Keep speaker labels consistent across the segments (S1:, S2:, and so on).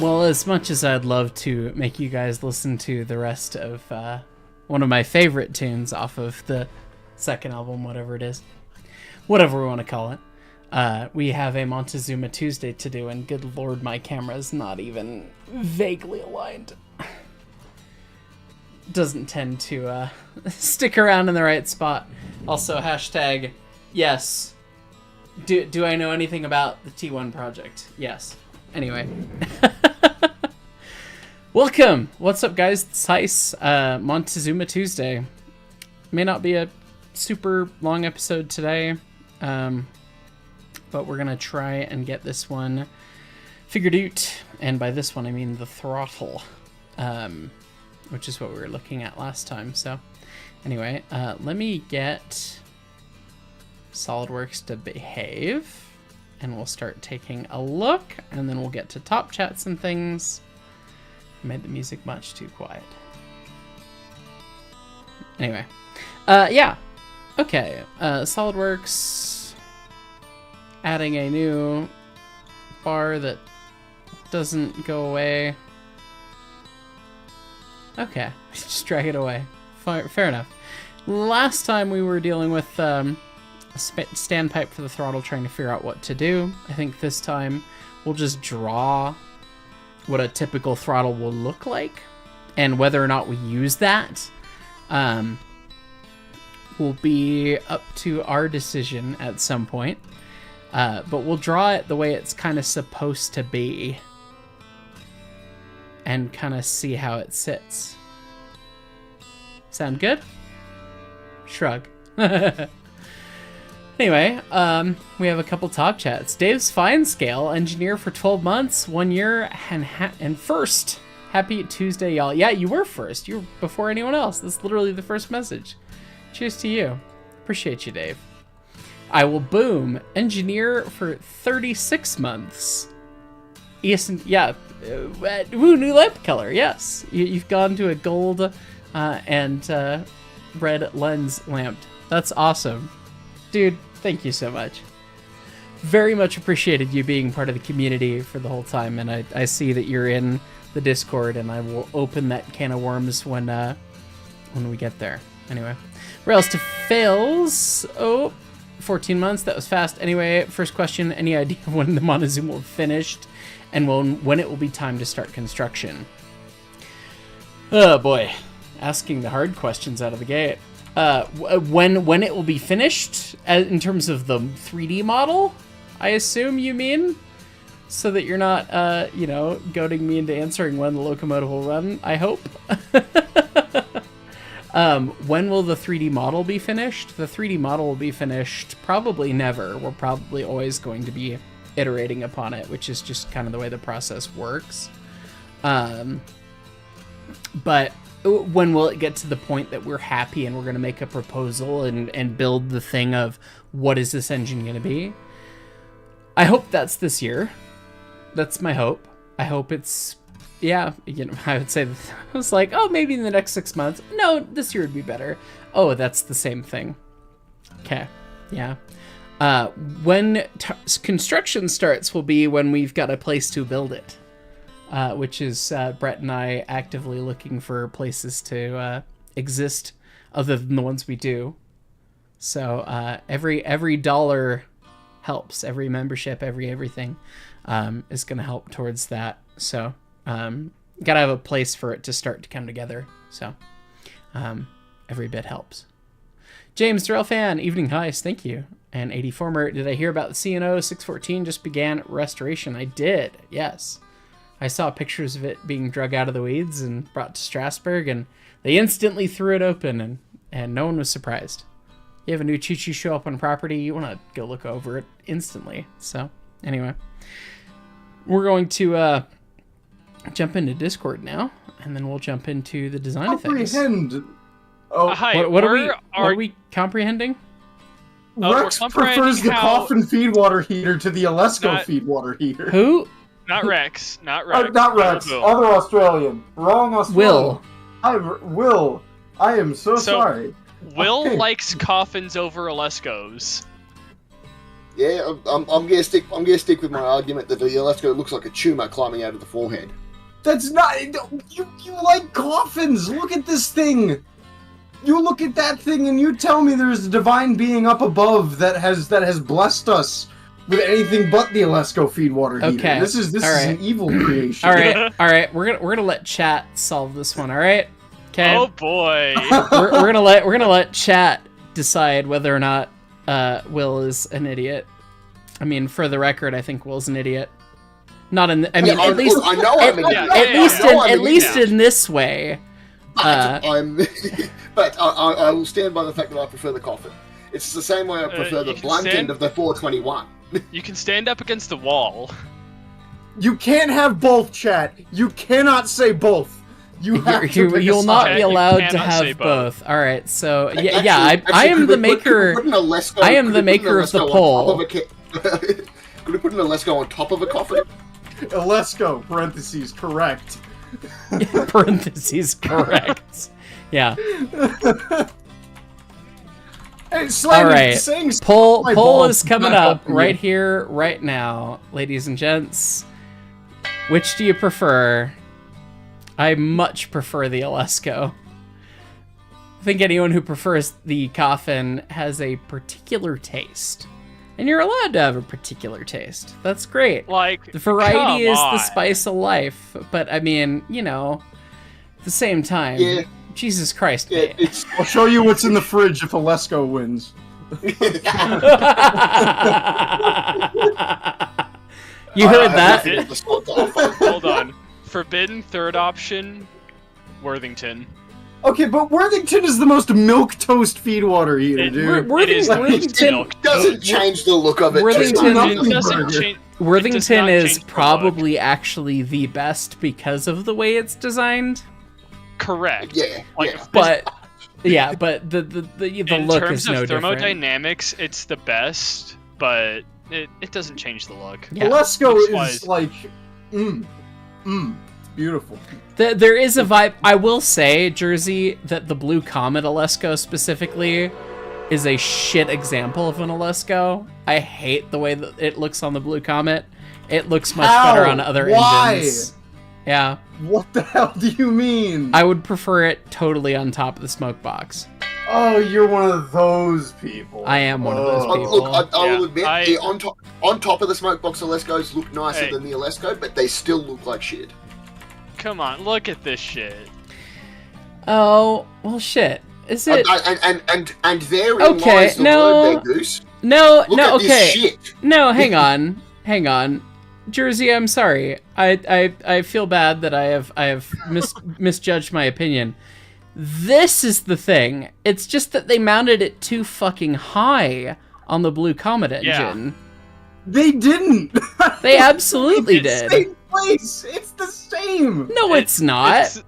S1: Well, as much as I'd love to make you guys listen to the rest of one of my favorite tunes off of the second album, whatever it is, whatever we want to call it, we have a Mon-Two-Zuma Tuesday to do, and good lord, my camera's not even vaguely aligned. Doesn't tend to stick around in the right spot. Also, hashtag, yes. Do I know anything about the T1 project? Yes. Anyway. Welcome! What's up, guys? It's Heis. Mon-Two-Zuma Tuesday. May not be a super long episode today, but we're gonna try and get this one figured out. And by this one, I mean the throttle, which is what we were looking at last time. So anyway, let me get SolidWorks to behave, and we'll start taking a look, and then we'll get to top chats and things. I made the music much too quiet. Anyway, yeah, okay, SolidWorks, adding a new bar that doesn't go away. Okay, just drag it away. Fair enough. Last time we were dealing with a standpipe for the throttle, trying to figure out what to do. I think this time we'll just draw what a typical throttle will look like, and whether or not we use that will be up to our decision at some point. But we'll draw it the way it's kind of supposed to be and kind of see how it sits. Sound good? Shrug. Anyway, we have a couple talk chats. Dave's fine scale, engineer for 12 months, 1 year, and first. Happy Tuesday, y'all. Yeah, you were first. You were before anyone else. That's literally the first message. Cheers to you. Appreciate you, Dave. I will boom. Engineer for 36 months. Yes, yeah. Woo, new lamp color. Yes. You've gone to a gold and red lens lamp. That's awesome. Dude, thank you so much. Very much appreciated you being part of the community for the whole time, and I see that you're in the Discord, and I will open that can of worms when we get there. Anyway, Rails to Fails. Oh, 14 months. That was fast. Anyway, first question, any idea when the Mon-Two-Zuma will be finished and when it will be time to start construction? Oh boy, asking the hard questions out of the gate. When it will be finished in terms of the 3D model, I assume you mean, so that you're not, goading me into answering when the locomotive will run, I hope. When will the 3D model be finished? The 3D model will be finished probably never. We're probably always going to be iterating upon it, which is just kind of the way the process works. But when will it get to the point that we're happy and we're going to make a proposal and build the thing of what is this engine going to be? I hope that's this year. That's my hope. I hope it's, I would say, I was like, oh, maybe in the next 6 months. No, this year would be better. Oh, that's the same thing. Okay, yeah. When construction starts will be when we've got a place to build it. Which is Brett and I actively looking for places to exist other than the ones we do. So every dollar helps. Every membership, everything is going to help towards that. So gotta have a place for it to start to come together. So every bit helps. James Durrell fan, evening highs, thank you. And 84mer, did I hear about the CNO 614 just began restoration? I did, yes. I saw pictures of it being drug out of the weeds and brought to Strasbourg, and they instantly threw it open, and no one was surprised. You have a new choo-choo show up on property, you want to go look over it instantly. So, anyway. We're going to jump into Discord now, and then we'll jump into the design of things.
S2: Oh, hi.
S1: What are we comprehending?
S3: Rex prefers the coffin feed water heater to the Alesco feed water heater.
S1: Who?
S2: Not Rex. Not Rex.
S3: Not Rex. Other Australian. Wrong Australian. Will. I am so sorry.
S2: Will likes coffins over Alescos.
S4: Yeah, I'm gonna stick with my argument that the Alesco looks like a tumor climbing out of the forehead.
S3: That's not. You like coffins. Look at this thing. You look at that thing and you tell me there's a divine being up above that has blessed us with anything but the Alesco feed water heater.
S1: Okay.
S3: This is an evil creation.
S1: All right. We're gonna let chat solve this one. All right. Okay.
S2: Oh boy.
S1: we're gonna let chat decide whether or not Will is an idiot. I mean, for the record, I think Will's an idiot. Not in. At least in this way.
S4: But I will stand by the fact that I prefer the coffin. It's the same way I prefer the blunt end of the 421.
S2: You can stand up against the wall.
S3: You can't have both, chat. You cannot say both.
S1: You'll not be allowed to have both. All right, so I am the maker. I am the maker of the poll.
S4: Could we put an Alesco on top of a coffin?
S3: Alesco, parentheses, correct.
S1: Parentheses, correct. Yeah.
S3: Hey, Slam,
S1: All right.
S3: saying
S1: Poll
S3: my balls
S1: is coming
S3: not
S1: up
S3: helping
S1: right
S3: you.
S1: here, right now, ladies and gents. Which do you prefer? I much prefer the Alesco. I think anyone who prefers the Coffin has a particular taste. And you're allowed to have a particular taste. That's great.
S2: Like,
S1: The variety
S2: come
S1: is the
S2: on.
S1: spice of life. But, I mean, you know, at the same time,
S4: Yeah.
S1: Jesus Christ,
S4: Yeah,
S1: mate.
S4: it's
S3: I'll show you what's in the fridge if Alesco wins.
S1: You heard that?
S4: nothing to sort of.
S2: Hold on. Forbidden third option, Worthington.
S3: Okay, but Worthington is the most milquetoast feedwater eater,
S2: It-
S3: dude.
S2: It is
S1: Worthington-
S2: milk.
S4: Doesn't change the look of it.
S1: Worthington-
S2: It doesn't
S3: Burger.
S2: change.
S1: Worthington
S2: not
S1: is
S2: change the look.
S1: probably actually the best because of the way it's designed.
S2: Correct.
S4: Yeah,
S2: Like,
S4: yeah.
S1: But yeah, but the
S2: in
S1: look
S2: terms
S1: is no
S2: of
S1: different.
S2: thermodynamics, it's the best, but it doesn't change the look.
S1: Yeah.
S3: Alesco
S2: Looks-wise.
S3: is like, beautiful.
S1: There is a vibe. I will say, Jersey, that the Blue Comet Alesco specifically is a shit example of an Alesco. I hate the way that it looks on the Blue Comet. It looks much
S3: How?
S1: better on other
S3: Why?
S1: engines. Yeah,
S3: What the hell do you mean?
S1: I would prefer it totally on top of the smoke box.
S3: Oh, you're one of those people.
S1: I am one of those
S3: Oh.
S1: people.
S4: Look, I will admit,
S2: I-
S4: the on top of the smoke box Alescos look nicer
S2: Hey.
S4: than the Alesco, but they still look like shit.
S2: Come on, look at this shit.
S1: Oh, well, shit. Is it?
S4: And therein
S1: Okay,
S4: lies the
S1: no.
S4: word there, Goose.
S1: No,
S4: Look
S1: no,
S4: at
S1: okay.
S4: this shit.
S1: No, hang on. Hang on. Jersey, I'm sorry. I feel bad that I have misjudged my opinion. This is the thing. It's just that they mounted it too fucking high on the Blue Comet engine.
S3: They didn't.
S1: They absolutely
S2: It's
S1: did.
S3: Same place. It's the same.
S1: No, it's not.
S2: It's-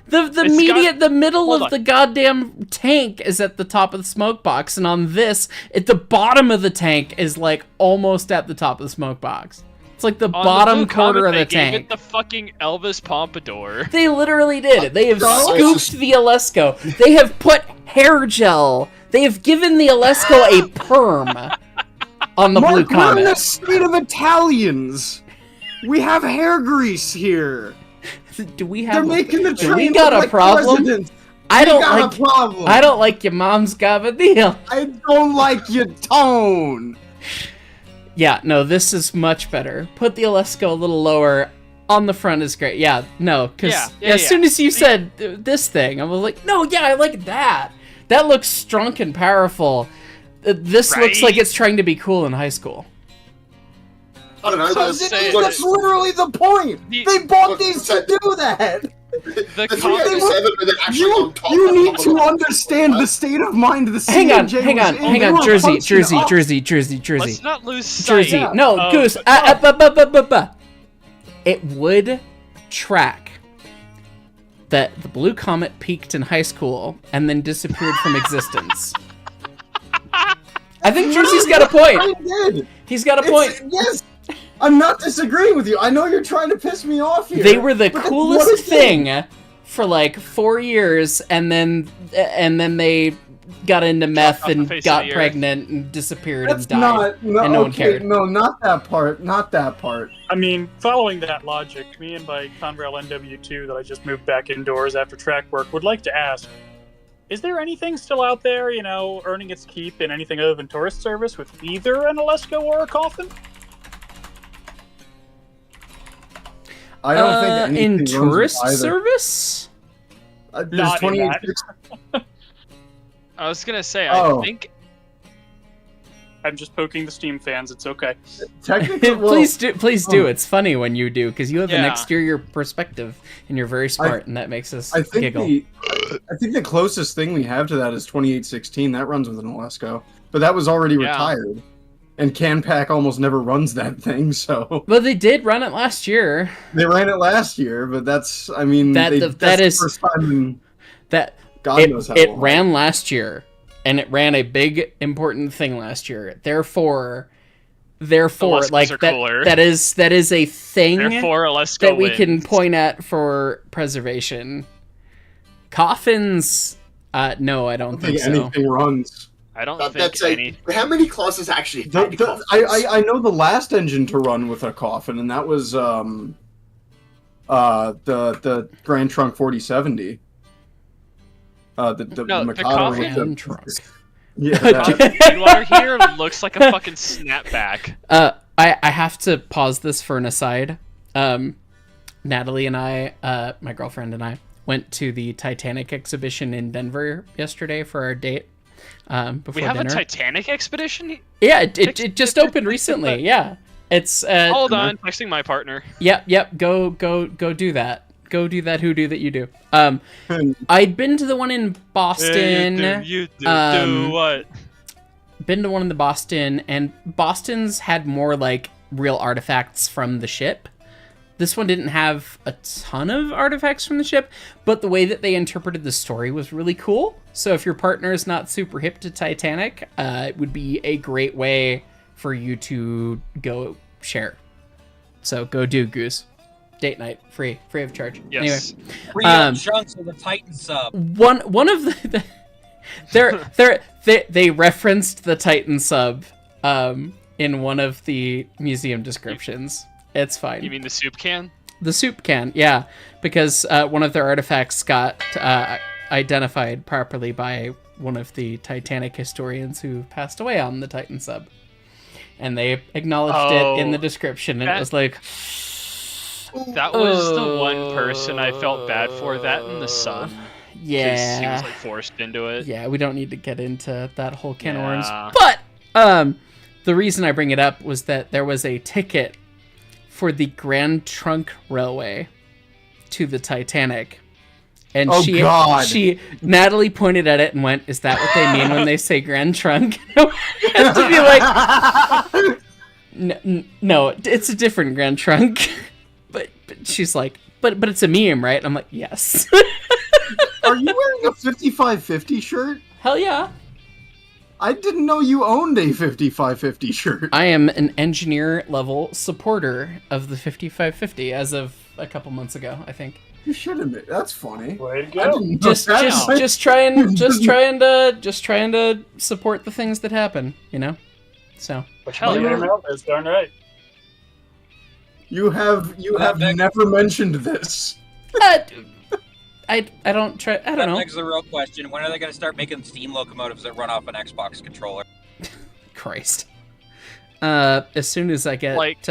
S1: The middle
S2: hold
S1: of
S2: on.
S1: the goddamn tank is at the top of the smoke box, and on this, at the bottom of the tank is like almost at the top of the smoke box. It's like the
S2: on
S1: bottom
S2: Blue
S1: quarter
S2: Comet,
S1: of the
S2: they gave
S1: tank.
S2: it the fucking Elvis Pompadour.
S1: They literally did. They have
S3: So?
S1: scooped the Alesco. They have put hair gel. They have given the Alesco a perm on the Blue
S3: Mark, we're in the
S1: Comet.
S3: state of Italians. We have hair grease here.
S1: Do we
S3: They're
S1: have?
S3: making the
S1: do
S3: train
S1: we got
S3: look
S1: a
S3: like
S1: problem?
S3: presidents.
S1: I
S3: We
S1: don't
S3: got
S1: like.
S3: a problem.
S1: I don't like your mom's gabardine.
S3: I don't like your tone.
S1: Yeah, no, this is much better. Put the Alesco a little lower. On the front is great. Yeah, no, because
S2: Yeah,
S1: as soon as you said this thing, I was like, no, yeah, I like that. That looks strong and powerful. This looks
S2: Right?
S1: like it's trying to be cool in high school.
S4: I don't know.
S3: Because
S2: saying
S3: that's literally the point.
S2: The-
S3: They bought
S4: Look,
S3: these
S4: so-
S3: to do that.
S2: The
S4: The
S2: Comet-
S4: 387, but they're actually
S3: You,
S4: on top.
S3: you
S4: of
S3: need
S4: the
S3: to
S4: top.
S3: understand the state of mind the
S1: Hang on,
S3: CNJ
S1: hang
S3: was
S1: on,
S3: in.
S1: hang
S3: They
S1: on,
S3: were
S1: Jersey,
S3: punching
S1: Jersey,
S3: up.
S1: Jersey, Jersey, Jersey,
S2: Let's not lose sight.
S1: Jersey.
S3: Yeah.
S1: No,
S2: of-
S1: Goose. It would track that the Blue Comet peaked in high school and then disappeared from existence. I think Jersey's got a point.
S3: I did.
S1: He's got a
S3: It's-
S1: point.
S3: yes, I'm not disagreeing with you. I know you're trying to piss me off here.
S1: They were the
S3: but that's what
S1: coolest
S3: it is.
S1: thing for like 4 years, and then they got into meth
S2: off the
S1: and
S2: face of
S1: got
S2: the earth.
S1: pregnant and disappeared
S3: That's
S1: and died.
S3: not. No,
S1: and no one
S3: okay,
S1: cared.
S3: No, not that part. Not that part.
S5: I mean, following that logic, me and my Conrail NW2 that I just moved back indoors after track work would like to ask, is there anything still out there, earning its keep in anything other than tourist service with either an Alesco or a Coffin?
S3: I don't think anything
S1: in
S3: runs
S1: tourist
S3: with either.
S1: service.
S3: There's
S5: Not in
S3: 28
S5: that.
S2: I was gonna say,
S3: Oh.
S2: I think
S5: I'm just poking the Steam fans, it's okay.
S3: Technically, well,
S1: Please do. It's funny when you do because you have an
S2: Yeah.
S1: exterior perspective and you're very smart, and that makes us
S3: I think
S1: giggle.
S3: I think the closest thing we have to that is 2816. That runs with an Alesco, but that was already
S2: Yeah.
S3: retired, and CanPack almost never runs that thing. So
S1: But they did run it last year.
S3: they ran it last year, but that's I mean
S1: That-
S3: that's
S1: that
S3: the
S1: is-
S3: first time in
S1: That
S3: God knows how
S1: it
S3: long.
S1: ran last year, and it ran a big important thing last year. Therefore,
S2: Alescos
S1: like
S2: are cooler.
S1: that is a thing
S2: therefore Alesco
S1: that we can
S2: wins.
S1: point at for preservation. Coffins, no, I
S3: I
S1: don't
S3: don't
S1: think
S3: think
S1: so.
S3: anything runs.
S2: I don't think
S4: That's
S2: any.
S4: how many classes actually had coffins?
S3: I know the last engine to run with a coffin, and that was the Grand Trunk 4070.
S2: The coffin
S3: with
S1: trunk.
S3: Yeah.
S2: Feedwater here looks like a fucking snapback.
S1: I have to pause this for an aside. Natalie and I, my girlfriend and I, went to the Titanic exhibition in Denver yesterday for our date. Before
S2: We have
S1: dinner.
S2: a Titanic expedition?
S1: Yeah, it just opened recently. Yeah, it's.
S2: Hold on, texting my partner.
S1: Yep. Go do that. Go do that hoodoo that you do. I'd been to the one in Boston.
S2: You do what?
S1: Been to one in the Boston, and Boston's had more like real artifacts from the ship. This one didn't have a ton of artifacts from the ship, but the way that they interpreted the story was really cool. So if your partner is not super hip to Titanic, it would be a great way for you to go share. So go do Goose. Date night, free of charge.
S2: Yes.
S1: Anyway,
S6: Free chunks of the Titan sub.
S1: one of the they referenced the Titan sub in one of the museum descriptions. It's fine.
S2: You mean the soup can?
S1: The soup can, yeah, because one of their artifacts got identified properly by one of the Titanic historians who passed away on the Titan sub, and they acknowledged it in the description, and it was like.
S2: That was the one person I felt bad for. That and the sun.
S1: Yeah.
S2: He was like forced into it.
S1: Yeah, we don't need to get into that whole can of worms.
S2: Yeah.
S1: But the reason I bring it up was that there was a ticket for the Grand Trunk Railway to the Titanic. And Natalie pointed at it and went, "Is that what they mean when they say Grand Trunk?" And to be like, no, it's a different Grand Trunk. But she's like, but it's a meme, right? I'm like, yes.
S3: Are you wearing a 5550 shirt?
S1: Hell yeah.
S3: I didn't know you owned a 5550 shirt.
S1: I am an engineer level supporter of the 5550 as of a couple months ago, I think.
S3: You should admit that's funny.
S5: Way to go.
S1: Just trying to support the things that happen, you know. So.
S5: Which
S2: Hell yeah.
S5: is darn right.
S3: You have never mentioned this.
S1: I don't know.
S6: Next, the real question: when are they going to start making steam locomotives that run off an Xbox controller?
S1: Christ. As soon as I get
S2: Like-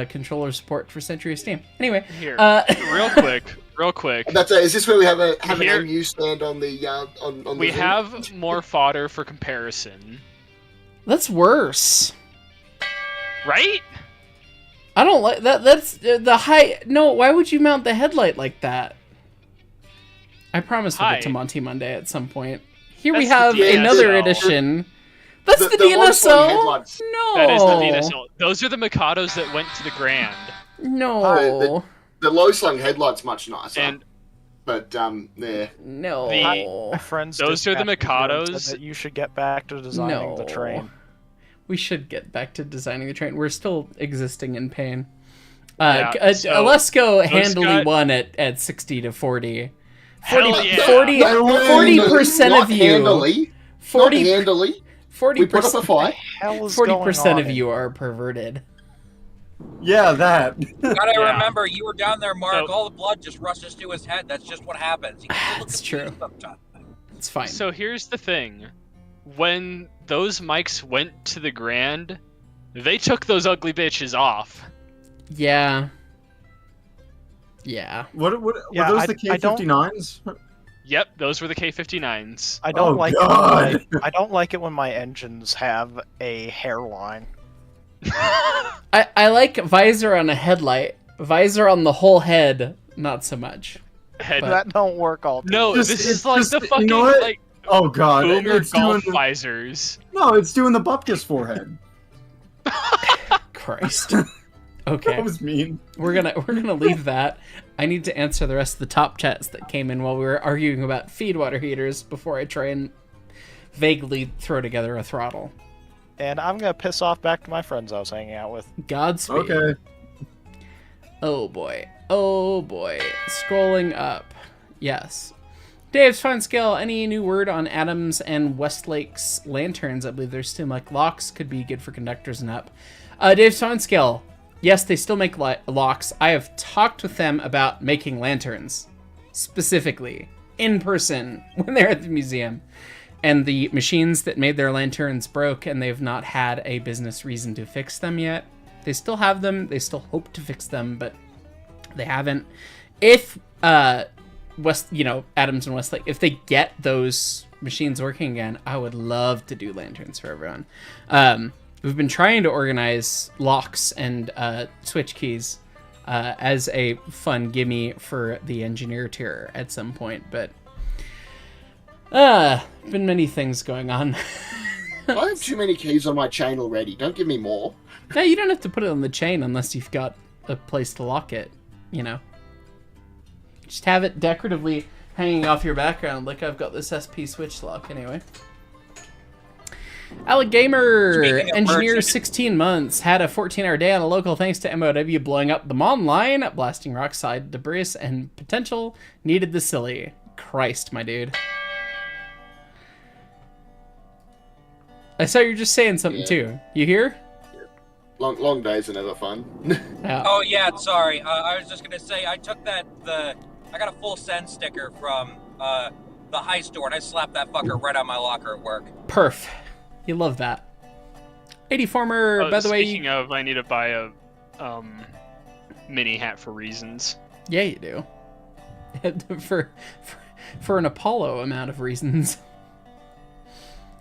S1: controller support for Century of Steam. Anyway,
S2: Here, real quick.
S4: Is this where we have an
S2: Here-
S4: MU stand on the on
S2: We
S4: the Zoom?
S2: have more fodder for comparison,
S1: that's worse.
S2: right?
S1: I don't like that. That's the height. No, why would you mount the headlight like that? I promise we'll get to
S2: Hi.
S1: Monty Monday at some point. Here we
S2: That's
S1: have
S2: the
S1: another
S2: DSL.
S1: edition. That's the
S4: low-slung
S1: DSL.
S4: headlights.
S1: No,
S2: That is the DSL. Those are the Mikados that went to the Grand.
S1: No,
S4: The low slung headlight's much nicer.
S2: And
S4: but yeah.
S1: no.
S2: The-
S7: My friends
S2: Those
S7: just
S2: are the
S7: asked me and
S2: Mikados.
S7: said that you should get back to designing the train.
S1: We should get back to designing the train. We're still existing in pain.
S2: Yeah, so
S1: Alesco
S2: those
S1: handily
S2: got-
S1: won at 60 to 40.
S2: Hell yeah.
S1: 40% of you.
S4: Handily,
S1: 40
S4: not handily. We put up a
S1: 40%.
S4: fight.
S7: Hell is going
S1: 40%
S7: on
S1: of
S7: in-
S1: you are perverted.
S3: Yeah, that.
S6: Gotta
S2: Yeah.
S6: remember, you were down there, Mark.
S2: So-
S6: All the blood just rushes to his head. That's just what happens. You can look
S1: That's
S6: at
S1: true.
S6: these sometimes.
S1: It's fine.
S2: So here's the thing. When those mics went to the Grand, they took those ugly bitches off.
S1: Yeah. Yeah.
S3: What
S7: Yeah,
S3: were those the
S7: I don't-
S3: K59s?
S2: Yep, those were the K59s.
S7: I don't
S3: Oh,
S7: like
S3: God.
S7: it. I don't like it when my engines have a hairline.
S1: I like visor on a headlight. Visor on the whole head, not so much.
S2: Head.
S1: But-
S7: That don't work all day.
S2: No,
S3: Just-
S2: this
S3: it's
S2: is like
S3: just-
S2: the
S3: you
S2: fucking
S3: know what?
S2: like
S3: Oh god,
S2: boomer
S3: it's doing
S2: golf
S3: the,
S2: visors.
S3: no, it's doing the Bupkis forehead.
S1: Christ. Okay.
S3: That was mean.
S1: We're gonna leave that. I need to answer the rest of the top chats that came in while we were arguing about feed water heaters before I try and vaguely throw together a throttle.
S7: And I'm gonna piss off back to my friends I was hanging out with.
S1: Godspeed.
S3: Okay.
S1: Oh boy. Oh boy. Scrolling up. Yes. Dave's Fine Scale, any new word on Adams and Westlake's lanterns? I believe they're still like locks, could be good for conductors and up. Dave's Fine Scale, yes, they still make locks. I have talked with them about making lanterns, specifically, in person, when they're at the museum. And the machines that made their lanterns broke, and they've not had a business reason to fix them yet. They still have them, they still hope to fix them, but they haven't. If, Adams and Westlake, if they get those machines working again, I would love to do lanterns for everyone. We've been trying to organize locks and switch keys as a fun gimme for the engineer tier at some point, but been many things going on.
S4: I have too many keys on my chain already. Don't give me more.
S1: No, you don't have to put it on the chain unless you've got a place to lock it, Just have it decoratively hanging off your background, like I've got this SP switch lock anyway. Alec Gamer, engineer 16 months, had a 14-hour day on a local thanks to MOW blowing up the Mon line, blasting rockside debris and potential, needed the silly. Christ, my dude. I saw you just saying something too. You hear?
S4: Long days are never fun.
S1: Yeah.
S6: Oh yeah, sorry. I was just gonna say I took I got a full send sticker from the high store and I slapped that fucker right on my locker at work.
S1: Perf. You love that. 80 former, by the way.
S2: Speaking of, I need to buy a mini hat for reasons.
S1: Yeah, you do. for an Apollo amount of reasons.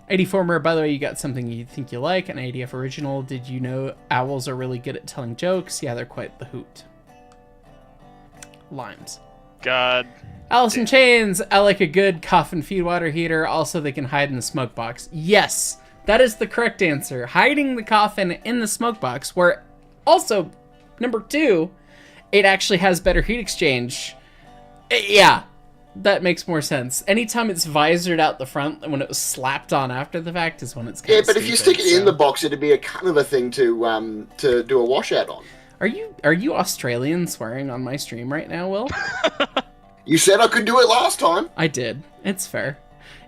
S1: 80 former, by the way, you got something you think you like, an ADF original. Did you know owls are really good at telling jokes? Yeah, they're quite the hoot. Limes.
S2: God.
S1: Alice in Chains, I like a good coffin feed water heater. Also, they can hide in the smoke box. Yes, that is the correct answer. Hiding the coffin in the smoke box, where also, number 2, it actually has better heat exchange. Yeah, that makes more sense. Anytime it's visored out the front, when it was slapped on after the fact is when it's kind of
S4: but if you stick it in the box, it'd be a kind of a thing to do a washout on.
S1: Are you Australian swearing on my stream right now, Will?
S4: You said I could do it last time.
S1: I did. It's fair.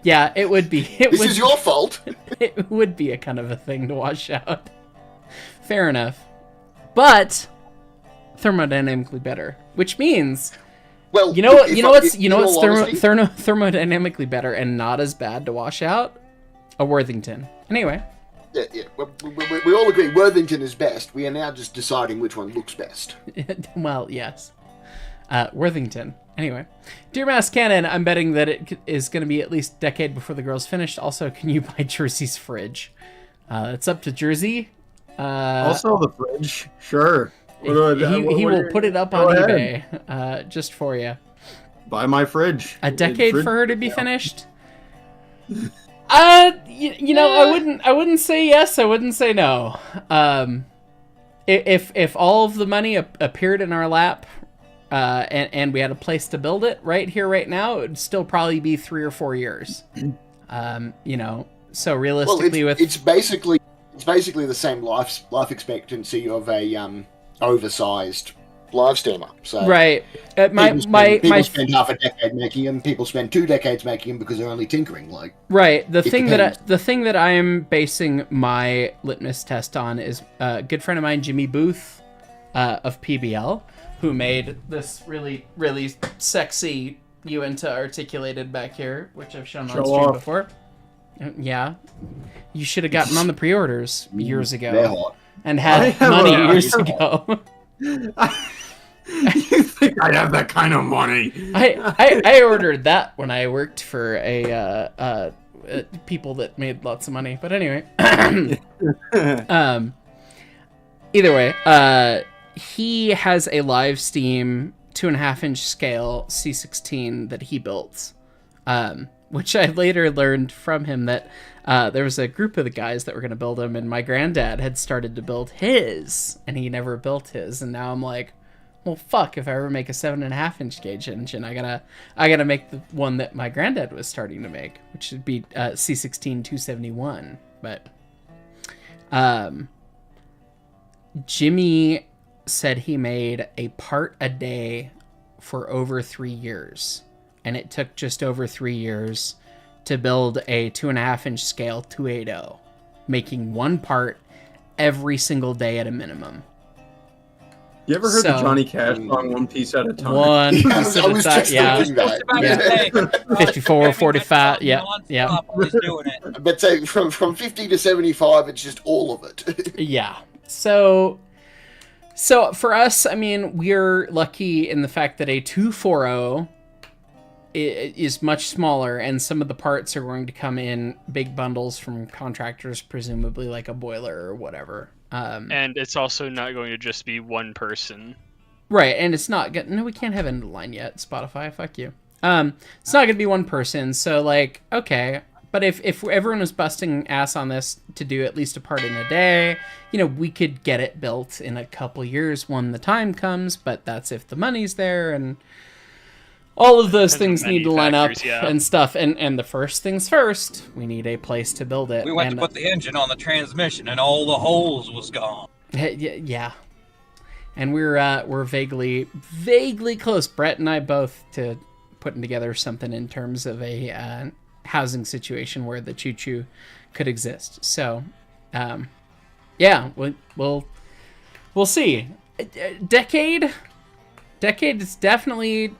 S1: Yeah, it would be.
S4: This is your fault.
S1: It would be a kind of a thing to wash out. Fair enough. But thermodynamically better, which means,
S4: well,
S1: you know what's thermodynamically better and not as bad to wash out? A Worthington. Anyway.
S4: Yeah. We all agree Worthington is best. We are now just deciding which one looks best.
S1: Well, yes. Worthington. Anyway. Dear Mass Cannon, I'm betting that it is going to be at least a decade before the girl's finished. Also, can you buy Jersey's fridge? It's up to Jersey.
S3: Also the fridge. Sure.
S1: He will put it up on eBay just for you.
S3: Buy my fridge.
S1: A decade for her to be finished? I wouldn't say yes, I wouldn't say no. If all of the money appeared in our lap, and we had a place to build it right here, right now, it would still probably be 3 or 4 years. So realistically,
S4: it's basically the same life expectancy of a oversized live steamer. So
S1: right.
S4: People spend half a decade making them. People spend 2 decades making them because they're only tinkering.
S1: Right. The thing that I am basing my litmus test on is a good friend of mine, Jimmy Booth, of PBL, who made this really, really sexy Uinta articulated back here, which I've shown on stream before. Yeah. You should have gotten on the pre-orders years ago. And had money years ago.
S3: You think I have that kind of money?
S1: I ordered that when I worked for a people that made lots of money. But anyway. Either way, he has a live Steam 2.5-inch scale C16 that he built, which I later learned from him that there was a group of the guys that were going to build him, and my granddad had started to build his, and he never built his, and now I'm like, well, fuck, if I ever make a 7.5-inch gauge engine, I gotta make the one that my granddad was starting to make, which would be C16 271. But Jimmy said he made a part a day for over 3 years and it took just over 3 years to build a 2.5-inch scale 280, making one part every single day at a minimum.
S3: You ever heard the
S1: So-
S3: Johnny Cash song "One Piece at a Time"?
S1: One
S4: Yeah,
S1: piece at
S4: I
S1: a
S4: was
S1: time.
S4: just
S1: Yeah.
S4: thinking that.
S6: About to say,
S1: 54, 45, yeah, yeah.
S6: He's doing it.
S4: But say from 50 to 75, it's just all of it.
S1: Yeah. So for us, I mean, we're lucky in the fact that a 240 is much smaller, and some of the parts are going to come in big bundles from contractors, presumably like a boiler or whatever.
S2: And it's also not going to just be one person.
S1: Right, and it's not no, we can't have end of line yet. Spotify, fuck you. It's not gonna be one person, so like, okay. But if everyone was busting ass on this to do at least a part in a day, you know, we could get it built in a couple years when the time comes. But that's if the money's there, and all of those
S2: Depends
S1: things
S2: on
S1: need to line up
S2: manufacturers, yeah.
S1: and stuff. And the first things first, we need a place to build it.
S6: We went
S1: and,
S6: to put the engine on the transmission, and all the holes was gone.
S1: yeah. And we're vaguely close, Brett and I both, to putting together something in terms of a housing situation where the choo-choo could exist. So, yeah, we'll see. Decade is definitely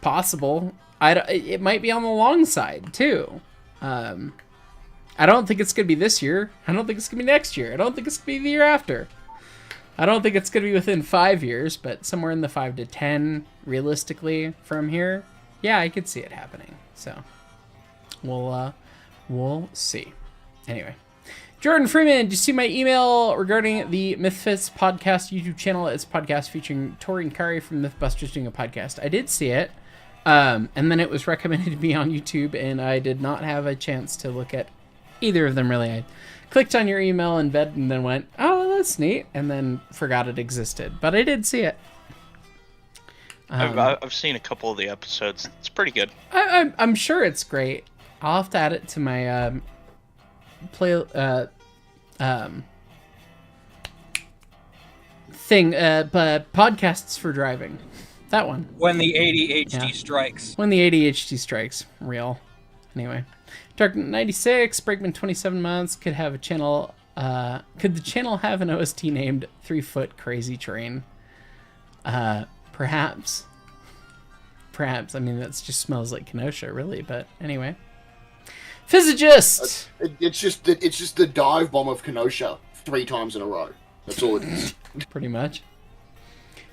S1: possible. It might be on the long side too. I don't think it's gonna be this year. I don't think it's gonna be next year. I don't think it's gonna be the year after. I don't think it's gonna be within 5 years, but somewhere in the 5 to 10, realistically, from here, yeah, I could see it happening. So we'll see. Anyway, Jordan Freeman, did you see my email regarding the Mythfits podcast YouTube channel? It's a podcast featuring Tori and Kari from Mythbusters doing a podcast. I did see it, and then it was recommended to me on YouTube, and I did not have a chance to look at either of them, really. I clicked on your email in bed and then went, oh, that's neat, and then forgot it existed. But I did see it.
S8: I've seen a couple of the episodes. It's pretty good.
S1: I'm sure it's great. I'll have to add it to my but podcasts for driving. That one.
S6: When the ADHD strikes.
S1: When the ADHD strikes. Real. Anyway. Dark 96, Breakman 27 months, could have a channel, could the channel have an OST named 3-Foot Crazy Train? Perhaps. Perhaps. I mean, that just smells like Kenosha, really, but anyway. Physicist!
S4: It's just the dive bomb of Kenosha 3 times in a row. That's all it is.
S1: Pretty much.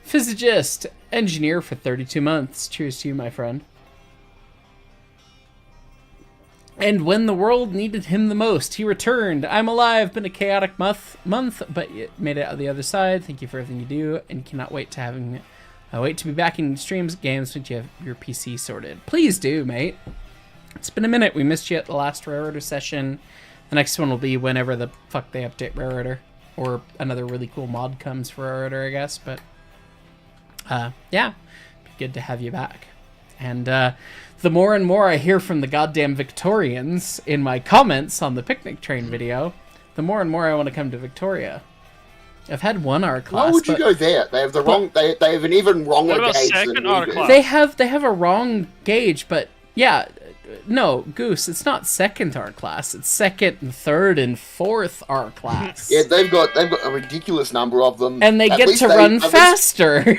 S1: Physicist, engineer for 32 months. Cheers to you, my friend. And when the world needed him the most, he returned. I'm alive. Been a chaotic month, but you made it out the other side. Thank you for everything you do, and cannot wait to be back in streams, games, once you have your PC sorted. Please do, mate. It's been a minute. We missed you at the last Railroader session. The next one will be whenever the fuck they update Railroader, or another really cool mod comes for Railroader, I guess. But yeah, good to have you back. And the more and more I hear from the goddamn Victorians in my comments on the picnic train video, the more and more I want to come to Victoria. I've had one R class.
S4: Why would you go there? They have the wrong. They have an even wronger
S2: What about
S4: gauge
S2: second
S4: than
S2: R
S4: we do.
S2: class?
S1: They have a wrong gauge, but yeah, no, Goose. It's not second R class. It's second and third and fourth R class.
S4: Yeah, they've got a ridiculous number of them,
S1: and they
S4: At
S1: get
S4: least
S1: to run faster.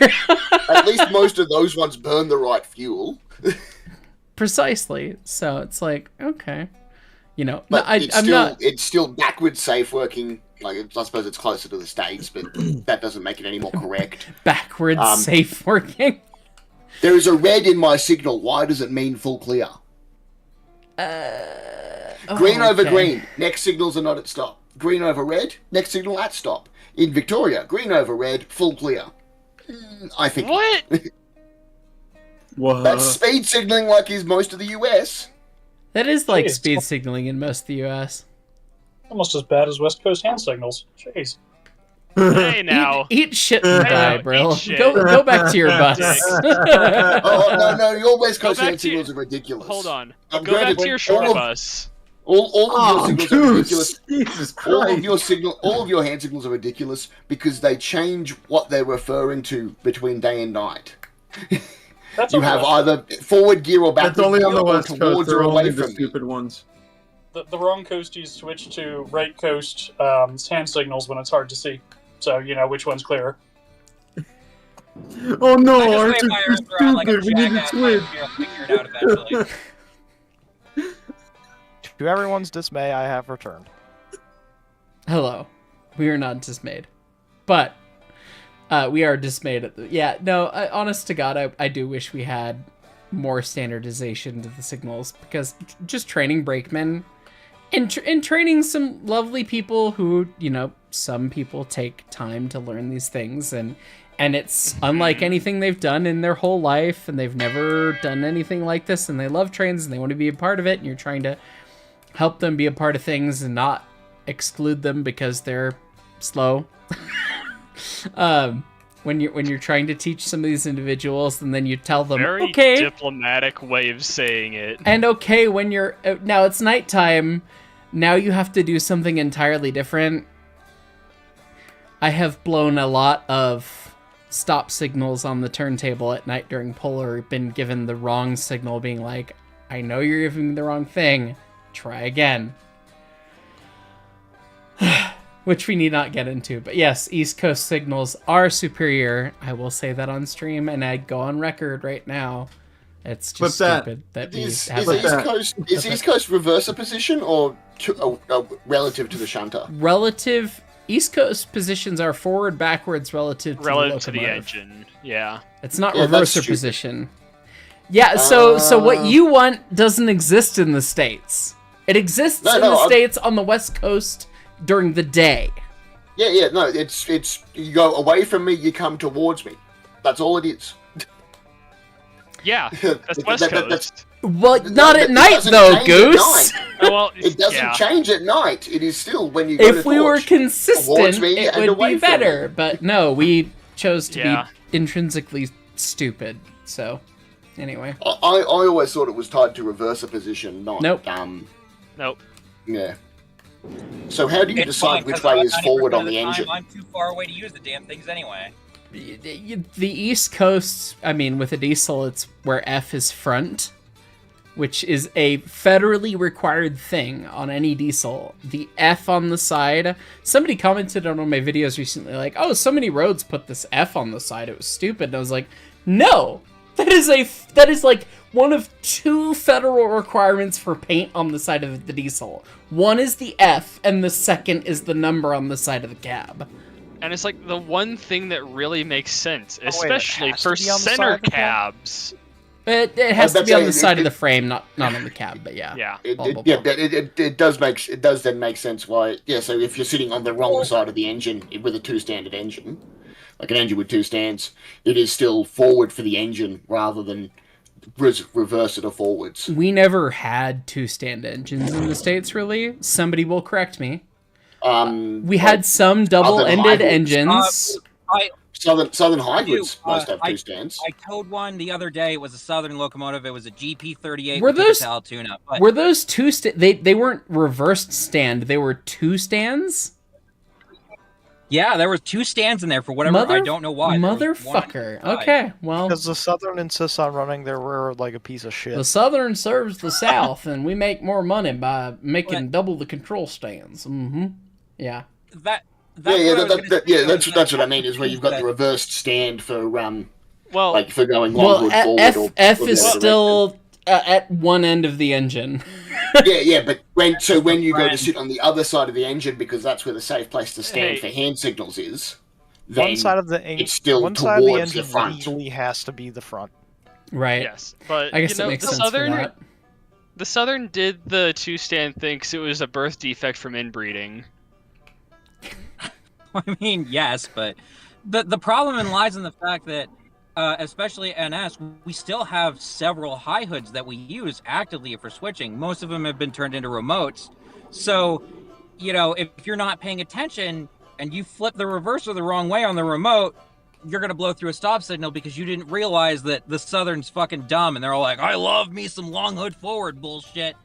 S4: At least most of those ones burn the right fuel.
S1: Precisely. So it's like, okay, you know,
S4: But
S1: I'm
S4: it's still backwards safe working. Like, I suppose it's closer to the States, but that doesn't make it any more correct.
S1: backwards safe working.
S4: There is a red in my signal. Why does it mean full clear? Green over green. Next signals are not at stop. Green over red. Next signal at stop. In Victoria, green over red, full clear. I think.
S2: What?
S4: That's speed signaling like is most of the US.
S1: That is like
S5: Jeez.
S1: speed signaling in most of the US.
S5: Almost as bad as West Coast hand signals. Jeez.
S2: Hey now.
S1: Eat shit and die,
S2: Eat
S1: bro.
S2: shit.
S1: Go back to your bus.
S4: Oh, no, your West Coast
S2: back
S4: hand
S2: to your-
S4: signals are ridiculous.
S2: Hold on.
S4: I'm
S2: Go
S4: going
S2: back
S4: to-
S2: to your short
S4: all of-
S2: bus.
S4: All of your signals are
S3: Goose,
S4: ridiculous.
S3: Jesus
S4: All of
S3: Christ.
S4: all of your hand signals are ridiculous because they change what they're referring to between day and night.
S5: That's
S4: You
S5: on the
S4: have
S5: West.
S4: either forward gear or backward
S3: That's only
S4: gear,
S3: on the
S4: or
S3: West Coast.
S4: towards or
S3: They're only
S4: away
S3: the
S4: from you.
S3: stupid ones.
S5: The wrong coasties switch to right coast hand signals when it's hard to see. So, you know, which one's clearer.
S3: Oh no,
S6: I just
S3: Arthur,
S6: wave my
S3: you're
S6: arms around like a
S3: stupid. We need to
S6: jackass.
S3: switch.
S6: I'll figure it out eventually.
S7: To everyone's dismay, I have returned.
S1: Hello. We are not dismayed. But we are dismayed at the... Yeah, no, honest to God, I do wish we had more standardization to the signals, because just training brakemen and training some lovely people who, you know, some people take time to learn these things, and it's unlike anything they've done in their whole life, and they've never done anything like this, and they love trains and they want to be a part of it, and you're trying to help them be a part of things and not exclude them because they're slow. When you're trying to teach some of these individuals, and then you tell them,
S2: Very
S1: okay,
S2: diplomatic way of saying it.
S1: and okay, when you're now it's nighttime, now you have to do something entirely different. I have blown a lot of stop signals on the turntable at night during polar, been given the wrong signal, being like, I know you're giving me the wrong thing, try again. Which we need not get into. But yes, East Coast signals are superior. I will say that on stream, and I go on record right now. It's just stupid that we have
S4: Is East Coast reverser position or relative to the shunter?
S1: relative. East Coast positions are forward, backwards, relative to the
S2: Relative to the
S1: locomotive.
S2: engine. Yeah.
S1: It's not
S4: Yeah, that's
S1: reverser
S4: stupid.
S1: position. Yeah, so what you want doesn't exist in the States. It exists in the States on the West Coast during the day.
S4: Yeah, no, it's you go away from me, you come towards me. That's all it is.
S2: Yeah, that's West Coast.
S1: Well, not at
S4: It
S1: night
S4: doesn't
S1: though,
S4: change at
S1: Goose.
S4: night.
S2: Well,
S4: It doesn't
S2: yeah.
S4: change at night. It is still when you go
S1: If
S4: to
S1: we were
S4: towards
S1: consistent,
S4: me
S1: it
S4: and
S1: would
S4: away
S1: be
S4: from me.
S1: better. But no, we chose to
S2: Yeah.
S1: be intrinsically stupid. So, anyway.
S4: I always thought it was tied to reverser position, not
S1: Nope.
S2: Nope.
S4: Yeah. So how do you
S6: It's
S4: decide
S6: fine,
S4: which
S6: 'cause
S4: way is
S6: 90%
S4: forward
S6: of
S4: on the
S6: time,
S4: engine?
S6: I'm too far away to use the damn things anyway.
S1: The East Coast, I mean, with a diesel, it's where F is front, which is a federally required thing on any diesel. The F on the side, somebody commented on one of my videos recently, like, oh, so many roads put this F on the side, it was stupid. And I was like, no, that is like one of two federal requirements for paint on the side of the diesel. One is the F, and the second is the number on the side of the cab.
S2: And it's like the one thing that really makes sense,
S7: wait, it
S2: especially
S7: has
S2: for
S7: to be on the side
S2: center
S7: of the cab?
S2: cabs.
S1: It has to
S4: that's
S1: be on
S4: it,
S1: the
S4: it-
S1: side of
S4: it-
S1: the frame, not on the cab, but yeah.
S2: Yeah.
S1: Blah, blah, blah.
S4: It does then make sense why. Yeah, so if you're sitting on the wrong side of the engine with a two-standard engine, like an engine with two stands, it is still forward for the engine rather than reverse it or forwards.
S1: We never had two-stand engines in the States, really. Somebody will correct me. We had some double-ended
S4: hybrids.
S1: engines.
S4: Southern hybrids
S6: I do,
S4: most have two stands.
S6: I towed one the other day. It was a Southern locomotive. It was a GP38
S1: Were
S6: with
S1: those-
S6: a tuna. But
S1: Were those they weren't reversed stand, they were two stands?
S6: yeah, there were two stands in there for whatever. I don't know why. There was one on
S1: Motherfucker.
S6: each side.
S1: Okay, well,
S7: Because the Southern insists on running their railroad like a piece of shit.
S1: the Southern serves the South, and we make more money by making double the control stands. Mm-hmm. Yeah.
S6: That's
S4: Yeah,
S6: what I was gonna say.
S4: that's what I mean. Is where you've got the reversed stand for
S2: Well,
S4: like for going
S1: Well,
S4: longward, forward,
S1: F
S4: or
S1: is
S4: the other
S1: still at one end of the engine.
S4: direction. Yeah, but when you go to
S6: Right.
S4: sit on the other side of the engine because that's where the safe place to stand
S2: Hey.
S4: for hand signals is, then
S7: One side of the
S4: it's still
S7: one side of the
S4: towards the
S7: engine
S4: front.
S7: legally has to be the front.
S1: Right.
S2: yes, but
S1: I guess
S2: you know,
S1: it makes
S2: the
S1: sense
S2: Southern,
S1: for that.
S2: the Southern did the two-stand thing because it was a birth defect from inbreeding.
S6: I mean, yes, but the problem lies in the fact that, especially NS, we still have several high hoods that we use actively for switching. Most of them have been turned into remotes. So, you know, if you're not paying attention and you flip the reverser the wrong way on the remote, you're going to blow through a stop signal because you didn't realize that the Southern's fucking dumb and they're all like, I love me some long hood forward bullshit.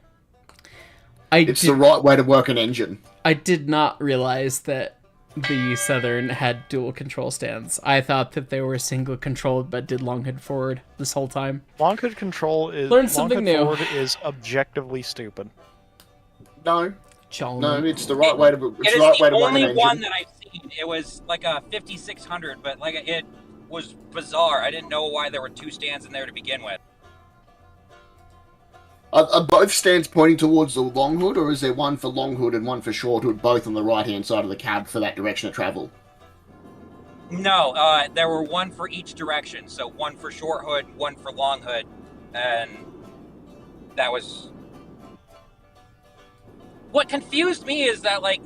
S4: It's the right way to work an engine.
S1: I did not realize that the Southern had dual control stands. I thought that they were single controlled, but did long hood forward this whole time.
S7: Long hood control is
S1: Learn something new.
S7: forward is objectively stupid.
S4: No,
S1: Chalmers.
S4: no, it's the right way to.
S6: It
S4: It's
S6: is
S4: the right way
S6: the
S4: to run an
S6: only one
S4: engine.
S6: that I've seen. It was like a 5600, but like it was bizarre. I didn't know why there were two stands in there to begin with.
S4: Are both stands pointing towards the long hood, or is there one for long hood and one for short hood, both on the right-hand side of the cab for that direction of travel?
S6: No, there were one for each direction. So one for short hood, one for long hood, and that was. What confused me is that, like,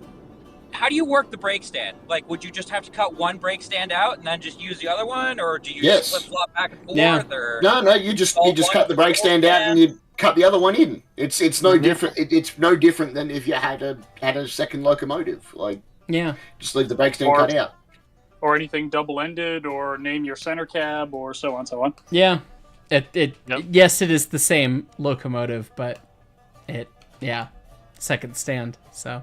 S6: how do you work the brake stand? Like, would you just have to cut one brake stand out and then just use the other one, or do you
S4: Yes.
S6: flip flop back and forth?
S1: Yeah.
S6: Or
S4: No, you just cut the brake stand out and you cut the other one in. It's no different. It's no different than if you had a second locomotive. Like,
S1: Yeah.
S4: just leave the brake stand
S5: Or-
S4: cut out.
S5: Or anything double-ended, or name your center cab, or so on, so on.
S1: Yeah.
S2: Yep.
S1: Yes, it is the same locomotive, but second stand. So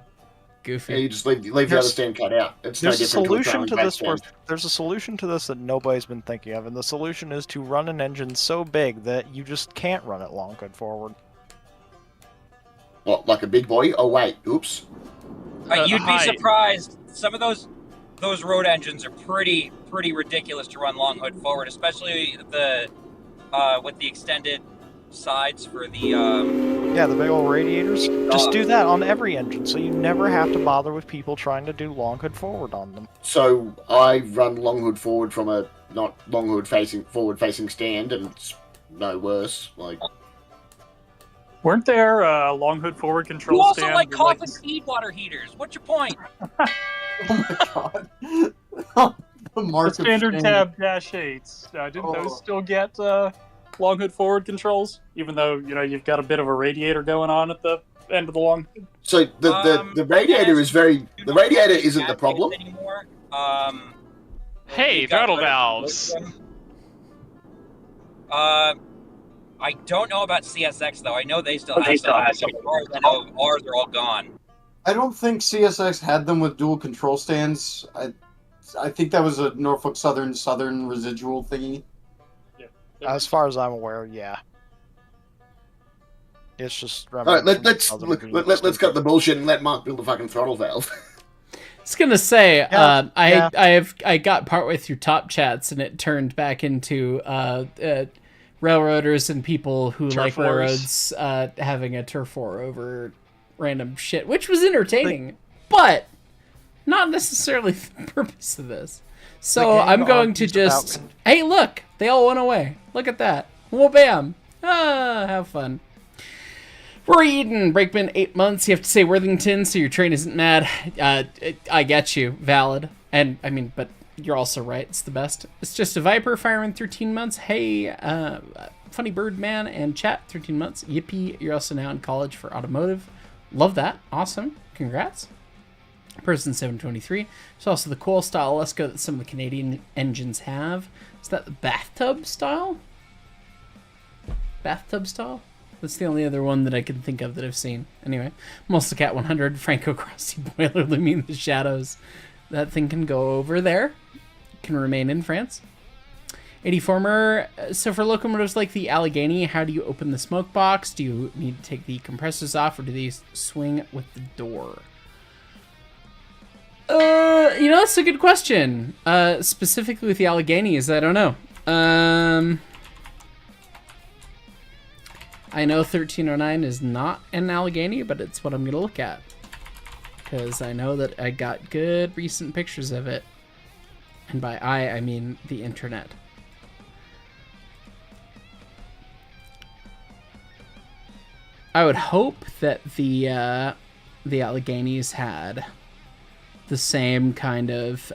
S1: goofy.
S4: Yeah, you just leave the other
S7: There's-
S4: stand cut out. It's no
S7: There's a
S4: different
S7: solution to
S4: brake
S7: this.
S4: stand.
S7: There's a solution to this that nobody's been thinking of, and the solution is to run an engine so big that you just can't run it long hood forward.
S4: What, like a big boy? Oh wait, oops.
S6: You'd be
S2: Hi.
S6: surprised. Some of those road engines are pretty ridiculous to run long hood forward, especially the with the extended sides for the.
S7: Yeah, the big old radiators. Just do that on every engine, so you never have to bother with people trying to do long hood forward on them.
S4: So I run long hood forward from a not long hood forward facing stand, and it's no worse. Like,
S5: Weren't there long hood forward control
S6: You also
S5: stands
S6: like
S5: with,
S6: coffin feed water heaters. What's your point?
S3: Oh my god. The
S5: the
S3: mark of
S5: standard
S3: shame.
S5: tab dash 8s? Didn't
S3: Oh.
S5: those still get long hood forward controls? Even though you've got a bit of a radiator going on at the end of the long.
S4: so the radiator is very. The radiator isn't the problem.
S6: Anymore.
S2: Hey,
S6: we got
S2: throttle
S6: rid of
S2: valves.
S6: most of them. I don't know about CSX though. I know they still have some. As far as I know, ours are all gone.
S3: I don't think CSX had them with dual control stands. I think that was a Norfolk Southern residual thingy.
S7: As far as I'm aware, yeah. It's just.
S4: All right, let's cut the bullshit and let Mark build a fucking throttle valve.
S1: I was gonna say,
S7: Yeah,
S1: I got partway through top chats and it turned back into railroaders and people who
S5: Turf
S1: like
S5: wars.
S1: railroads having a turf war over random shit, which was entertaining, but not necessarily the purpose of this. So
S7: game
S1: I'm going to
S7: argues
S1: just,
S7: about-
S1: hey, look, they all went away. Look at that. Well, bam. Have fun. We're eating. Brakeman, 8 months. You have to say Worthington so your train isn't mad. I get you. Valid. And, I mean, but you're also right. It's the best. It's just a Viper. Fireman, 13 months. Hey, Funny Bird Man and chat, 13 months. Yippee. You're also now in college for automotive. Love that. Awesome. Congrats. Person 723. There's also the cool style Lesko that some of the Canadian engines have. Is that the bathtub style? Bathtub style? That's the only other one that I can think of that I've seen. Anyway, Cat 100, Franco Crossy Boiler looming in the shadows. That thing can go over there. Can remain in France. 84mer. So for locomotives like the Allegheny, how do you open the smoke box? Do you need to take the compressors off, or do these swing with the door? That's a good question. Specifically with the Alleghenies, I don't know. I know 1309 is not an Allegheny, but it's what I'm going to look at. Because I know that I got good recent pictures of it. And by I mean the internet. I would hope that the Alleghenies had the same kind of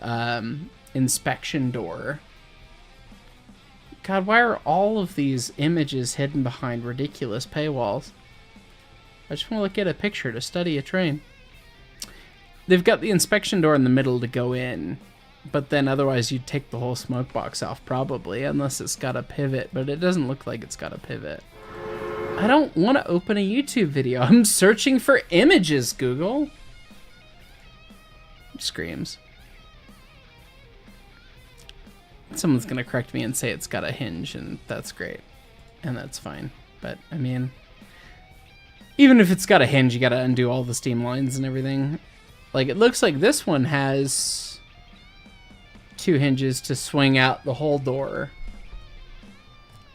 S1: inspection door. God, why are all of these images hidden behind ridiculous paywalls? I just want to look at a picture to study a train. They've got the inspection door in the middle to go in, but then otherwise you'd take the whole smoke box off probably, unless it's got a pivot, but it doesn't look like it's got a pivot. I don't want to open a YouTube video. I'm searching for images, Google. Screams. someone's gonna correct me and say it's got a hinge, and that's great, and that's fine. But I mean, even if it's got a hinge, you gotta undo all the steam lines and everything. Like, it looks like this one has 2 hinges to swing out the whole door,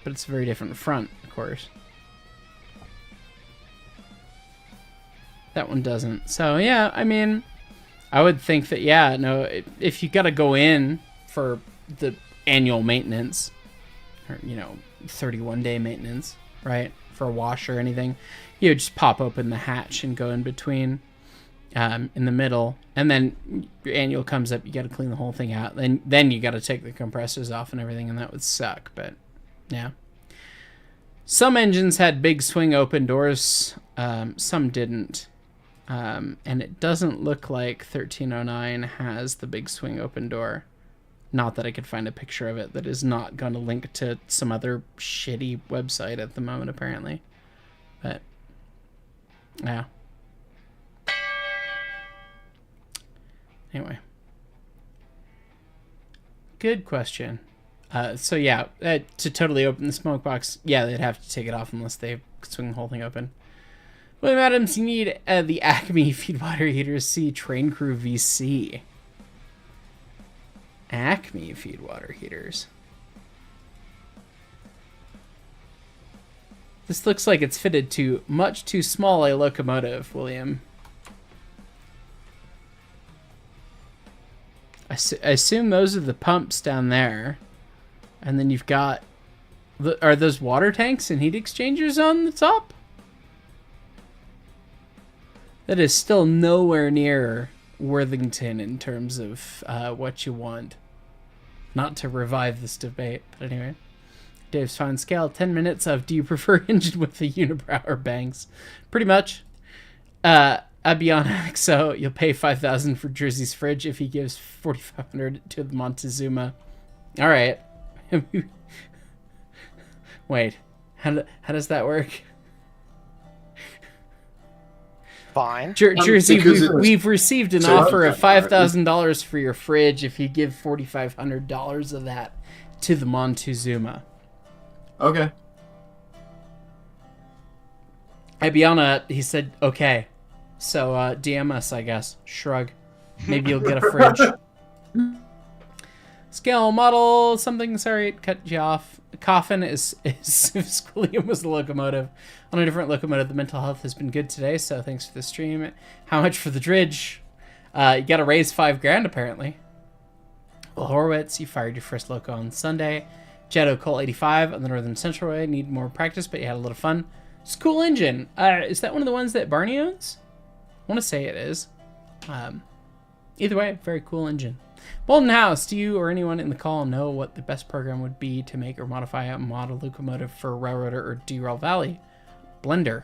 S1: but it's a very different front, of course. That one doesn't. So yeah, I mean, I would think that, yeah, no, if you gotta go in for the annual maintenance, or, 31-day maintenance, right, for a wash or anything, you would just pop open the hatch and go in between, in the middle, and then your annual comes up, you gotta clean the whole thing out, then you gotta take the compressors off and everything, and that would suck. But yeah, some engines had big swing open doors, some didn't. And it doesn't look like 1309 has the big swing open door. Not that I could find a picture of it. That is not going to link to some other shitty website at the moment, apparently. But, yeah. Anyway. Good question. So yeah, to totally open the smoke box, yeah, they'd have to take it off unless they swing the whole thing open. William Adams, you need the Acme Feedwater Heaters C Train Crew VC. Acme Feedwater Heaters. This looks like it's fitted to much too small a locomotive, William. I assume those are the pumps down there. And then you've got... Are those water tanks and heat exchangers on the top? That is still nowhere near Worthington in terms of what you want. Not to revive this debate, but anyway. Dave's fine scale, 10 minutes of do you prefer engine with the unibrow or bangs? Pretty much. Abionic, so you'll pay $5,000 for Jersey's fridge if he gives $4,500 to the Mon-Two-Zuma. All right. Wait, how does that work?
S7: Fine.
S1: Jersey, we've received an offer of $5,000 for your fridge if you give $4,500 of that to the Mon-Two-Zuma.
S3: Okay.
S1: Abiana, he said, okay. So, DM us, I guess. Shrug. Maybe you'll get a fridge. Scale model something. Sorry, cut you off. Coffin is Squilliam was the locomotive. On a different locomotive, the mental health has been good today, so thanks for the stream. How much for the dridge? You gotta raise $5,000 apparently. Well, Horowitz, you fired your first loco on Sunday. Jetto Cole 85 on the Northern Central Way. Need more practice, but you had a little fun. It's a cool engine. Is that one of the ones that Barney owns? I want to say it is. Either way, very cool engine. Bolton House, do you or anyone in the call know what the best program would be to make or modify a model locomotive for Railroader or Derail Valley? Blender.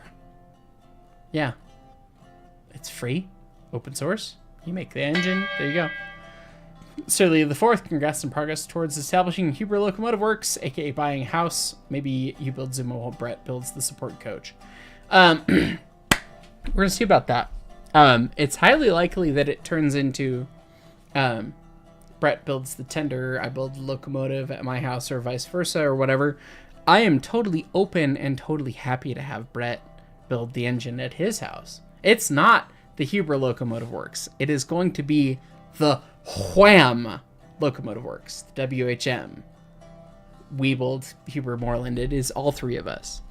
S1: Yeah. It's free. Open source. You make the engine. There you go. Sir the Fourth, congrats on progress towards establishing Huber Locomotive Works, aka buying a house. Maybe you build Zuma while Brett builds the support coach. We're gonna see about that. It's highly likely that it turns into Brett builds the tender, I build the locomotive at my house, or vice versa, or whatever. I am totally open and totally happy to have Brett build the engine at his house. It's not the Huber Locomotive Works. It is going to be the Wham Locomotive Works, the WHM. Weebold, Huber, Moreland, it is all three of us.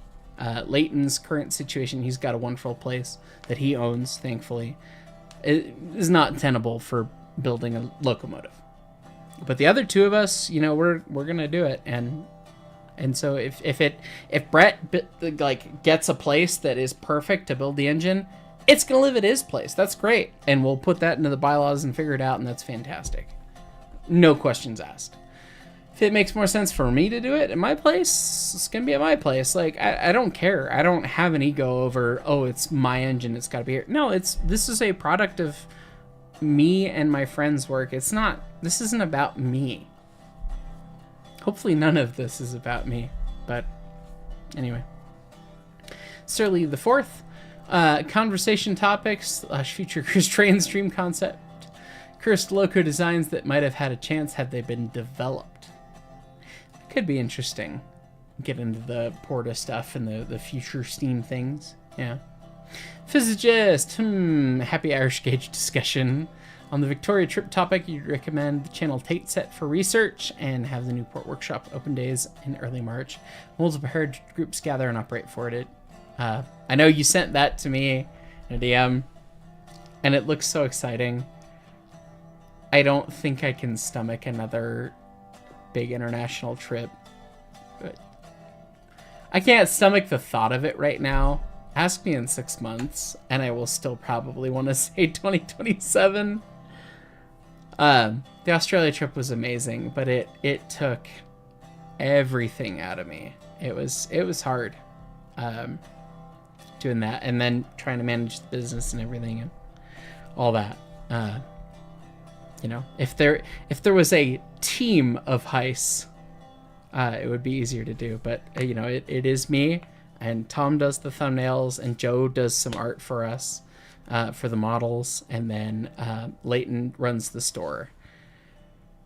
S1: Leighton's current situation, he's got a wonderful place that he owns, thankfully. It is not tenable for building a locomotive. But the other two of us, you know, we're gonna do it, and so if Brett gets a place that is perfect to build the engine, it's gonna live at his place. That's great, and we'll put that into the bylaws and figure it out, and that's fantastic. No questions asked. If it makes more sense for me to do it at my place, it's gonna be at my place. Like, I don't care. I don't have an ego over, oh, it's my engine, it's gotta be here. No, this is a product of me and my friends' work. This isn't about me. Hopefully none of this is about me, but anyway. Surly the Fourth, conversation topics / future cruise train stream concept. Cursed loco designs that might have had a chance had they been developed. could be interesting. Get into the Porta stuff and the future Steam things. Yeah. Physicist. Happy Irish Gauge discussion. On the Victoria trip topic, you'd recommend the Channel Tate set for research and have the Newport Workshop open days in early March. Multiple heritage groups gather and operate for it. I know you sent that to me in a DM, and it looks so exciting. I don't think I can stomach another big international trip. But I can't stomach the thought of it right now. Ask me in 6 months, and I will still probably want to say 2027. The Australia trip was amazing, but it took everything out of me. It was hard doing that, and then trying to manage the business and everything and all that. You know, if there was a team of heists, it would be easier to do. But you know, it is me, and Tom does the thumbnails, and Joe does some art for us. For the models, and then Leighton runs the store.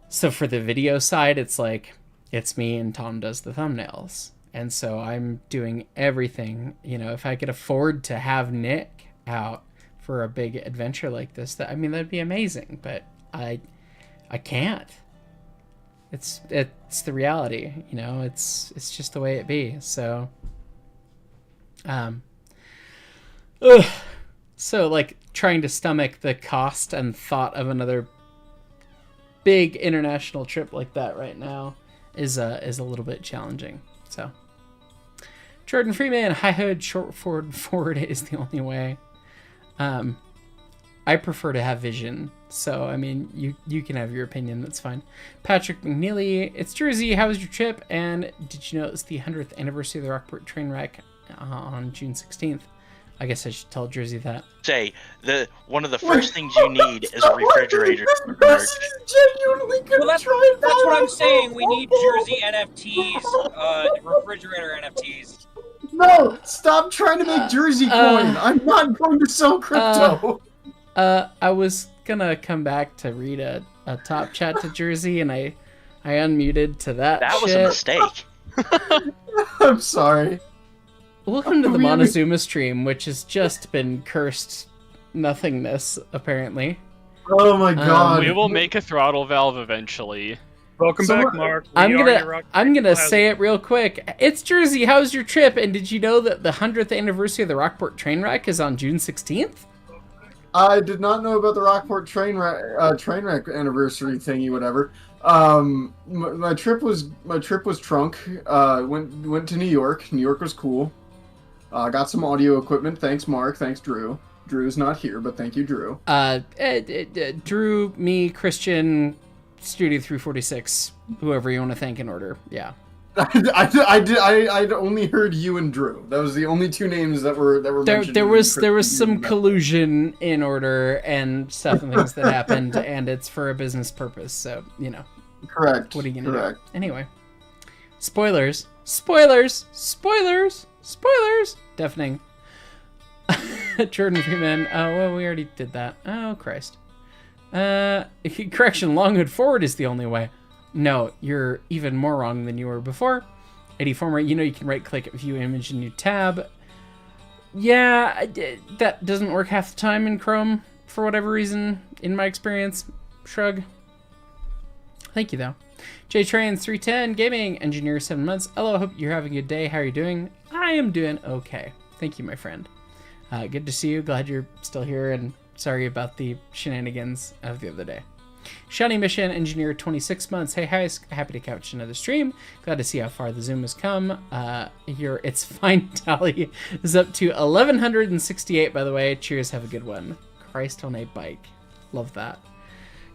S1: So for the video side, it's like, it's me and Tom does the thumbnails. And so I'm doing everything. You know, if I could afford to have Nick out for a big adventure like this, that'd be amazing. But I can't. It's the reality, you know, it's just the way it be. So, So, like, trying to stomach the cost and thought of another big international trip like that right now is a little bit challenging. So, Jordan Freeman, high hood, short forward is the only way. I prefer to have vision, so, I mean, you can have your opinion, that's fine. Patrick McNeely, it's Jersey, how was your trip? And did you know it's the 100th anniversary of the Rockport train wreck on June 16th? I guess I should tell Jersey that.
S8: Say, one of the first things you need is a refrigerator.
S3: Genuinely
S6: Well, that's what I'm saying. We need Jersey NFTs, refrigerator NFTs.
S3: No, stop trying to make Jersey coin. I'm not going to sell crypto.
S1: I was gonna come back to read a top chat to Jersey, and I unmuted to that.
S8: That was a mistake.
S3: I'm sorry.
S1: Welcome to the Mon-Two-Zuma stream, which has just been cursed nothingness, apparently.
S3: Oh my god.
S2: We will make a throttle valve eventually.
S5: Welcome back, Mark.
S1: I'm gonna say it real quick. It's Jersey, how's your trip? And did you know that the 100th anniversary of the Rockport train wreck is on June 16th?
S3: I did not know about the Rockport train wreck anniversary thingy, whatever. My trip was trunk. Went to New York. New York was cool. Got some audio equipment. Thanks, Mark. Thanks, Drew. Drew's not here, but thank you, Drew.
S1: Drew, me, Christian, Studio 346, whoever you want to thank in order. Yeah.
S3: I only heard you and Drew. That was the only two names that were mentioned. There
S1: was some collusion in order and stuff and things that happened, and it's for a business purpose. So you know.
S3: Correct.
S1: What are you gonna do? Anyway, spoilers. Deafening. Jordan Freeman. Oh well, we already did that. Oh Christ. Correction. Long hood forward is the only way. No, you're even more wrong than you were before. 84, you know you can right-click view image in new tab. Yeah, that doesn't work half the time in Chrome for whatever reason, in my experience. Shrug. Thank you, though. JTrains310 Gaming, engineer 7 months. Hello, hope you're having a good day. How are you doing? I am doing okay. Thank you, my friend. Good to see you. Glad you're still here, and sorry about the shenanigans of the other day. Shiny Mission Engineer 26 months. Hey, hi, happy to catch another stream. Glad to see how far the Zoom has come. Here, its fine tally is up to 1,168, by the way. Cheers, have a good one. Christ on a bike. Love that.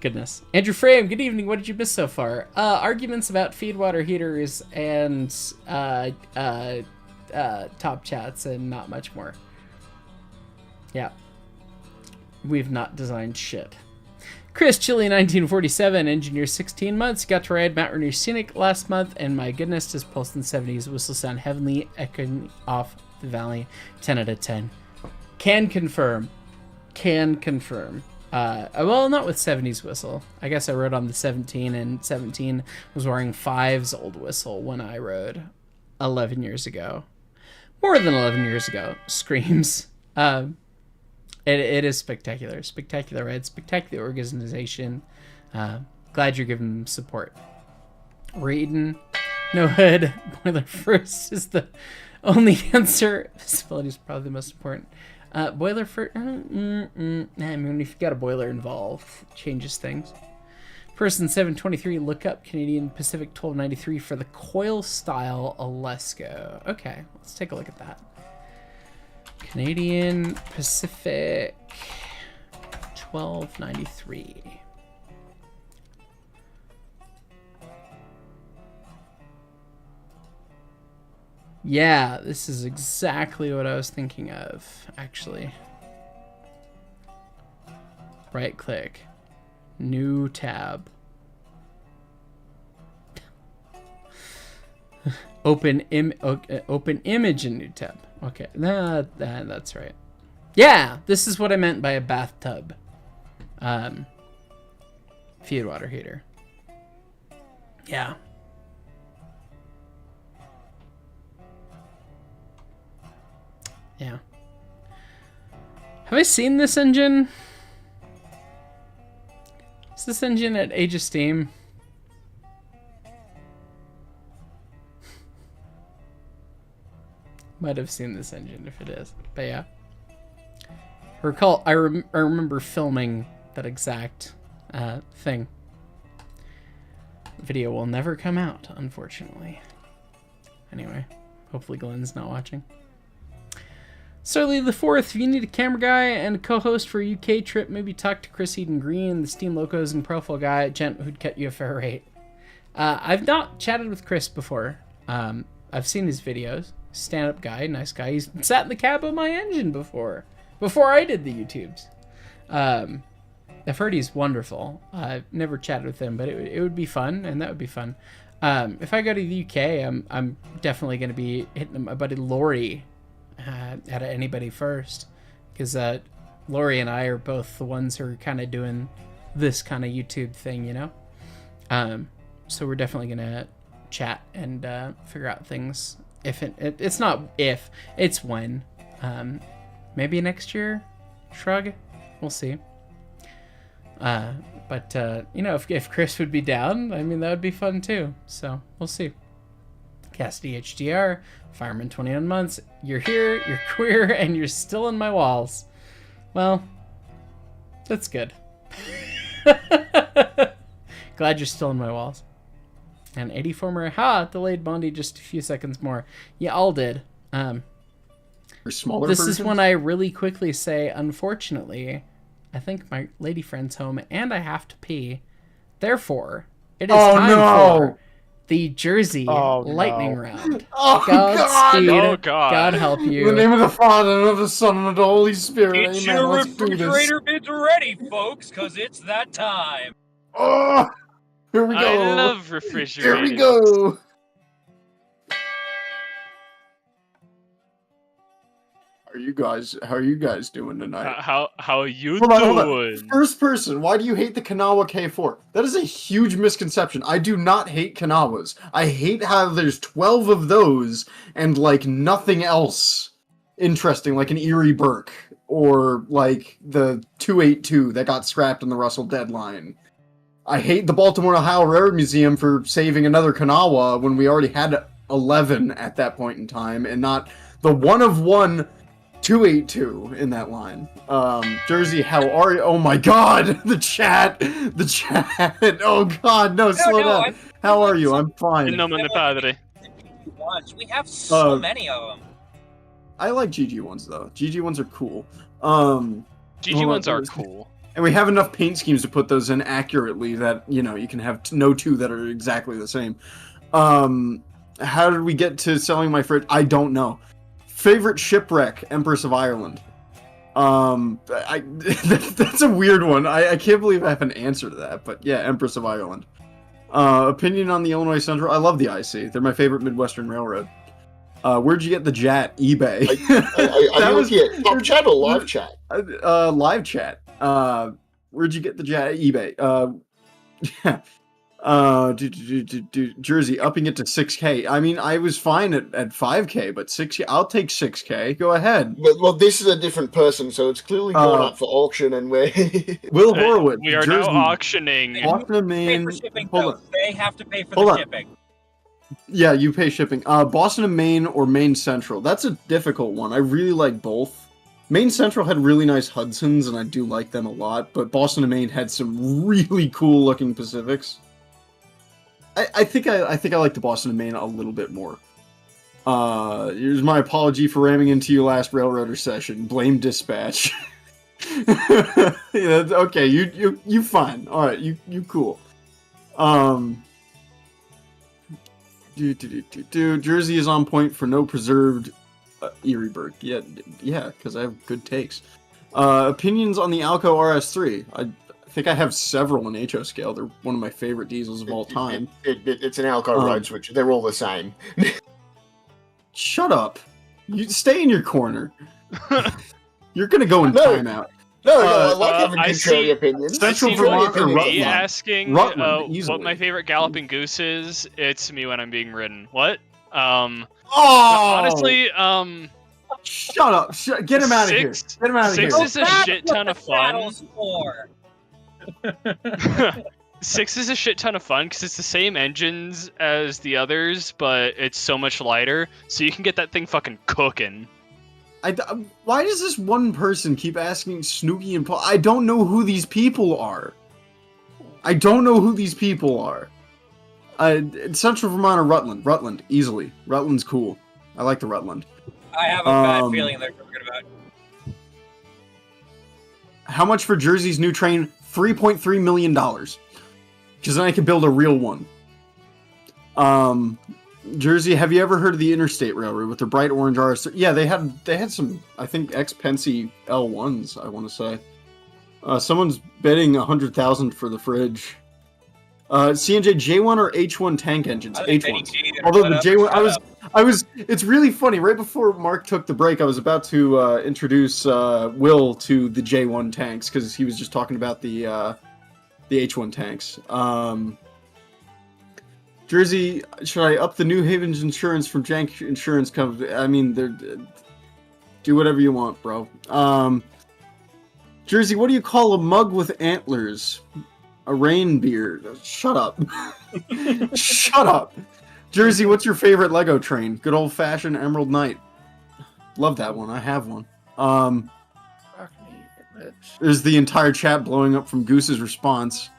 S1: Goodness. Andrew Frame, good evening. What did you miss so far? Arguments about feed water heaters and top chats and not much more. Yeah. We've not designed shit. Chris Chili 1947, engineer 16 months, got to ride Mount Rainier Scenic last month, and my goodness, does Pulse in the 70s whistle sound heavenly, echoing off the valley. 10 out of 10. Can confirm. Well, not with 70's whistle. I guess I rode on the 17, and 17 was wearing 5's old whistle when I rode 11 years ago. More than 11 years ago. Screams. It is spectacular. Spectacular ride, spectacular organization. Glad you're giving them support. Reading, no hood, boiler first is the only answer. Visibility is probably the most important. Boiler first, I mean, if you got a boiler involved, it changes things. Person 723, look up Canadian Pacific 1293 for the coil style Alesco. Okay, let's take a look at that. Canadian Pacific 1293. Yeah, this is exactly what I was thinking of, actually. Right click. New tab. Open image in new tab. Okay, that's right. Yeah, this is what I meant by a bathtub. Feed water heater. Yeah. Yeah. Have I seen this engine? Is this engine at Age of Steam? Might have seen this engine if it is, but yeah. I remember filming that exact thing. Video will never come out, unfortunately. Anyway, hopefully Glenn's not watching. Surly the Fourth, if you need a camera guy and a co-host for a UK trip, maybe talk to Chris Eden Green, the Steam Locos and profile guy, gent who'd cut you a fair rate. I've not chatted with Chris before. I've seen his videos. Stand-up guy, nice guy. He's sat in the cab of my engine before I did the YouTubes. I've heard he's wonderful. I've never chatted with him, but it would be fun, and that would be fun. If I go to the UK, I'm definitely going to be hitting my buddy Laurie at anybody first, because Laurie and I are both the ones who are kind of doing this kind of YouTube thing, you know. So we're definitely gonna chat and figure out things. If it's not if, it's when. Maybe next year. Shrug. We'll see. But you know, if Chris would be down, I mean, that would be fun too. So we'll see. Cassidy HDR, Fireman 21 months, you're here, you're queer, and you're still in my walls. Well, that's good. Glad you're still in my walls. And 84 more, delayed Bondi just a few seconds more. Yeah, all did.
S3: Smaller
S1: this
S3: versions?
S1: Is when I really quickly say, unfortunately, I think my lady friend's home and I have to pee. Therefore, it is time for the Jersey lightning round.
S3: Oh,
S1: Godspeed.
S2: Oh, God.
S1: God help you.
S3: In the name of the Father, and of the Son, and of the Holy Spirit.
S6: Get
S3: Amen.
S6: your
S3: Let's do this.
S6: refrigerator bids ready, folks, because it's that time.
S3: Oh, here we go.
S2: I love refrigerators.
S3: Here we go. How are you guys doing tonight?
S2: How are you
S3: Hold on.
S2: doing?
S3: First person, why do you hate the Kanawha K4? That is a huge misconception. I do not hate Kanawhas. I hate how there's 12 of those and like nothing else interesting, like an Erie Burke or like the 282 that got scrapped in the Russell deadline. I hate the Baltimore, Ohio Railroad Museum for saving another Kanawha when we already had 11 at that point in time, and not the one of one 282 in that line. Jersey, how are you? Oh my God, the chat. Oh God, no, slow down. How are you? I'm fine.
S2: In nome padre.
S6: We have so many of them.
S3: I like GG ones though. GG ones are cool.
S2: GG ones are cool.
S3: And we have enough paint schemes to put those in accurately that, you know, you can have no two that are exactly the same. How did we get to selling my fridge? I don't know. Favorite shipwreck, Empress of Ireland. That's a weird one. I can't believe I have an answer to that, but yeah, Empress of Ireland. Opinion on the Illinois Central? I love the IC. They're my favorite Midwestern railroad. Where'd you get the JAT? eBay.
S4: Are you looking at top chat or live chat?
S3: Live chat. Where'd you get the eBay? Yeah. Jersey upping it to 6K. I mean, I was fine at 5K, but 6K. I'll take 6K. Go ahead.
S4: Well, this is a different person, so it's clearly going up for auction, and we're
S3: Will Horowitz.
S2: We are
S3: Jersey,
S2: now auctioning.
S3: Boston and
S6: Pay
S3: Maine.
S6: for shipping,
S3: Hold
S6: though.
S3: on.
S6: They have to pay for
S3: Hold
S6: the
S3: on.
S6: shipping.
S3: Yeah, you pay shipping. Boston and Maine or Maine Central. That's a difficult one. I really like both. Maine Central had really nice Hudsons, and I do like them a lot. But Boston and Maine had some really cool looking Pacifics. I think I like the Boston and Maine a little bit more. Here's my apology for ramming into your last Railroader session. Blame dispatch. Yeah, okay, you fine. All right, you cool. Jersey is on point for no preserved Erieberg. Yeah, because I have good takes. Opinions on the Alco RS3. I think I have several in HO scale. They're one of my favorite diesels of all time.
S4: It's an Alco road switch. They're all the same.
S3: Shut up. You stay in your corner. You're gonna go in timeout.
S4: No, I like having
S2: I
S4: contrary
S2: see-
S4: opinions.
S3: Central
S2: I see
S3: Vermont or
S2: me
S3: Rutland?
S2: asking
S3: Rutland, easily.
S2: what my favorite galloping goose is. It's me when I'm being ridden. What?
S3: Oh!
S2: Honestly,
S3: Shut up. Get him out of here.
S2: Six-
S3: Get him out of here.
S2: Six is a
S6: That's
S2: shit
S6: what
S2: ton
S6: the
S2: of fun.
S6: saddle's for.
S2: 6 is a shit ton of fun because it's the same engines as the others, but it's so much lighter, so you can get that thing fucking cooking.
S3: Why does this one person keep asking Snooki and Paul? I don't know who these people are. Central Vermont or Rutland? Rutland, easily. Rutland's cool. I like the Rutland.
S6: I have a bad feeling they're talking about.
S3: How much for Jersey's new train? $3.3 million. Because then I can build a real one. Jersey, have you ever heard of the Interstate Railroad with their bright orange RS? Yeah, they had some, I think, X-Pensy L1s, I want to say. Someone's bidding $100,000 for the fridge. CNJ J1 or H1 tank engines? H1s. Although the J1, it's really funny. Right before Mark took the break, I was about to introduce Will to the J1 tanks because he was just talking about the H1 tanks. Jersey, should I up the New Haven's insurance from Jank Insurance Company? I mean, do whatever you want, bro. Jersey, what do you call a mug with antlers? A rain beard. Shut up. Shut up. Jersey, what's your favorite Lego train? Good old-fashioned Emerald Knight. Love that one. I have one. There's the entire chat blowing up from Goose's response.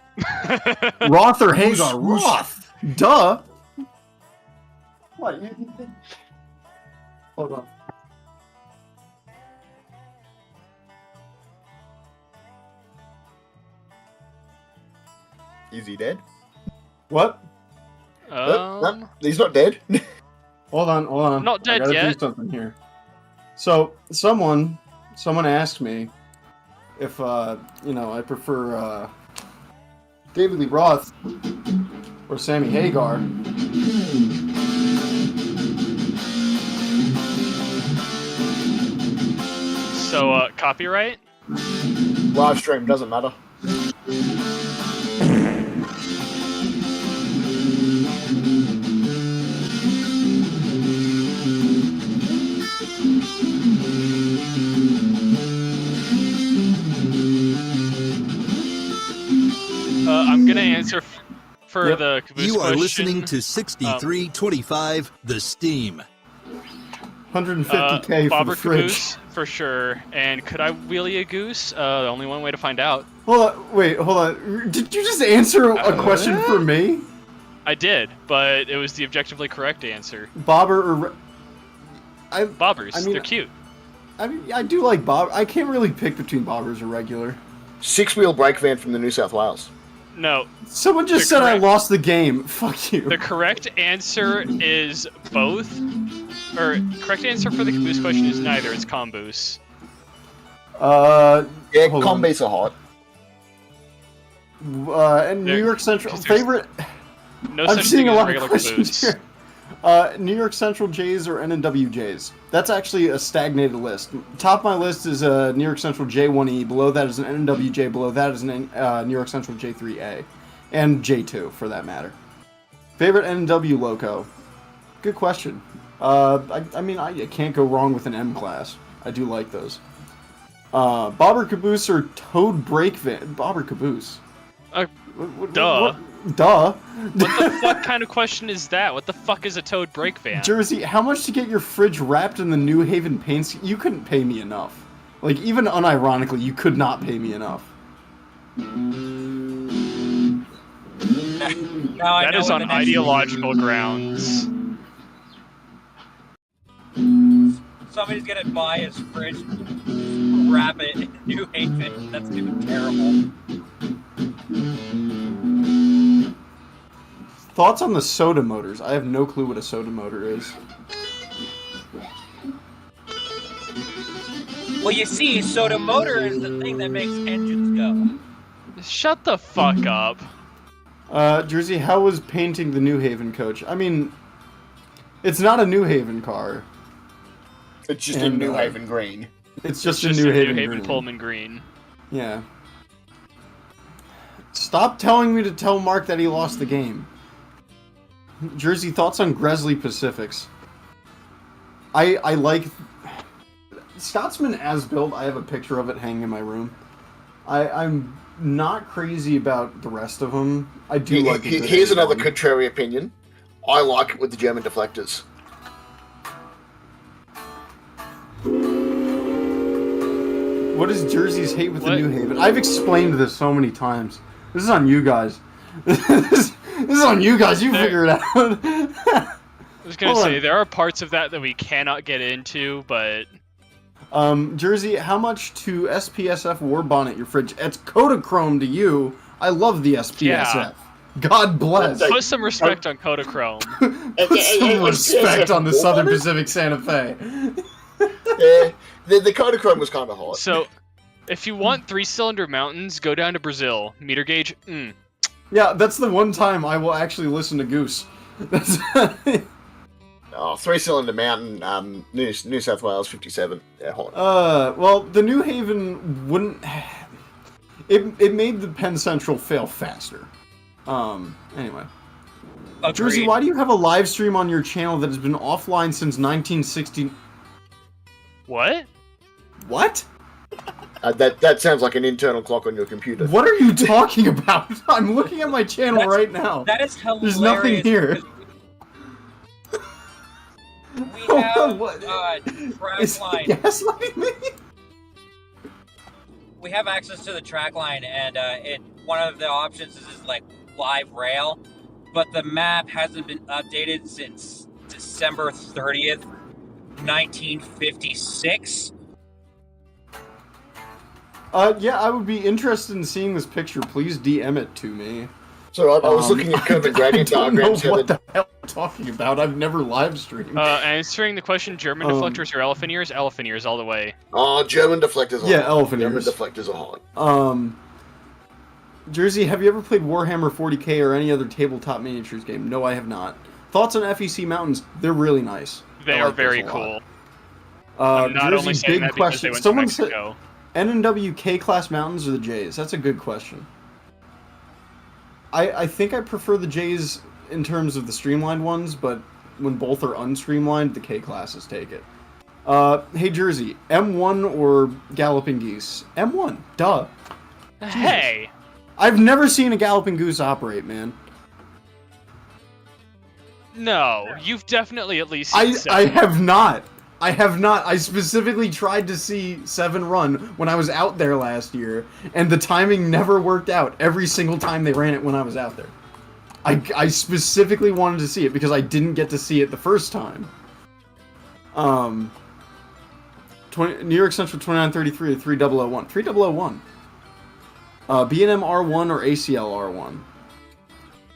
S3: Roth or Hagar? Roth. Duh. What? Hold on.
S4: Is he dead?
S3: What?
S4: No, he's not dead.
S3: Hold on.
S2: Not dead
S3: I gotta
S2: yet.
S3: do something here. So, someone asked me if, I prefer, David Lee Roth or Sammy Hagar.
S2: So, copyright?
S4: Live stream doesn't matter.
S2: I'm gonna answer for the Caboose
S9: You are
S2: question.
S9: listening to 6325 The Steam.
S3: 150K for
S2: Bobber
S3: the fridge.
S2: Caboose, for sure. And could I wheelie a goose? Only one way to find out.
S3: Hold on. Did you just answer a question for me?
S2: I did, but it was the objectively correct answer.
S3: Bobber or...
S2: Bobbers,
S3: I mean,
S2: they're cute.
S3: I mean, I do like Bob. I can't really pick between Bobbers or regular.
S4: 6-wheel brake van from the New South Wales.
S2: No.
S3: Someone just said I lost the game. Fuck you.
S2: The correct answer is both. Or, correct answer for the Caboose question is neither. It's Comboose.
S4: Yeah,
S3: hold
S4: combis are hot.
S3: And New York Central favorite.
S2: No
S3: I'm
S2: such
S3: seeing
S2: thing
S3: a
S2: as
S3: lot of
S2: regular
S3: questions
S2: Caboose.
S3: here. New York Central Jays or N&W Jays? That's actually a stagnated list. Top of my list is New York Central J1E. Below that is an N&W J. Below that is an New York Central J3A. And J2, for that matter. Favorite N&W loco? Good question. I mean, I can't go wrong with an M class. I do like those. Bobber Caboose or Toad Brake Van? Bobber Caboose.
S2: Duh.
S3: Duh.
S2: What the fuck kind of question is that? What the fuck is a Toad brake van?
S3: Jersey, how much to get your fridge wrapped in the New Haven paints? You couldn't pay me enough. Like, even unironically, you could not pay me enough.
S2: That is on ideological grounds.
S6: Somebody's gonna buy his fridge, wrap it in New Haven. That's gonna be terrible.
S3: Thoughts on the soda motors? I have no clue what a soda motor is.
S6: Well, you see, soda motor is the thing that makes engines go.
S2: Shut the fuck up.
S3: Jersey, how was painting the New Haven coach? I mean, it's not a New Haven car.
S4: It's just a New Haven green.
S3: It's just a New Haven green.
S2: Pullman green.
S3: Yeah. Stop telling me to tell Mark that he lost the game. Jersey, thoughts on Gresley Pacifics? I like... Scotsman as built, I have a picture of it hanging in my room. I'm not crazy about the rest of them. I do like it.
S4: Here's another contrary opinion. I like it with the German deflectors.
S3: What is Jersey's hate with the New Haven? I've explained this so many times. This is on you guys. This is on you guys. You figure it out.
S2: I was gonna say, there are parts of that we cannot get into, but...
S3: Jersey, how much to SPSF war bonnet your fridge? It's Kodachrome to you. I love the SPSF. Yeah. God bless.
S2: Put some respect on Kodachrome.
S3: Put some respect on the Southern Pacific Santa Fe.
S4: Yeah, the Kodachrome was kind of hot.
S2: So, if you want 3-cylinder mountains, go down to Brazil. Meter gauge,
S3: Yeah, that's the one time I will actually listen to Goose. That's...
S4: 3-cylinder mountain, New South Wales 57. Yeah, hot.
S3: Well, the New Haven wouldn't... It made the Penn Central fail faster. Anyway. Agreed. Jersey, why do you have a live stream on your channel that has been offline since 1960...
S2: What?
S3: What?
S4: That sounds like an internal clock on your computer.
S3: What are you talking about? I'm looking at my channel right now.
S6: That is hilarious.
S3: There's nothing here.
S6: We have track line.
S3: Gaslighting me?
S6: We have access to the track line, and one of the options is like live rail, but the map hasn't been updated since December 30th, 1956.
S3: Yeah, I would be interested in seeing this picture. Please DM it to me.
S4: So I was looking at kind of a gradient diagrams.
S3: I don't know what the hell I'm talking about. I've never live streamed.
S2: Answering the question, German deflectors or elephant ears? Elephant ears all the way.
S4: Oh, German deflectors are hot.
S3: Elephant
S4: German
S3: ears.
S4: deflectors are hot.
S3: Jersey, have you ever played Warhammer 40k or any other tabletop miniatures game? No, I have not. Thoughts on FEC Mountains? They're really nice.
S2: They are very cool.
S3: I'm
S2: not
S3: Jersey,
S2: only saying
S3: big
S2: that
S3: question.
S2: because they went to Mexico.
S3: N&W K-Class Mountains or the J's? That's a good question. I think I prefer the J's in terms of the streamlined ones, but when both are unstreamlined, the K-Classes take it. Hey, Jersey, M1 or Galloping Geese? M1, duh.
S2: Hey!
S3: I've never seen a Galloping Goose operate, man.
S2: No, you've definitely at least
S3: I
S2: seen
S3: have not. I have not. I specifically tried to see 7 run when I was out there last year, and the timing never worked out every single time they ran it when I was out there. I specifically wanted to see it because I didn't get to see it the first time. New York Central 2933 or 3001. 3001. B&M R1 or ACL R1.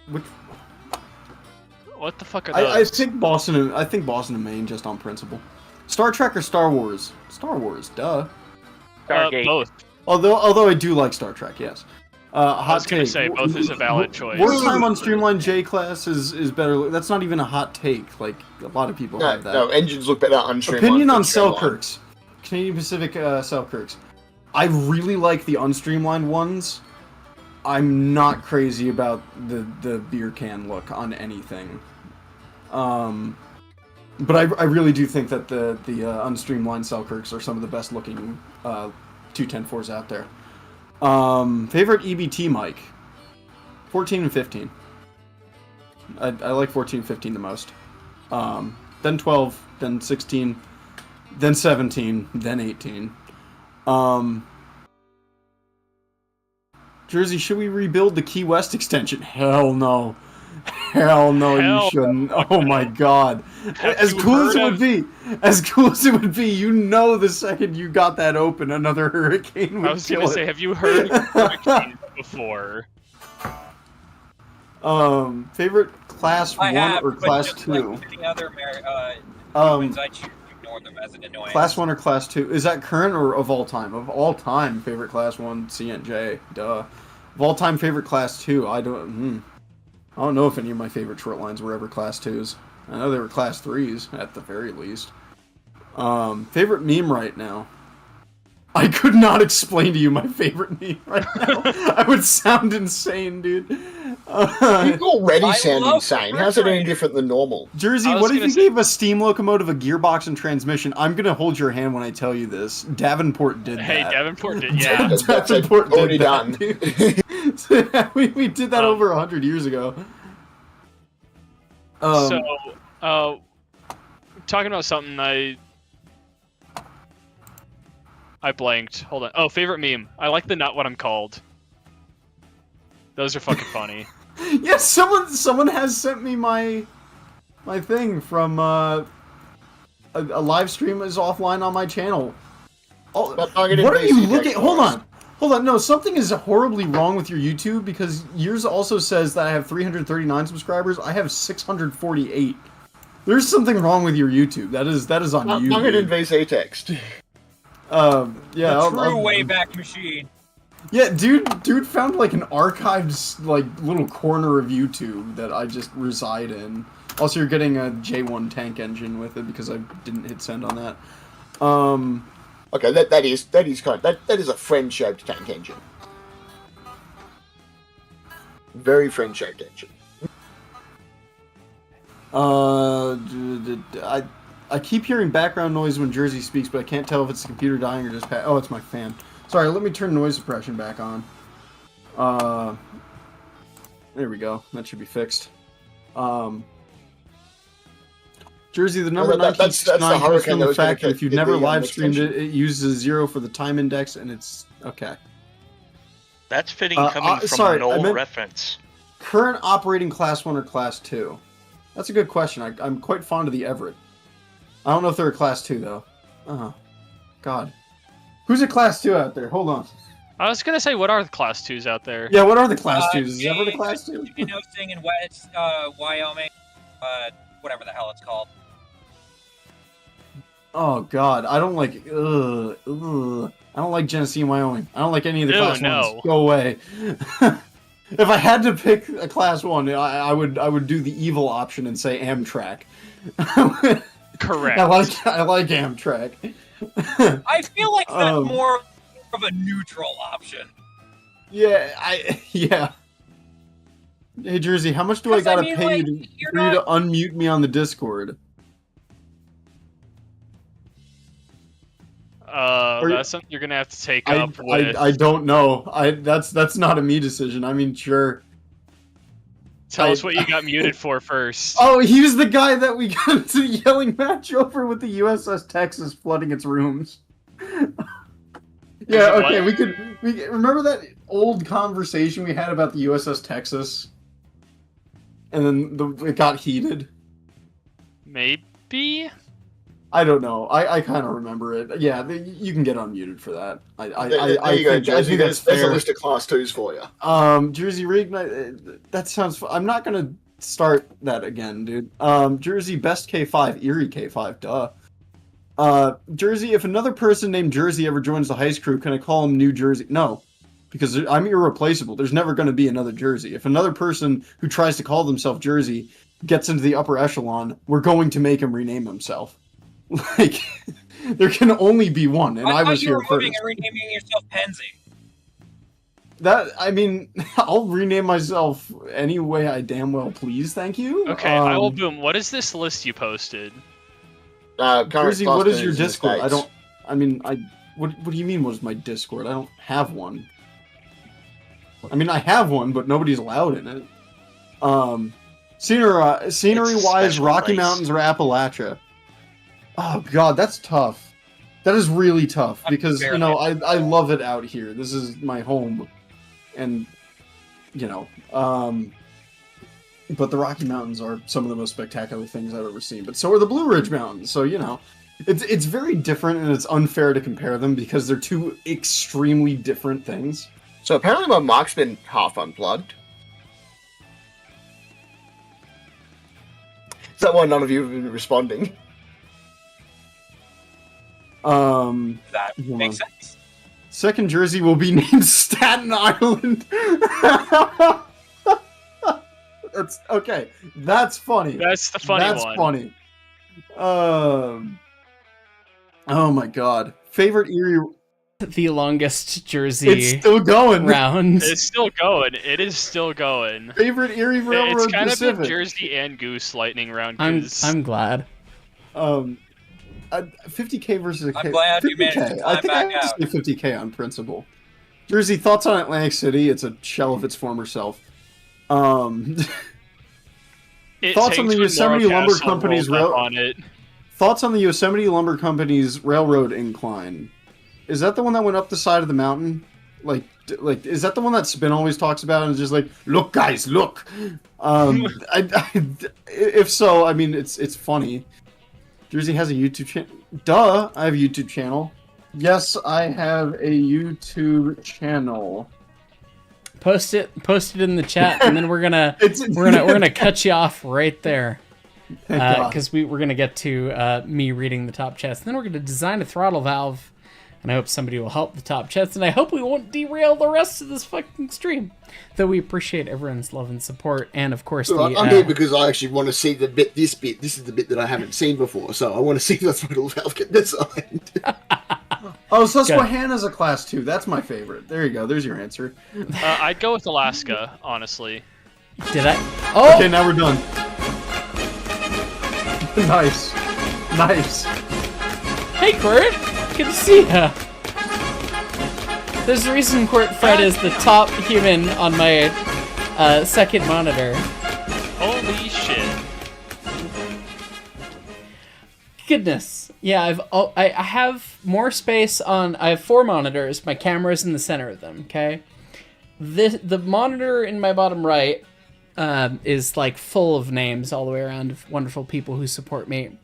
S3: Which...
S2: What the fuck are those?
S3: I think Boston and Maine, just on principle. Star Trek or Star Wars? Star Wars, duh.
S2: Both.
S3: Although I do like Star Trek, yes.
S2: I was
S3: Hot
S2: gonna
S3: take.
S2: say both is a valid choice.
S3: Wartime on Streamline J class is better. That's not even a hot take. Like a lot of people have that.
S4: No, engines look better on Streamline.
S3: Opinion
S4: than
S3: on
S4: Streamline.
S3: Selkirks. Canadian Pacific Selkirks. I really like the unstreamlined ones. I'm not crazy about the beer can look on anything. But I really do think that the unstreamlined Selkirks are some of the best looking 210-4s out there. Favorite EBT mic? 14 and 15. I like 14 and 15 the most. Then 12, then 16, then 17, then 18. Jersey, should we rebuild the Key West extension? Hell no. Hell no, you shouldn't. Oh my god. As cool as it would be, you know the second you got that open, another hurricane would
S2: I was gonna say, have you heard hurricanes before?
S3: Favorite class 1 or class 2?
S6: Like any other
S3: Um,
S6: I choose to ignore them as an annoyance.
S3: Class 1 or class 2? Is that current or of all time? Of all time, favorite class 1, CNJ. Duh. Of all time, favorite class 2, I don't know if any of my favorite short lines were ever class 2s. I know they were class 3s, at the very least. Favorite meme right now? I could not explain to you my favorite meme right now. I would sound insane, dude.
S4: You already sound insane. How's it any different than normal?
S3: Jersey, what if you gave a steam locomotive a gearbox and transmission? I'm gonna hold your hand when I tell you this. Davenport did that.
S2: Hey, Davenport did, yeah.
S3: Davenport
S4: already
S3: did
S4: done.
S3: that, dude. we did that over 100 years ago.
S2: Talking about something I blanked. Hold on. Oh, favorite meme. I like the not what I'm called. Those are fucking funny.
S3: Yes, someone has sent me my thing from a live stream is offline on my channel. Oh, what are you looking? Hold on. No, something is horribly wrong with your YouTube because yours also says that I have 339 subscribers. I have 648. There's something wrong with your YouTube. That is on you.
S4: I'm gonna VC text.
S3: Yeah.
S6: The true Wayback Machine.
S3: Yeah, dude found like an archived like little corner of YouTube that I just reside in. Also, you're getting a J1 tank engine with it because I didn't hit send on that.
S4: Okay, that is kind of, that is a friend-shaped tank engine. Very friend-shaped engine.
S3: I keep hearing background noise when Jersey speaks, but I can't tell if it's the computer dying or just oh, it's my fan. Sorry, let me turn noise suppression back on. There we go. That should be fixed. Jersey, the number 1969 comes from the fact that if you've never live streamed it, it uses 0 for the time index, and it's okay.
S8: That's fitting coming from an old reference.
S3: Current operating class 1 or class 2? That's a good question. I'm quite fond of the Everett. I don't know if they're a class 2 though. God. Who's a class 2 out there? Hold on.
S2: I was gonna say, what are the class 2s out there?
S3: Yeah, what are the class 2s? Is Everett a class 2?
S6: You know, in West Wyoming, whatever the hell it's called.
S3: Oh God, I don't like. I don't like Genesee and Wyoming. I don't like any of the class 1s. Go away. If I had to pick a class 1, I would do the evil option and say Amtrak.
S2: Correct.
S3: I like Amtrak.
S6: I feel like that's more of a neutral option.
S3: Yeah, yeah. Hey Jersey, how much do I gotta pay you to unmute me on the Discord?
S2: That's something you're gonna have to take up with.
S3: I don't know. That's not a me decision. I mean, sure.
S2: Tell us what you got muted for first.
S3: Oh, he was the guy that we got into the yelling match over with the USS Texas flooding its rooms. Yeah, okay, we remember that old conversation we had about the USS Texas? And then it got heated?
S2: Maybe?
S3: I don't know. I kind of remember it. Yeah, you can get unmuted for that.
S4: There you go, Jersey. There's a list of class 2s for you.
S3: Jersey Reignite, that sounds fun. I'm not going to start that again, dude. Jersey Best K5, Erie K5, duh. Jersey, if another person named Jersey ever joins the Heist crew, can I call him New Jersey? No. because I'm irreplaceable. There's never going to be another Jersey. If another person who tries to call themselves Jersey gets into the upper echelon, we're going to make him rename himself. Like, there can only be one, and I was here first.
S6: You were renaming yourself Penzi.
S3: I mean, I'll rename myself any way I damn well please, thank you.
S2: Okay, I will boom. What is this list you posted?
S3: Jersey, what is your Discord? What do you mean, what is my Discord? I don't have one. I mean, I have one, but nobody's allowed in it. Scenery-wise, Rocky Mountains or Appalachia? Oh god, that's tough. That is really tough, because, you know, I love it out here. This is my home. And, you know, but the Rocky Mountains are some of the most spectacular things I've ever seen. But so are the Blue Ridge Mountains, so, you know. It's very different, and it's unfair to compare them, because they're two extremely different things.
S4: So apparently my mic's been half unplugged. Is that why none of you have been responding?
S6: That makes sense.
S3: Second Jersey will be named Staten Island. That's okay. That's funny.
S2: That's the funny one.
S3: That's funny. Oh my god. Favorite Erie.
S1: The longest Jersey.
S3: It's still going.
S1: Round.
S2: It's still going. It is still going.
S3: Favorite Erie Railroad
S2: It's kind
S3: Pacific.
S2: of a Jersey and Goose lightning round.
S1: I'm glad.
S3: 50k versus a K.
S6: I'm glad you managed to
S3: 50K.
S6: climb
S3: I think
S6: back
S3: I
S6: out.
S3: say 50k on principle. Jersey, thoughts on Atlantic City? It's a shell of its former self. Thoughts on the Yosemite Lumber Company's Thoughts on the Yosemite Lumber Company's railroad incline? Is that the one that went up the side of the mountain? Like, is that the one that Spin always talks about and is just like, look, guys, look. If so, I mean, it's funny. Jersey has a YouTube channel. Duh, I have a YouTube channel. Yes, I have a YouTube channel.
S1: Post it in the chat, and then we're gonna cut you off right there, because we're gonna get to me reading the top chats. And then we're gonna design a throttle valve, and I hope somebody will help the top chats, and I hope we won't derail the rest of this fucking stream. Though we appreciate everyone's love and support, and of course
S4: I'm here because I actually want to see the bit. This is the bit that I haven't seen before, so I want to see the throttle valve get designed.
S3: Oh, Susquehanna's a class 2. That's my favorite. There you go. There's your answer.
S2: I'd go with Alaska, honestly.
S1: Did I? Oh!
S3: Okay, now we're done. Nice. Nice.
S1: Hey, Quirt! Good to see ya! There's a reason Quirt Fred is the top human on my second monitor.
S2: Holy shit.
S1: Goodness. Yeah, I have more space on... I have 4 monitors. My camera's in the center of them, okay? The monitor in my bottom right is, like, full of names all the way around of wonderful people who support me.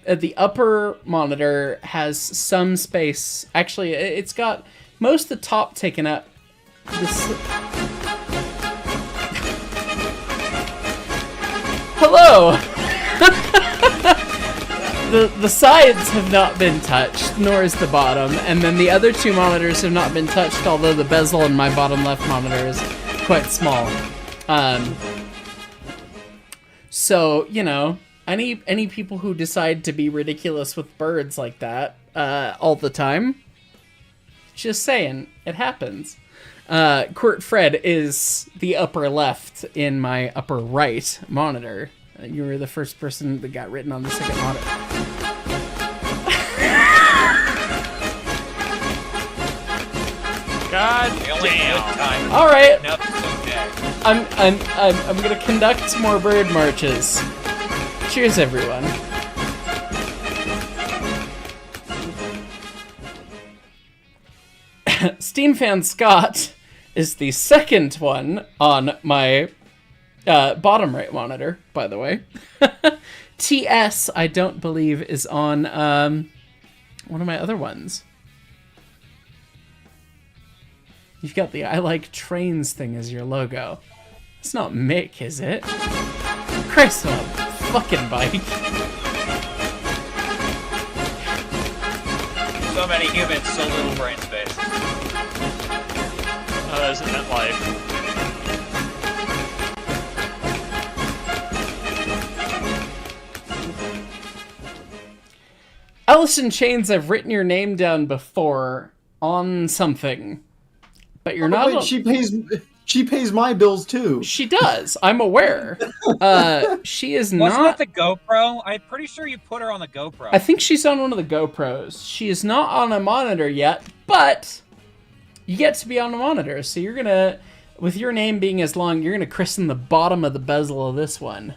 S1: The upper monitor has some space. Actually, it's got most of the top taken up. Hello! The sides have not been touched, nor is the bottom, and then the other 2 monitors have not been touched, although the bezel in my bottom left monitor is quite small. So, you know, any people who decide to be ridiculous with birds like that all the time, just saying, it happens. Quirt Fred is the upper left in my upper right monitor. You were the first person that got written on the second monitor.
S2: God damn.
S1: All right. I'm gonna conduct more bird marches. Cheers, everyone. Steam Fan Scott is the second one on my bottom right monitor, by the way. TS, I don't believe, is on one of my other ones. You've got the I like trains thing as your logo. It's not Mick, is it? Christ on a fucking bike.
S6: So many humans, so little brain space.
S2: as it meant life.
S1: Alice in Chains, I've written your name down before on something, but you're not.
S3: Wait, she pays my bills too.
S1: She does. I'm aware. She is
S6: Wasn't
S1: not.
S6: it the GoPro? I'm pretty sure you put her on the GoPro.
S1: I think she's on one of the GoPros. She is not on a monitor yet, but you get to be on a monitor. So you're gonna, with your name being as long, you're gonna christen the bottom of the bezel of this one.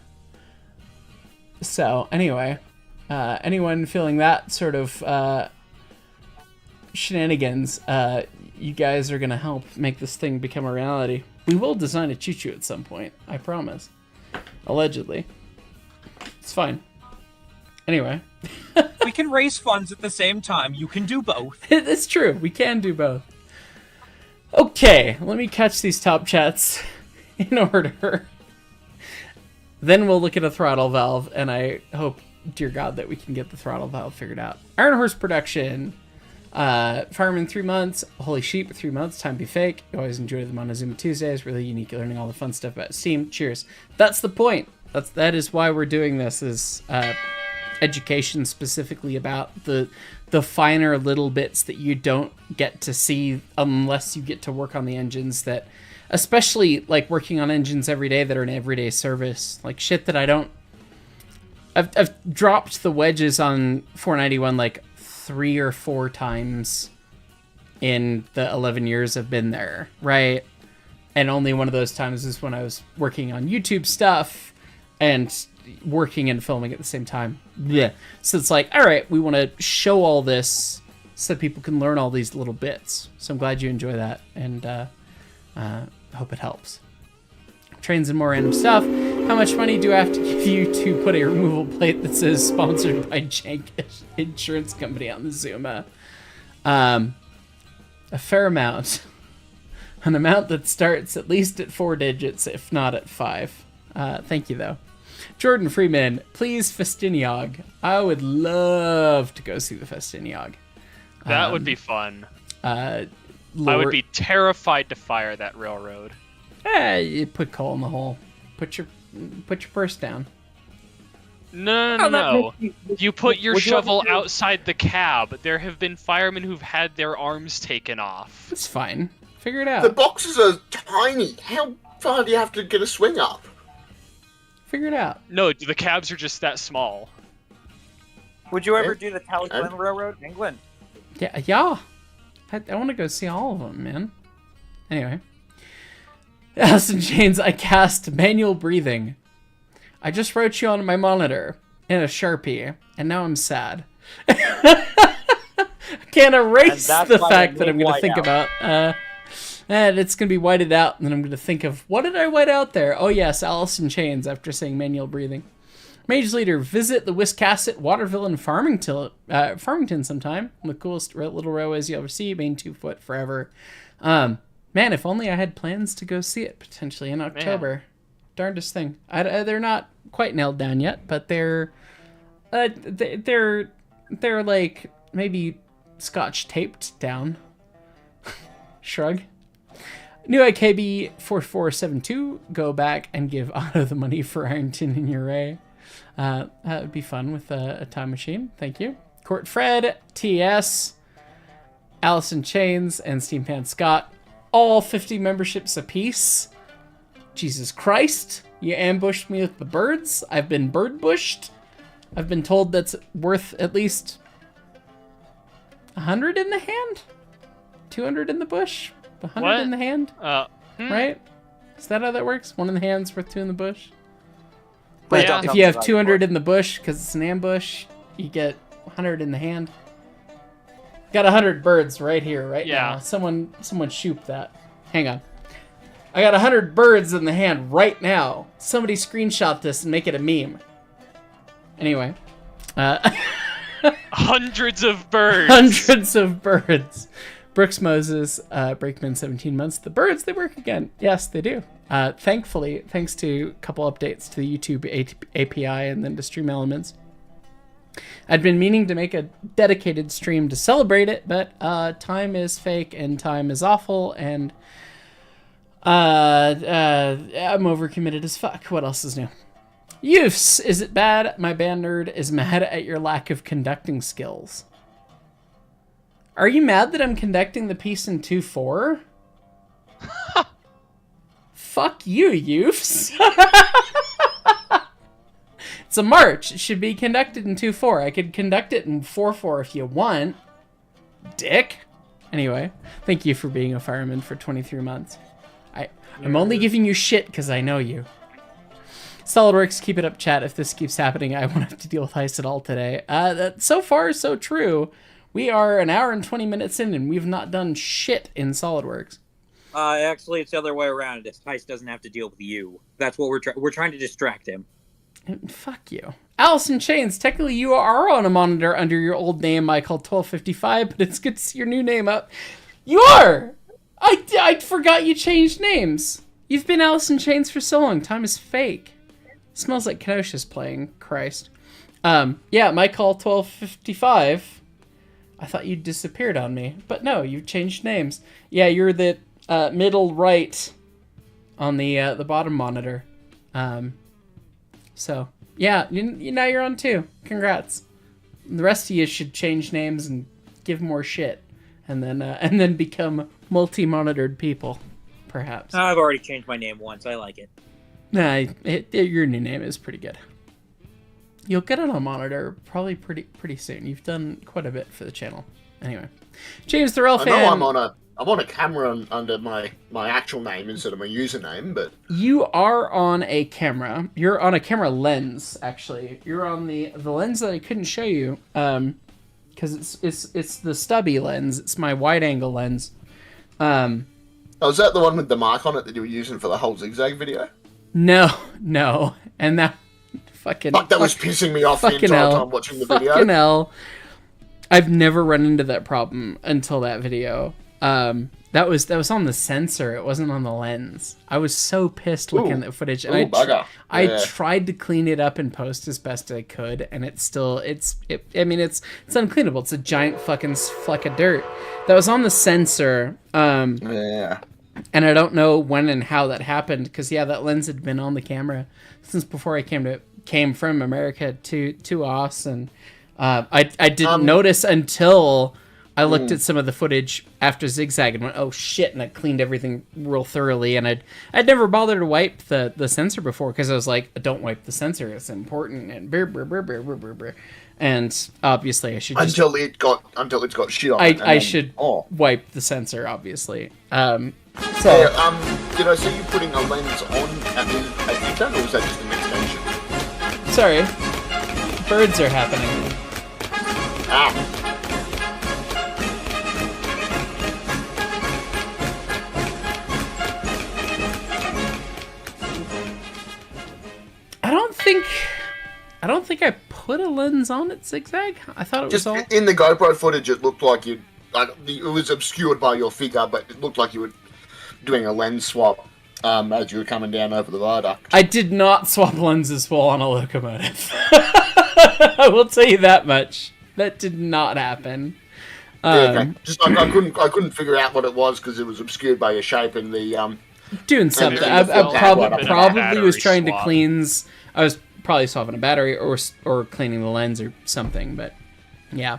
S1: So anyway, anyone feeling that sort of shenanigans, you guys are gonna help make this thing become a reality. We will design a choo-choo at some point, I promise. Allegedly. It's fine. Anyway.
S6: We can raise funds at the same time. You can do both.
S1: It's true. We can do both. Okay, let me catch these top chats in order. Then we'll look at a throttle valve, and I hope, dear God, that we can get the throttle valve figured out. Iron Horse Production. Fireman 3 months. Holy Sheep 3 months. Time to be fake. You always enjoy the Mon-Two-Zuma Tuesdays. Really unique. Learning all the fun stuff about Steam. Cheers. That's the point. That is why we're doing this, is education specifically about the finer little bits that you don't get to see unless you get to work on the engines, that, especially like working on engines every day that are an everyday service, like shit that I don't. I've dropped the wedges on 491 like 3 or 4 times in the 11 years I've been there, right? And only one of those times is when I was working on YouTube stuff and working and filming at the same time. Yeah. So it's like, all right, we want to show all this so that people can learn all these little bits. So I'm glad you enjoy that, and hope it helps. Trains and more random stuff. How much money do I have to give you to put a removal plate that says sponsored by Jank Insurance Company on the Zuma? A fair amount. An amount that starts at least at 4 digits, if not at 5. Thank you, though. Jordan Freeman, please Festiniog. I would love to go see the Festiniog.
S2: That would be fun.
S1: I
S2: would be terrified to fire that railroad.
S1: You put coal in the hole. Put your purse down.
S2: No. You put your shovel outside the cab. There have been firemen who've had their arms taken off.
S1: It's fine. Figure it out.
S4: The boxes are tiny. How far do you have to get a swing up?
S1: Figure it out.
S2: No, the cabs are just that small.
S10: Would you ever do the Tally-Glen Railroad in England?
S1: Yeah. I want to go see all of them, man. Anyway. Alice in Chains, I cast manual breathing. I just wrote you on my monitor in a Sharpie, and now I'm sad. I can't erase the fact that I'm going to think about. And it's going to be whited out, and then I'm going to think of, what did I white out there? Oh yes, Alice in Chains, after saying manual breathing. Mage Leader, visit the Wiscasset, Waterville, and Farmington sometime. One of the coolest little railways you'll ever see. Main 2 foot forever. Man, if only I had plans to go see it potentially in October. Man. Darndest thing. They're not quite nailed down yet, but they're like maybe scotch taped down. Shrug. New IKB 4472. Go back and give Otto the money for Ironton in your array. That would be fun with a time machine. Thank you. Court Fred, TS, Alice in Chains, and Steampan Scott. All 50 memberships apiece. Jesus Christ. You ambushed me with the birds. I've been bird bushed. I've been told that's worth at least 100 in the hand? 200 in the bush? 100 in the hand? Right? Is that how that works? 1 in the hand's worth 2 in the bush? But if you have 200 in the bush, because it's an ambush, you get 100 in the hand. Got 100 birds right here, right now. Someone shoot that. Hang on. I got 100 birds in the hand right now. Somebody screenshot this and make it a meme. Anyway.
S2: Hundreds of birds.
S1: Hundreds of birds. Brooks Moses, Breakman 17 months. The birds, they work again. Yes, they do. Thankfully, thanks to a couple updates to the YouTube API and then to Stream Elements. I'd been meaning to make a dedicated stream to celebrate it, but time is fake and time is awful, and I'm overcommitted as fuck. What else is new? Youths, is it bad? My band nerd is mad at your lack of conducting skills. Are you mad that I'm conducting the piece in 2/4? Fuck you, youths. It's a march. It should be conducted in 2/4. I could conduct it in 4/4 if you want. Dick. Anyway, thank you for being a fireman for 23 months. I'm only giving you shit because I know you. SolidWorks, keep it up, chat. If this keeps happening, I won't have to deal with heist at all today. So far, so true. We are an hour and 20 minutes in, and we've not done shit in SolidWorks.
S10: Actually, it's the other way around. Heist doesn't have to deal with you. That's what we're trying to distract him.
S1: Fuck you. Allison Chains, technically you are on a monitor under your old name, Michael 1255, but it's good to see your new name up. You are! I forgot you changed names. You've been Allison Chains for so long. Time is fake. Smells like Kenosha's playing. Christ. Yeah, Michael 1255. I thought you disappeared on me, but no, you've changed names. Yeah, you're the middle right on the bottom monitor. So yeah, now you're on 2. Congrats. The rest of you should change names and give more shit, and then become multi-monitored people, perhaps.
S10: I've already changed my name once. I like it.
S1: Nah, your new name is pretty good. You'll get it on monitor probably pretty soon. You've done quite a bit for the channel. Anyway, James Thorell fan.
S4: I know I'm on a camera under my actual name instead of my username, but
S1: you are on a camera. You're on a camera lens, actually. You're on the lens that I couldn't show you, because it's the stubby lens. It's my wide angle lens.
S4: Oh, is that the one with the mark on it that you were using for the whole zigzag video?
S1: No, and that
S4: that was pissing me off the entire time watching the video.
S1: Fucking hell. I've never run into that problem until that video. That was on the sensor. It wasn't on the lens. I was so pissed looking at the footage, and I tried to clean it up in post as best I could, and it's uncleanable. It's a giant fucking fleck of dirt that was on the sensor.
S4: Yeah.
S1: And I don't know when and how that happened, because that lens had been on the camera since before I came from America to Austin. I didn't notice until I looked at some of the footage after Zigzag and went, oh shit, and I cleaned everything real thoroughly, and I'd never bothered to wipe the sensor before, because I was like, don't wipe the sensor, it's important, and brr, brr, brr, brr, brr, brr, brr. And obviously I should just...
S4: Until it's got shit on it.
S1: I should wipe the sensor, obviously.
S4: So did I see you putting a lens on at the or was that just an extension?
S1: Sorry. Birds are happening. I don't think I put a lens on it, Zigzag. I thought it was
S4: just
S1: all...
S4: in the GoPro footage. It looked like it was obscured by your figure, but it looked like you were doing a lens swap as you were coming down over the viaduct.
S1: I did not swap lenses while on a locomotive. I will tell you that much. That did not happen.
S4: Okay. Just I couldn't figure out what it was because it was obscured by your shape and the
S1: doing something. I probably was trying to cleanse. I was probably swapping a battery or cleaning the lens or something. But yeah,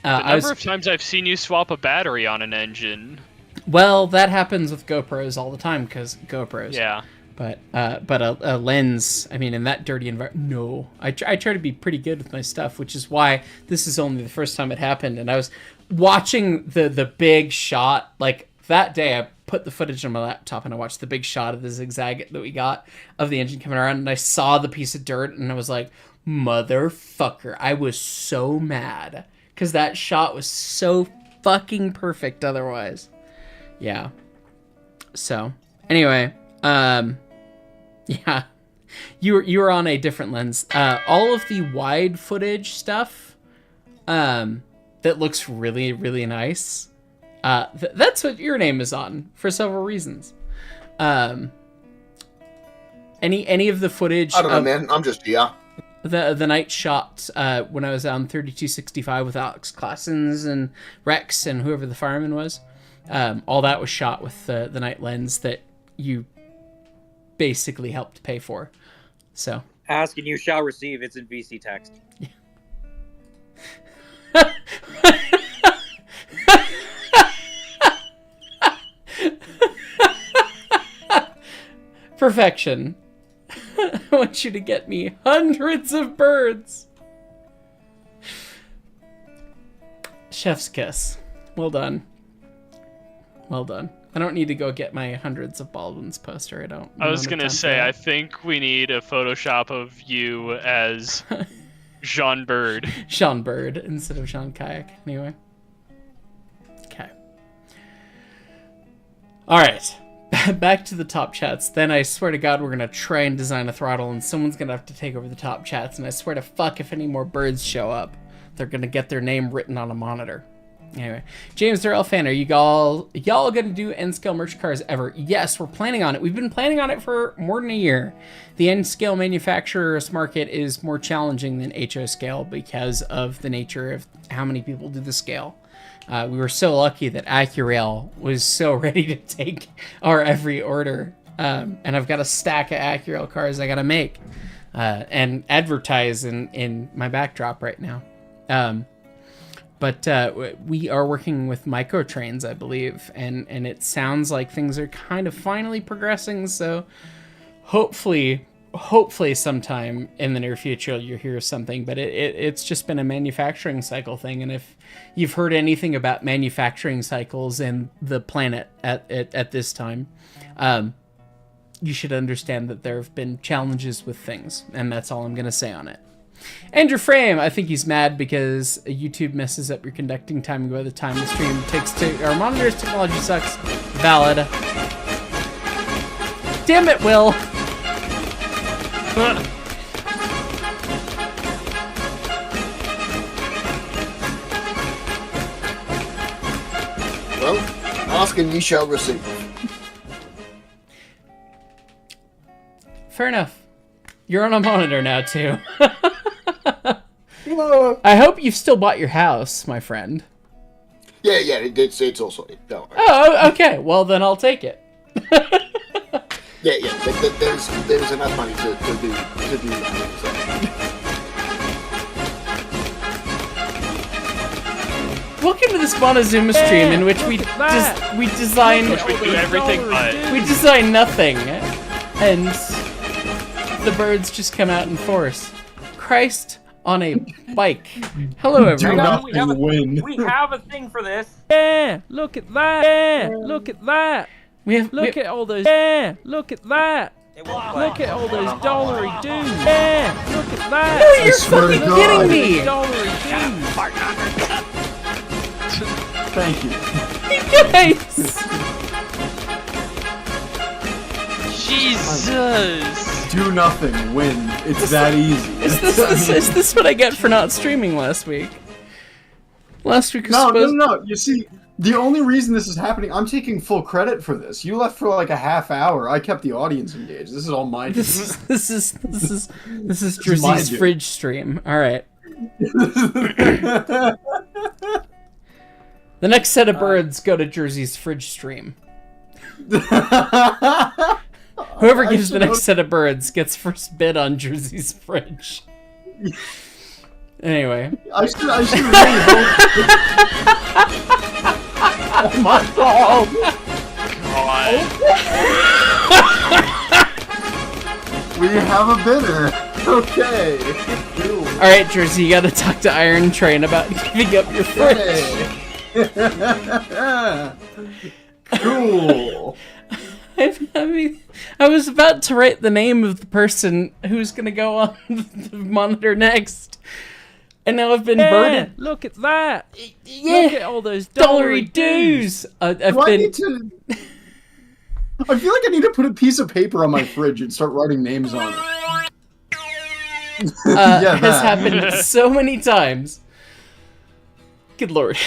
S2: the number of times I've seen you swap a battery on an engine.
S1: Well, that happens with GoPros all the time because GoPros.
S2: Yeah.
S1: But a lens, I mean, in that dirty environment, no. I try to be pretty good with my stuff, which is why this is only the first time it happened. And I was watching the big shot, like that day I put the footage on my laptop and I watched the big shot of the zigzag that we got of the engine coming around, and I saw the piece of dirt and I was like, motherfucker. I was so mad because that shot was so fucking perfect otherwise. Yeah. So, anyway, yeah, you were on a different lens. All of the wide footage stuff, that looks really, really nice. That's what your name is on for several reasons. Any of the footage?
S4: I don't know, man. I'm just here.
S1: The night shot when I was on 3265 with Alex Classens and Rex and whoever the fireman was. All that was shot with the night lens that you basically helped pay for. So
S10: Ask and you shall receive. It's in VC text.
S1: Perfection. I want you to get me hundreds of birds. Chef's kiss. Well done. Well done. I don't need to go get my hundreds of Baldwin's poster.
S2: I was gonna say, I think we need a Photoshop of you as Jean Bird.
S1: Jean Bird instead of Jean Kayak. Anyway. Okay. Alright. Back to the top chats. Then I swear to God we're gonna try and design a throttle and someone's gonna have to take over the top chats, and I swear to fuck if any more birds show up, they're gonna get their name written on a monitor. Anyway, James Durrell fan, are y'all gonna do N-scale merch cars ever? Yes, we're planning on it. We've been planning on it for more than a year. The N-scale manufacturer's market is more challenging than HO scale because of the nature of how many people do the scale. We were so lucky that AccuRail was so ready to take our every order. And I've got a stack of AccuRail cars I gotta make and advertise in my backdrop right now. But we are working with microtrains, I believe, and it sounds like things are kind of finally progressing, so hopefully sometime in the near future you'll hear something, but it's just been a manufacturing cycle thing, and if you've heard anything about manufacturing cycles and the planet at this time, you should understand that there have been challenges with things, and that's all I'm going to say on it. Andrew Frame, I think he's mad because YouTube messes up your conducting timing by the time the stream takes to our monitors. Technology sucks. Valid. Damn it, Will.
S4: Well, ask and you shall receive.
S1: Fair enough. You're on a monitor now, too. I hope you've still bought your house, my friend.
S4: Yeah, it's all sorted. Don't worry.
S1: Oh, okay. Well, then I'll take it.
S4: Yeah. There's enough money to do that.
S1: Welcome to this Mon-Two-Zuma stream in which we design
S2: Which we do everything but.
S1: we design nothing, and the birds just come out in force. Christ on a bike. Hello, everyone.
S10: We have a thing for this.
S11: Yeah, look at that. Yeah, look at that. Look at all those. Yeah, look at that. Look at all those dollary dudes. Yeah, look at that.
S1: No, you're fucking kidding me.
S11: Dollary dudes.
S3: Thank you.
S1: You guys.
S2: Jesus.
S3: Do nothing, win. It's that easy.
S1: Is this what I get for not streaming last week? Last week was supposed...
S3: No. You see, the only reason this is happening, I'm taking full credit for this. You left for like a half hour. I kept the audience engaged. This is all my doing.
S1: This is Jersey's fridge stream. All right. The next set of birds go to Jersey's fridge stream. Whoever gives the next set of birds gets first bid on Jersey's fridge. Anyway.
S3: I should really hope... Oh my god! We have a bidder. Okay. Cool.
S1: Alright, Jersey, you gotta talk to Iron Train about giving up your fridge.
S3: Cool.
S1: I was about to write the name of the person who's gonna go on the monitor next, and now I've been birded.
S11: Look at that.
S1: Yeah.
S11: Look at all those
S1: dollary dues. I feel like
S3: I need to put a piece of paper on my fridge and start writing names on it.
S1: Has happened so many times. Good lord.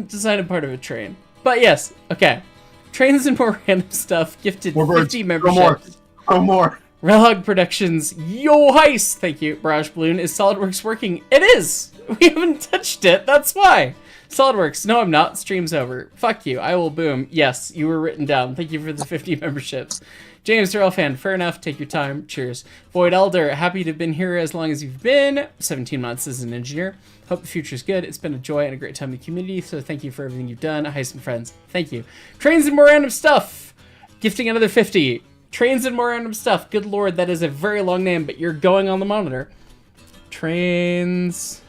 S1: Design a part of a train. But yes, okay. Trains and more random stuff. Gifted 50 memberships.
S3: Go more.
S1: Relog Productions. Yo heist. Thank you. Barrage Balloon. Is SolidWorks working? It is. We haven't touched it. That's why. SolidWorks, no, I'm not. Stream's over. Fuck you. I will boom. Yes, you were written down. Thank you for the 50 memberships. James Durrell fan, fair enough. Take your time. Cheers. Void Elder, happy to have been here as long as you've been. 17 months as an engineer. Hope the future's good. It's been a joy and a great time in the community, so thank you for everything you've done. Hi, some friends. Thank you. Trains and more random stuff. Gifting another 50. Trains and more random stuff. Good lord, that is a very long name, but you're going on the monitor. Trains.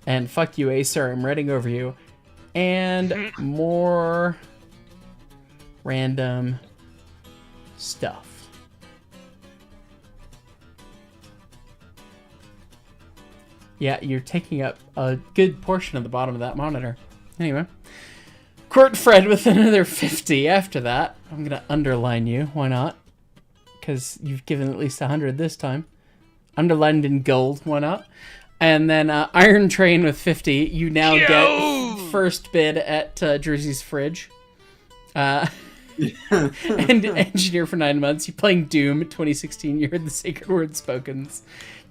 S1: And fuck you, Acer. I'm writing over you. And more random stuff. Yeah, you're taking up a good portion of the bottom of that monitor. Anyway. Court Fred with another 50 after that. I'm going to underline you. Why not? Because you've given at least 100 this time. Underlined in gold. Why not? And then Iron Train with 50. You now get first bid at Jersey's Fridge. And Engineer for 9 months. You're playing Doom 2016. You heard the sacred word spoken.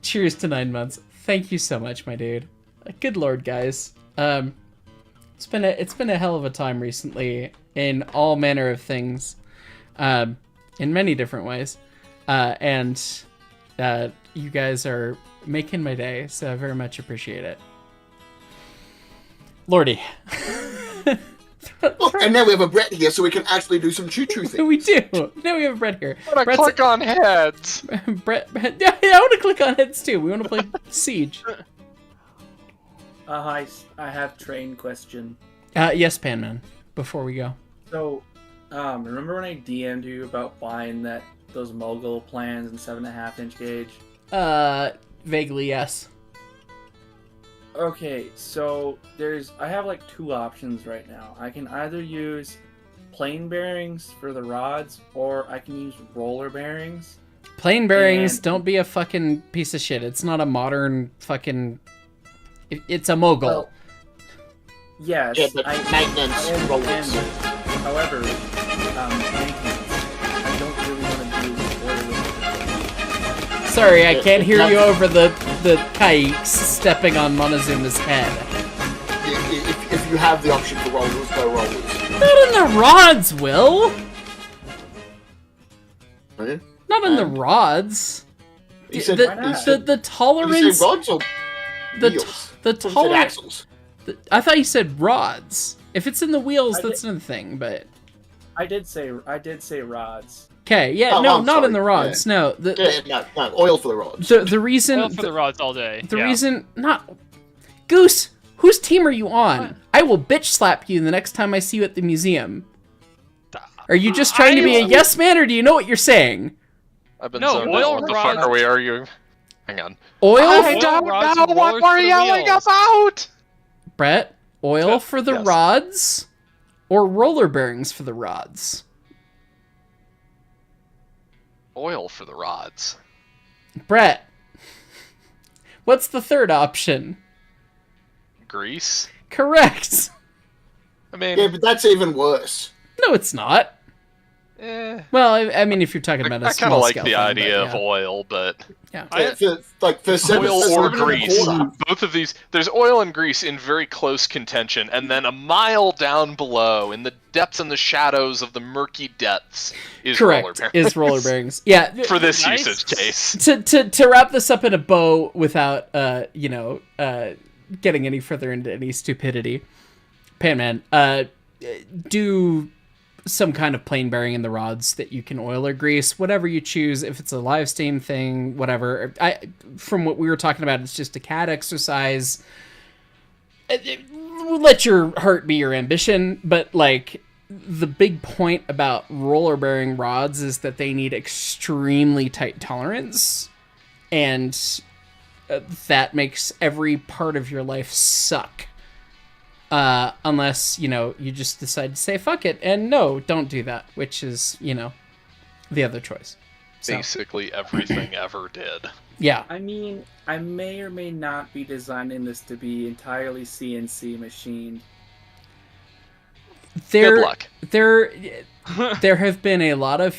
S1: Cheers to 9 months. Thank you so much, my dude. Good lord, guys. It's been a hell of a time recently in all manner of things, in many different ways, and you guys are making my day, so I very much appreciate it. Lordy.
S4: Oh, and now we have a Brett here, so we can actually do some choo-choo things.
S1: We do. Now we have a Brett here.
S2: I want to click on heads.
S1: Brett, yeah, I want to click on heads too. We want to play Siege.
S12: Hi, I have train question.
S1: Yes, Panman. Before we go.
S12: So, remember when I DM'd you about buying those mogul plans in 7.5-inch gauge?
S1: Vaguely, yes.
S12: Okay, so I have like 2 options right now. I can either use plain bearings for the rods, or I can use roller bearings.
S1: Plain bearings, don't be a fucking piece of shit. It's not a modern fucking... It's a mogul.
S12: Well, yes,
S4: yeah, but maintenance rollers.
S12: However, maintenance, I don't really want to do oil.
S1: Sorry, I can't hear you over the kikes stepping on Mon-Two-Zuma's head.
S4: If you have the option for rollers, go rollers.
S1: Not in the rods, Will!
S4: Really?
S1: Not in the rods.
S4: He said,
S1: the tolerance...
S4: Did you say rods or wheels?
S1: The tolerance...
S4: axles.
S1: I thought you said rods. If it's in the wheels, that's another thing, but...
S12: I did say rods.
S1: Okay, yeah, no, not in the rods.
S4: Yeah.
S1: No,
S4: no, oil for the rods.
S1: The reason...
S2: Oil for the rods all day.
S1: The reason... Not... Goose, whose team are you on? What? I will bitch slap you the next time I see you at the museum. Are you just trying to be a yes man, or do you know what you're saying?
S13: I've been
S2: zoned out. What the fuck
S13: are we arguing? Hang on.
S1: Oil?
S13: I don't know what we're yelling about!
S1: Brett, oil for the rods, or roller bearings for the rods?
S13: Oil for the rods.
S1: Brett, what's the third option?
S13: Grease?
S1: Correct.
S13: I mean...
S4: Yeah, but that's even worse.
S1: No, it's not. Well, I mean, if you're talking about a small
S13: I
S1: scale
S13: kind of like the
S1: thing,
S13: idea of oil, but...
S1: Yeah.
S13: Oil or grease. Both of these... There's oil and grease in very close contention, and then a mile down below, in the depths and the shadows of the murky depths, is roller bearings.
S1: Is roller bearings. Yeah.
S13: For this usage case.
S1: To wrap this up in a bow without, getting any further into any stupidity, Panman, do some kind of plain bearing in the rods that you can oil or grease, whatever you choose. If it's a live steam thing, whatever. From what we were talking about, it's just a CAD exercise. Let your heart be your ambition, but like the big point about roller bearing rods is that they need extremely tight tolerance, and that makes every part of your life suck. Unless, you just decide to say, fuck it, and no, don't do that, which is, the other choice. So.
S13: Basically everything ever did.
S1: Yeah.
S12: I mean, I may or may not be designing this to be entirely CNC machined.
S13: Good luck.
S1: There have been a lot of...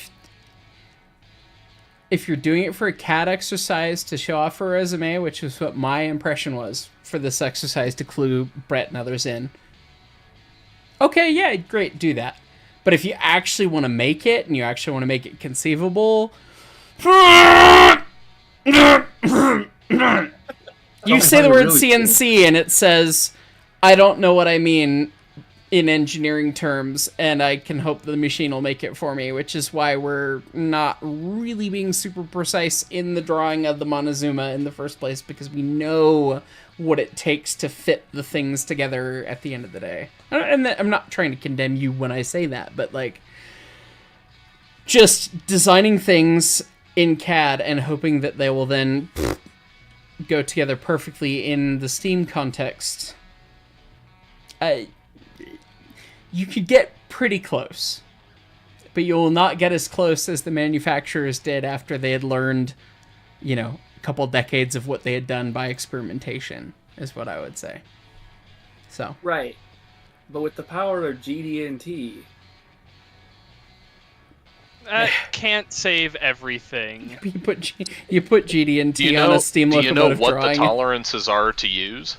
S1: if you're doing it for a CAD exercise to show off a resume, which was what my impression was for this exercise to clue Brett and others in, okay, yeah, great, do that. But if you actually want to make it, and you actually want to make it conceivable, you say the word CNC and it says, I don't know what I mean in engineering terms, and I can hope the machine will make it for me, which is why we're not really being super precise in the drawing of the Mon-Two-Zuma in the first place, because we know what it takes to fit the things together at the end of the day. And I'm not trying to condemn you when I say that, but like, just designing things in CAD and hoping that they will then go together perfectly in the Steam context, you could get pretty close, but you will not get as close as the manufacturers did after they had learned, you know, a couple decades of what they had done by experimentation, is what I would say. So
S12: right, but with the power of GD&T,
S2: can't save everything.
S1: You put GD&T on a steam locomotive drawing.
S13: Do you know what the tolerances are to use?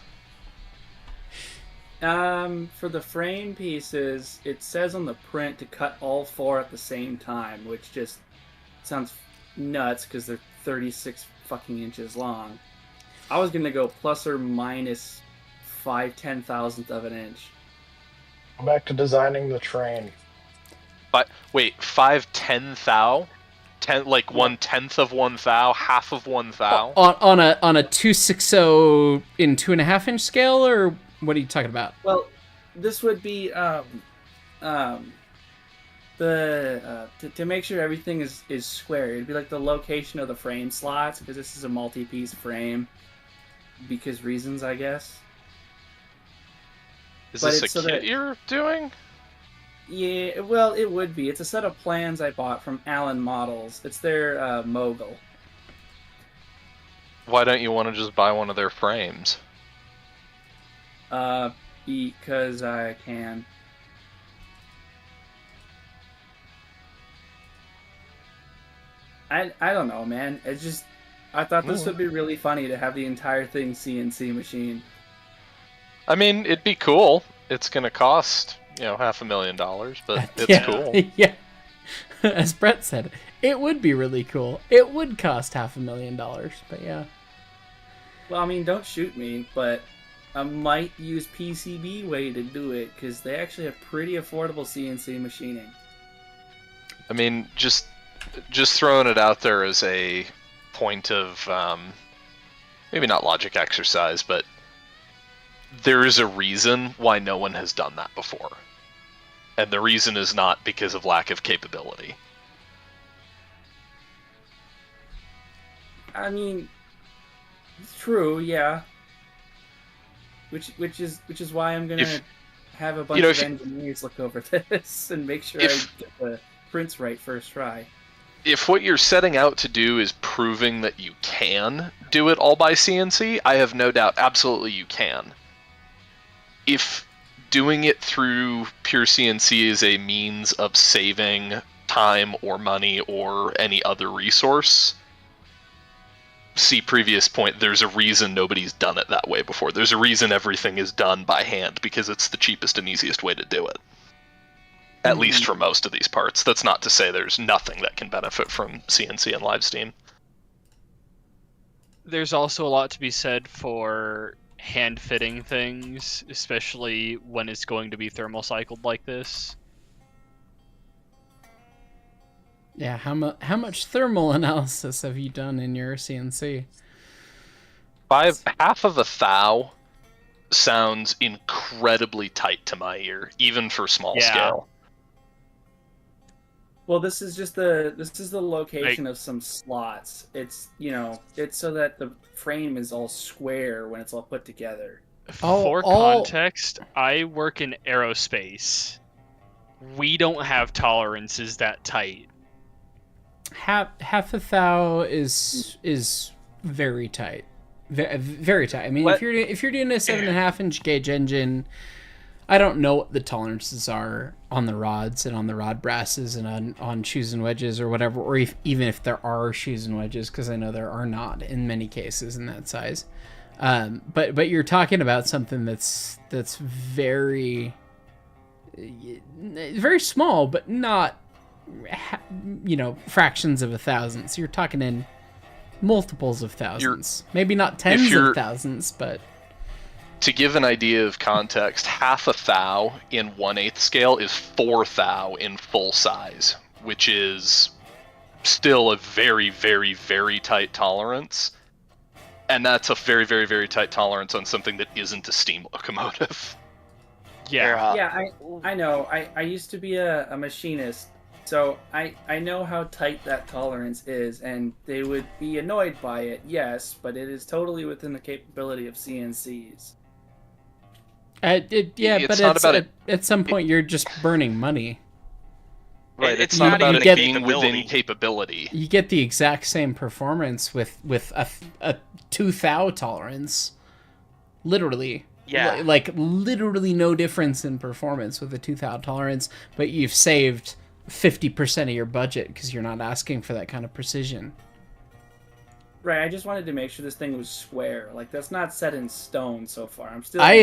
S12: For the frame pieces, it says on the print to cut all 4 at the same time, which just sounds nuts because they're 36 fucking inches long. I was gonna go plus or minus 5/10,000th of an inch.
S7: Go back to designing the train.
S13: But wait, 5/10 thou? 10, like 1/10 of 1 thou, half of 1 thou?
S1: On a 260 in 2.5 inch scale, or what are you talking about?
S12: Well, this would be to make sure everything is square. It'd be like the location of the frame slots, because this is a multi-piece frame. Because reasons, I guess.
S13: Is this a kit you're doing?
S12: Yeah, well, it would be. It's a set of plans I bought from Allen Models. It's their Mogul.
S13: Why don't you want to just buy one of their frames?
S12: Because I can. I don't know, man. It's just, I thought this would be really funny to have the entire thing CNC machine.
S13: I mean, it'd be cool. It's gonna cost, you know, $500,000, but it's cool.
S1: Yeah. As Brett said, it would be really cool. It would cost $500,000, but yeah.
S12: Well, I mean, don't shoot me, but I might use PCB way to do it, because they actually have pretty affordable CNC machining.
S13: I mean, just throwing it out there as a point of, maybe not logic exercise, but there is a reason why no one has done that before. And the reason is not because of lack of capability.
S12: I mean, it's true, yeah. Which is why I'm gonna have a bunch of engineers look over this and make sure I get the prints right first try.
S13: If what you're setting out to do is proving that you can do it all by CNC, I have no doubt absolutely you can. If doing it through pure CNC is a means of saving time or money or any other resource, see previous point, there's a reason nobody's done it that way before. There's a reason everything is done by hand, because it's the cheapest and easiest way to do it. At least for most of these parts. That's not to say there's nothing that can benefit from CNC and live steam.
S2: There's also a lot to be said for hand fitting things, especially when it's going to be thermal cycled like this.
S1: Yeah, how much thermal analysis have you done in your CNC?
S13: Half of a thou sounds incredibly tight to my ear, even for small scale.
S12: Well, this is the location of some slots. It's, you know, it's so that the frame is all square when it's all put together.
S2: For context, I work in aerospace. We don't have tolerances that tight.
S1: Half a thou is very tight, very tight. I mean, if you're doing a 7.5 inch gauge engine, I don't know what the tolerances are on the rods and on the rod brasses and on shoes and wedges or whatever, or even if there are shoes and wedges, because I know there are not in many cases in that size. But you're talking about something that's very small, but not, fractions of a thousand. So you're talking in multiples of thousands. Maybe not tens of thousands, but...
S13: To give an idea of context, half a thou in 1/8 scale is 4 thou in full size, which is still a very, very, very tight tolerance. And that's a very, very, very tight tolerance on something that isn't a steam locomotive.
S12: Yeah, I know. I used to be a machinist, so I know how tight that tolerance is, and they would be annoyed by it, yes, but it is totally within the capability of CNCs.
S1: At some point you're just burning money.
S13: Right, it's not about it being within capability.
S1: You get the exact same performance with a 2 thou tolerance. Literally.
S8: Yeah.
S1: Like literally no difference in performance with a 2 thou tolerance, but you've saved 50% of your budget because you're not asking for that kind of precision.
S12: Right, I just wanted to make sure this thing was square. Like, that's not set in stone so far. I'm still.
S1: I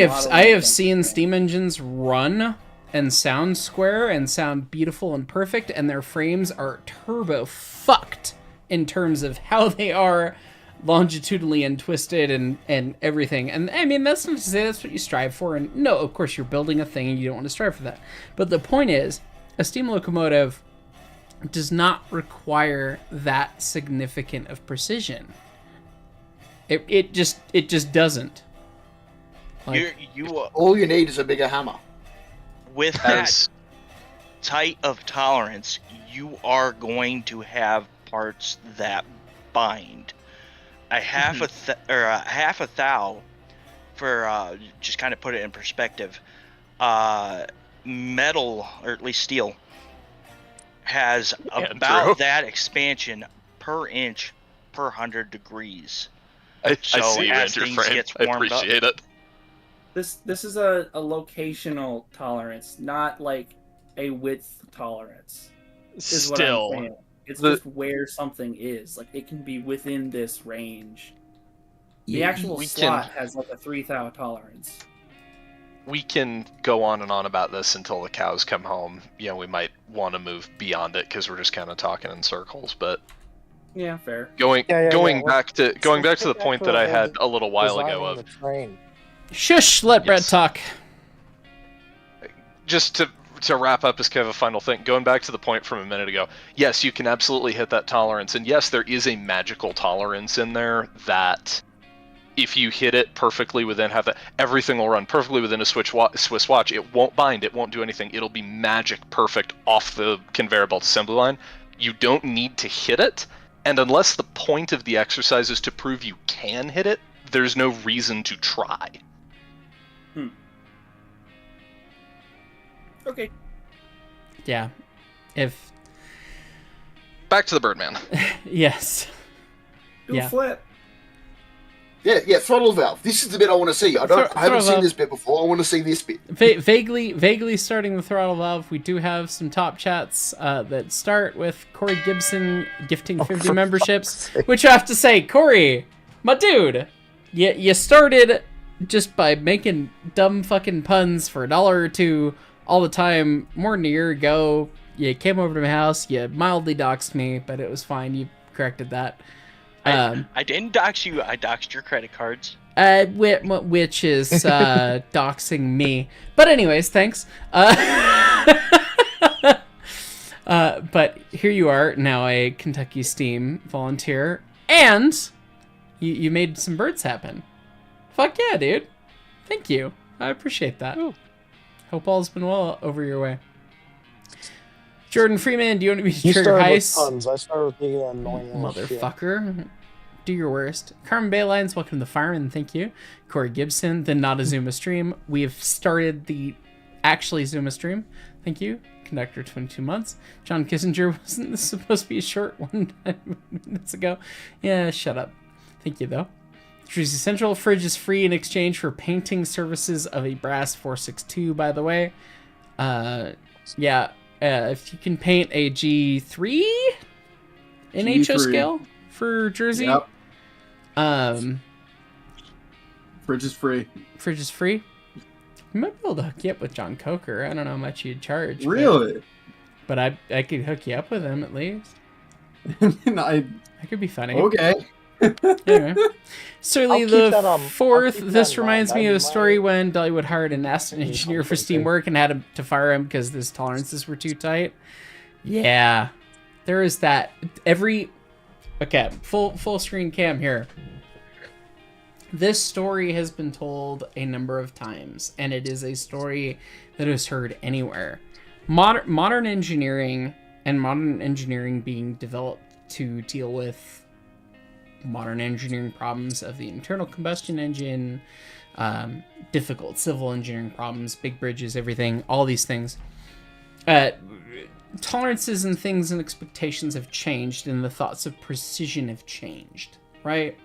S1: have seen steam engines run and sound square and sound beautiful and perfect, and their frames are turbo fucked in terms of how they are longitudinally and twisted and everything. And I mean, that's not to say that's what you strive for. And no, of course, you're building a thing and you don't want to strive for that. But the point is, a steam locomotive does not require that significant of precision. It just doesn't. Like,
S4: all you need is a bigger hammer.
S8: With that tight of tolerance, you are going to have parts that bind. A half a thou, for just kind of put it in perspective, metal, or at least steel, has about that expansion per inch per 100 degrees.
S13: I see as things gets warmed up, it.
S12: This is a locational tolerance, not like a width tolerance. Is what I'm saying. It's just where something is. Like, it can be within this range. The actual slot has like a 3 thou tolerance.
S13: We can go on and on about this until the cows come home. You know, we might want to move beyond it because we're just kind of talking in circles. But
S12: yeah, fair.
S13: Going back to the point that I had a little while ago of
S1: shush, let Brett talk.
S13: Just to wrap up as kind of a final thing, going back to the point from a minute ago, yes, you can absolutely hit that tolerance, and yes, there is a magical tolerance in there that if you hit it perfectly within everything will run perfectly within a Swiss watch. It won't bind, it won't do anything. It'll be magic perfect off the conveyor belt assembly line. You don't need to hit it, and unless the point of the exercise is to prove you can hit it, there's no reason to try.
S12: Okay.
S1: Yeah.
S13: Back to the Birdman.
S1: Yes.
S12: Do a flip.
S4: Yeah, throttle valve. This is the bit I want to see. I haven't seen this bit before. I want to see this bit.
S1: Vaguely starting the throttle valve, we do have some top chats that start with Corey Gibson gifting 50 memberships, which I have to say, Corey, my dude, you started just by making dumb fucking puns for $1 or $2 all the time. More than a year ago, you came over to my house, you mildly doxed me, but it was fine. You corrected that.
S8: I didn't dox you. I doxed your credit cards.
S1: Which is doxing me. But anyways, thanks. But here you are, now a Kentucky Steam volunteer, and you made some birds happen. Fuck yeah, dude. Thank you. I appreciate that. Ooh. Hope all's been well over your way. Jordan Freeman, do you want to be Trigger Heist?
S7: I started with the annoying
S1: motherfucker. Do your worst. Carmen Baylines, welcome to the Fireman, thank you. Corey Gibson, the Not a Zuma stream. We have started the actually Zuma stream. Thank you. Conductor, 22 months. John Kissinger, wasn't this supposed to be a short 1 minutes ago? Yeah, shut up. Thank you, though. Jersey Central fridge is free in exchange for painting services of a brass 462, by the way. If you can paint a G3 in HO scale for Jersey.
S3: Yep. Fridge is free.
S1: Fridge is free. You might be able to hook you up with John Coker. I don't know how much you'd charge.
S3: Really?
S1: But I could hook you up with him at least.
S3: That
S1: could be funny.
S3: Okay.
S1: Anyway. Surly
S7: I'll keep
S1: the
S7: that on- I'll
S1: fourth.
S7: keep that
S1: This
S7: in
S1: reminds
S7: mind.
S1: me
S7: I
S1: of a
S7: might-
S1: story when Dollywood hired an asset engineer for steam work and had to fire him because his tolerances were too tight. Yeah, there is that. Okay, full screen cam here. This story has been told a number of times, and it is a story that is heard anywhere. Modern engineering and modern engineering being developed to deal with modern engineering problems of the internal combustion engine, difficult civil engineering problems, big bridges, everything, all these things. Tolerances and things and expectations have changed, and the thoughts of precision have changed, right?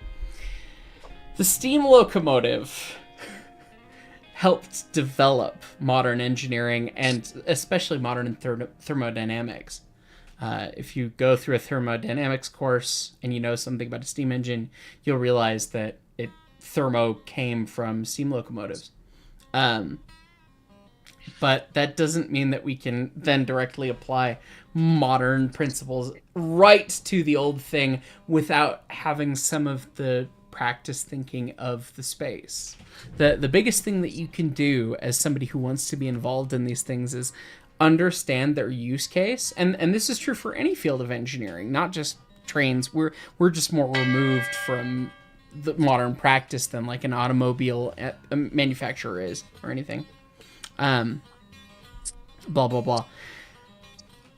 S1: The steam locomotive helped develop modern engineering and especially modern thermodynamics. If you go through a thermodynamics course and you know something about a steam engine, you'll realize that thermo came from steam locomotives. But that doesn't mean that we can then directly apply modern principles right to the old thing without having some of the practice thinking of the space. The biggest thing that you can do as somebody who wants to be involved in these things is understand their use case, and this is true for any field of engineering, not just trains. We're just more removed from the modern practice than like an automobile manufacturer is or anything. Blah blah blah.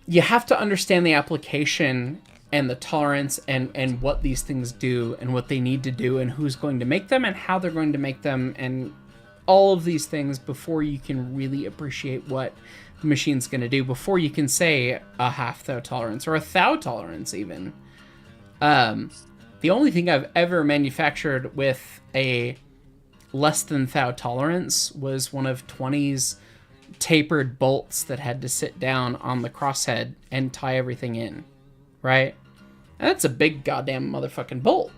S1: You have to understand the application and the tolerance and what these things do and what they need to do and who's going to make them and how they're going to make them and all of these things before you can really appreciate what the machine's going to do, before you can say a half thou tolerance or a thou tolerance even. The only thing I've ever manufactured with a less than thou tolerance was one of 20's tapered bolts that had to sit down on the crosshead and tie everything in, right? And that's a big goddamn motherfucking bolt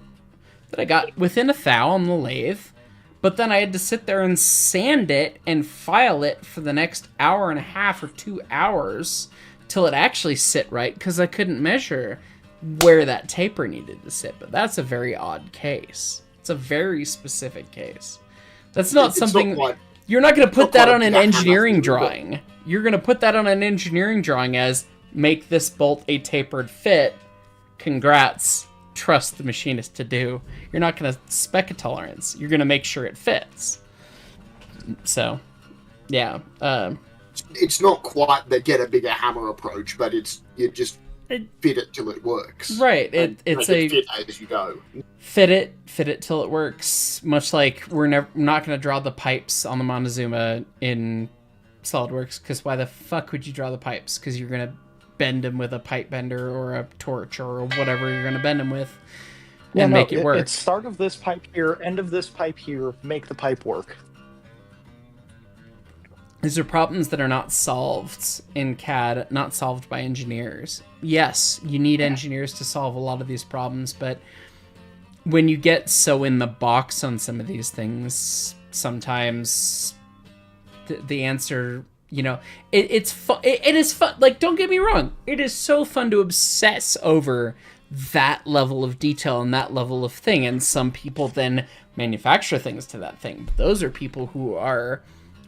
S1: that I got within a thou on the lathe, but then I had to sit there and sand it and file it for the next hour and a half or 2 hours till it actually sit right, because I couldn't measure where that taper needed to sit. But that's a very odd case. It's a very specific case. That's not something... You're not going to put that on an engineering drawing. You're going to put that on an engineering drawing as, make this bolt a tapered fit. Congrats. Trust the machinist to do. You're not going to spec a tolerance. You're going to make sure it fits. So, yeah.
S4: It's not quite the get a bigger hammer approach, but you just fit it till it works.
S1: Right. It's a
S4: fit as you go.
S1: Fit it till it works. Much like we're not going to draw the pipes on the Mon-Two-Zuma in SolidWorks, because why the fuck would you draw the pipes? Because you're going to bend them with a pipe bender or a torch or whatever you're going to bend them with and make it work.
S7: It's start of this pipe here, end of this pipe here, make the pipe work.
S1: These are problems that are not solved in CAD, not solved by engineers. Yes, you need engineers to solve a lot of these problems, but when you get so in the box on some of these things, sometimes the answer, you know, it's fun. It is fun. Like, don't get me wrong. It is so fun to obsess over that level of detail and that level of thing. And some people then manufacture things to that thing. But those are people who are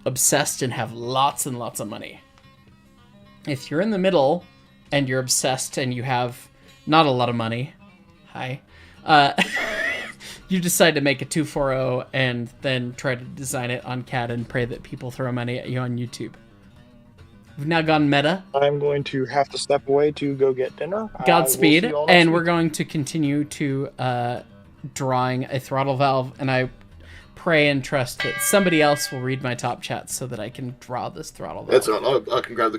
S1: obsessed and have lots and lots of money. If you're in the middle and you're obsessed and you have not a lot of money, you decide to make a 240 and then try to design it on CAD and pray that people throw money at you on YouTube. We've now gone meta.
S7: I'm going to have to step away to go get dinner.
S1: Godspeed.
S7: We'll see you all
S1: And
S7: next
S1: we're
S7: week.
S1: going to continue to drawing a throttle valve, and I pray and trust that somebody else will read my top chats so that I can draw this throttle valve.
S4: That's right. I can grab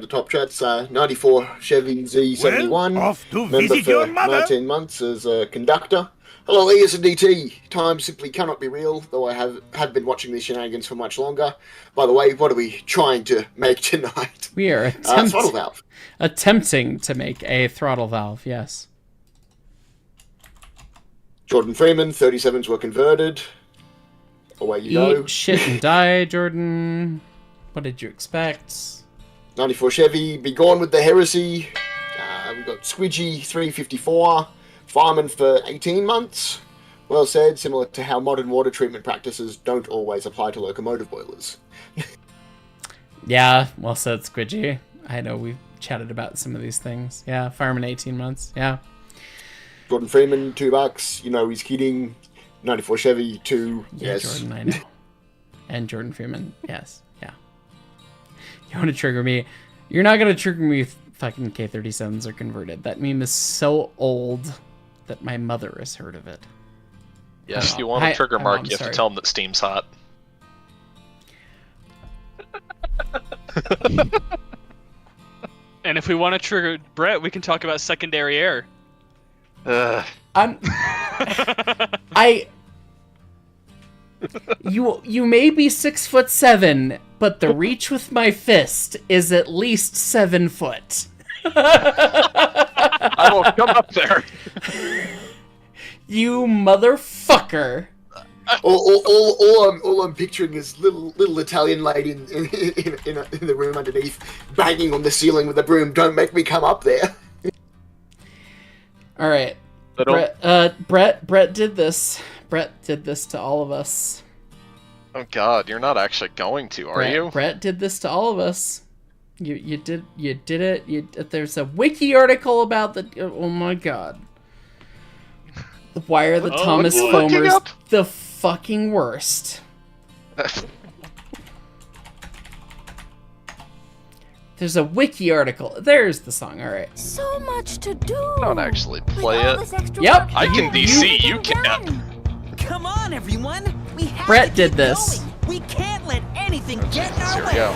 S4: the top chats. 94 Chevy Z71.
S9: Well, off to
S4: member
S9: visit
S4: for
S9: your mother.
S4: 19 months as a conductor. Hello, ES&DT. Time simply cannot be real, though I have been watching these shenanigans for much longer. By the way, what are we trying to make tonight?
S1: We are
S4: throttle valve.
S1: Attempting to make a throttle valve, yes.
S4: Jordan Freeman, 37s were converted. Away you go.
S1: Eat shit and die, Jordan. What did you expect?
S4: 94 Chevy, be gone with the heresy. We've got Squidgy, 354. Fireman for 18 months. Well said, similar to how modern water treatment practices don't always apply to locomotive boilers.
S1: Yeah, well said, Squidgy. I know we've chatted about some of these things. Yeah, fireman 18 months. Yeah.
S4: Jordan Freeman, $2. You know he's kidding. 94 Chevy, 2.
S1: Yeah,
S4: Yes.
S1: Jordan, I know. And Jordan Freeman, yes. Yeah. You want to trigger me? You're not going to trigger me if fucking K-37s are converted. That meme is so old that my mother has heard of it.
S13: Yes, if you want to trigger Mark, you have to tell him that Steam's hot.
S2: And if we want to trigger Brett, we can talk about secondary air.
S1: You may be 6'7", but the reach with my fist is at least 7 foot.
S13: I will come up there.
S1: You motherfucker.
S4: All I'm picturing is little Italian lady in the room underneath, banging on the ceiling with a broom. Don't make me come up there.
S1: All right, Brett did this. Brett did this to all of us.
S13: Oh God, you're not actually going to, are you?
S1: Brett did this to all of us. You did it. There's a wiki article about the. Oh my God. Why are the Thomas foamers the fucking worst? There's a wiki article. There's the song. All right.
S14: So much to do.
S13: Don't actually play it.
S1: Yep.
S13: I can DC. You can't.
S15: Come on, everyone. We have
S1: Brett
S15: to
S1: did
S15: keep
S1: this.
S15: going. We can't let anything get in our
S13: Here we
S15: way.
S13: go.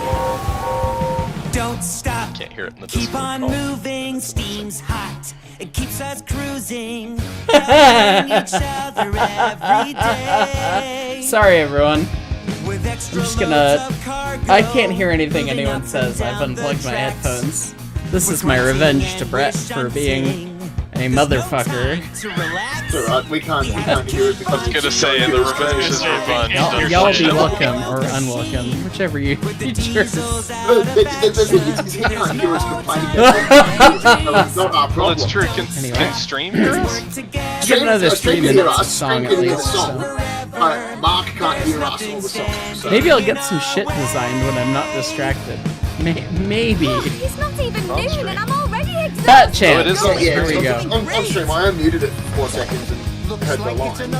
S15: Don't stop.
S13: Can't hear it in the
S15: Keep
S13: Discord
S15: on
S13: call.
S15: moving. Steam's hot. It keeps us cruising. Helping each other every day.
S1: Sorry, everyone.
S15: With
S1: I'm
S15: extra
S1: just gonna.
S15: loads of cargo,
S1: I can't hear anything
S15: moving
S1: anyone
S15: up
S1: says.
S15: and
S1: I've
S15: down the
S1: unplugged my
S15: tracks.
S1: headphones. This is my revenge to Brett for being a motherfucker.
S4: It's alright, we can't hear it because
S13: I was gonna say the revenge is revenge.
S1: Y'all be welcome or unwelcome, whichever you choose.
S4: He can't hear us complaining. It's not our
S13: Well,
S4: problem.
S13: it's true. Can Stream hear us?
S1: Get another stream in the song at least.
S4: Mark can't hear us all the song. So.
S1: Maybe I'll get some shit designed when I'm not distracted. Maybe.
S14: It's not even noon and I'm already exhausted.
S1: Fat chance.
S4: Oh,
S1: Here we go.
S4: On stream, I unmuted it for 4 seconds and heard the line.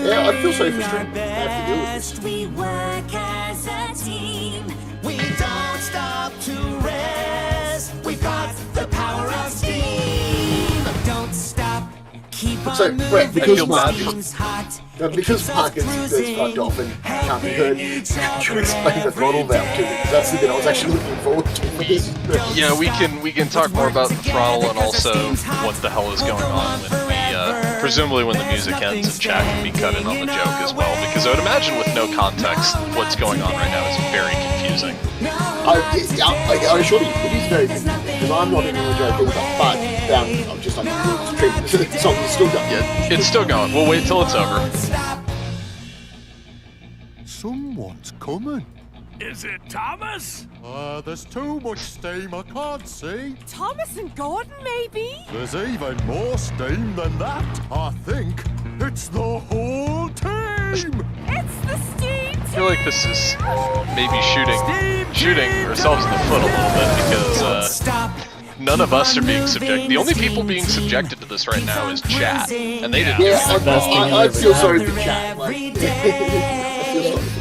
S4: Yeah, I feel sorry for stream. I have to deal with this.
S14: We work as a team. We don't stop to rest. We've got the power of steam. Don't stop. Keep on
S4: So, Brett, because Mark
S14: Steam's hot.
S4: Because Mark is fucked off and can't be heard, you explain the throttle valve to me, because that's the bit I was actually looking forward to for this.
S13: Yeah, we can talk more about the throttle and also what the hell is going on when the presumably when the music ends and chat can be cut in on the joke as well, because I would imagine with no context what's going on right now is very confusing.
S4: I assure you, it is very confusing, because I'm not even a joke either, but I'm just like, the song is still going.
S13: Yeah, it's still going. We'll wait till it's over.
S9: Someone's coming.
S11: Is it Thomas?
S9: There's too much steam I can't see.
S14: Thomas and Gordon, maybe?
S9: There's even more steam than that. I think it's the whole team.
S14: It's the steam
S13: I feel like this is maybe shooting ourselves in the foot a little bit because none of us are being subjected. The only people being subjected to this right now is chat, and they didn't.
S4: Yeah, I feel sorry for chat.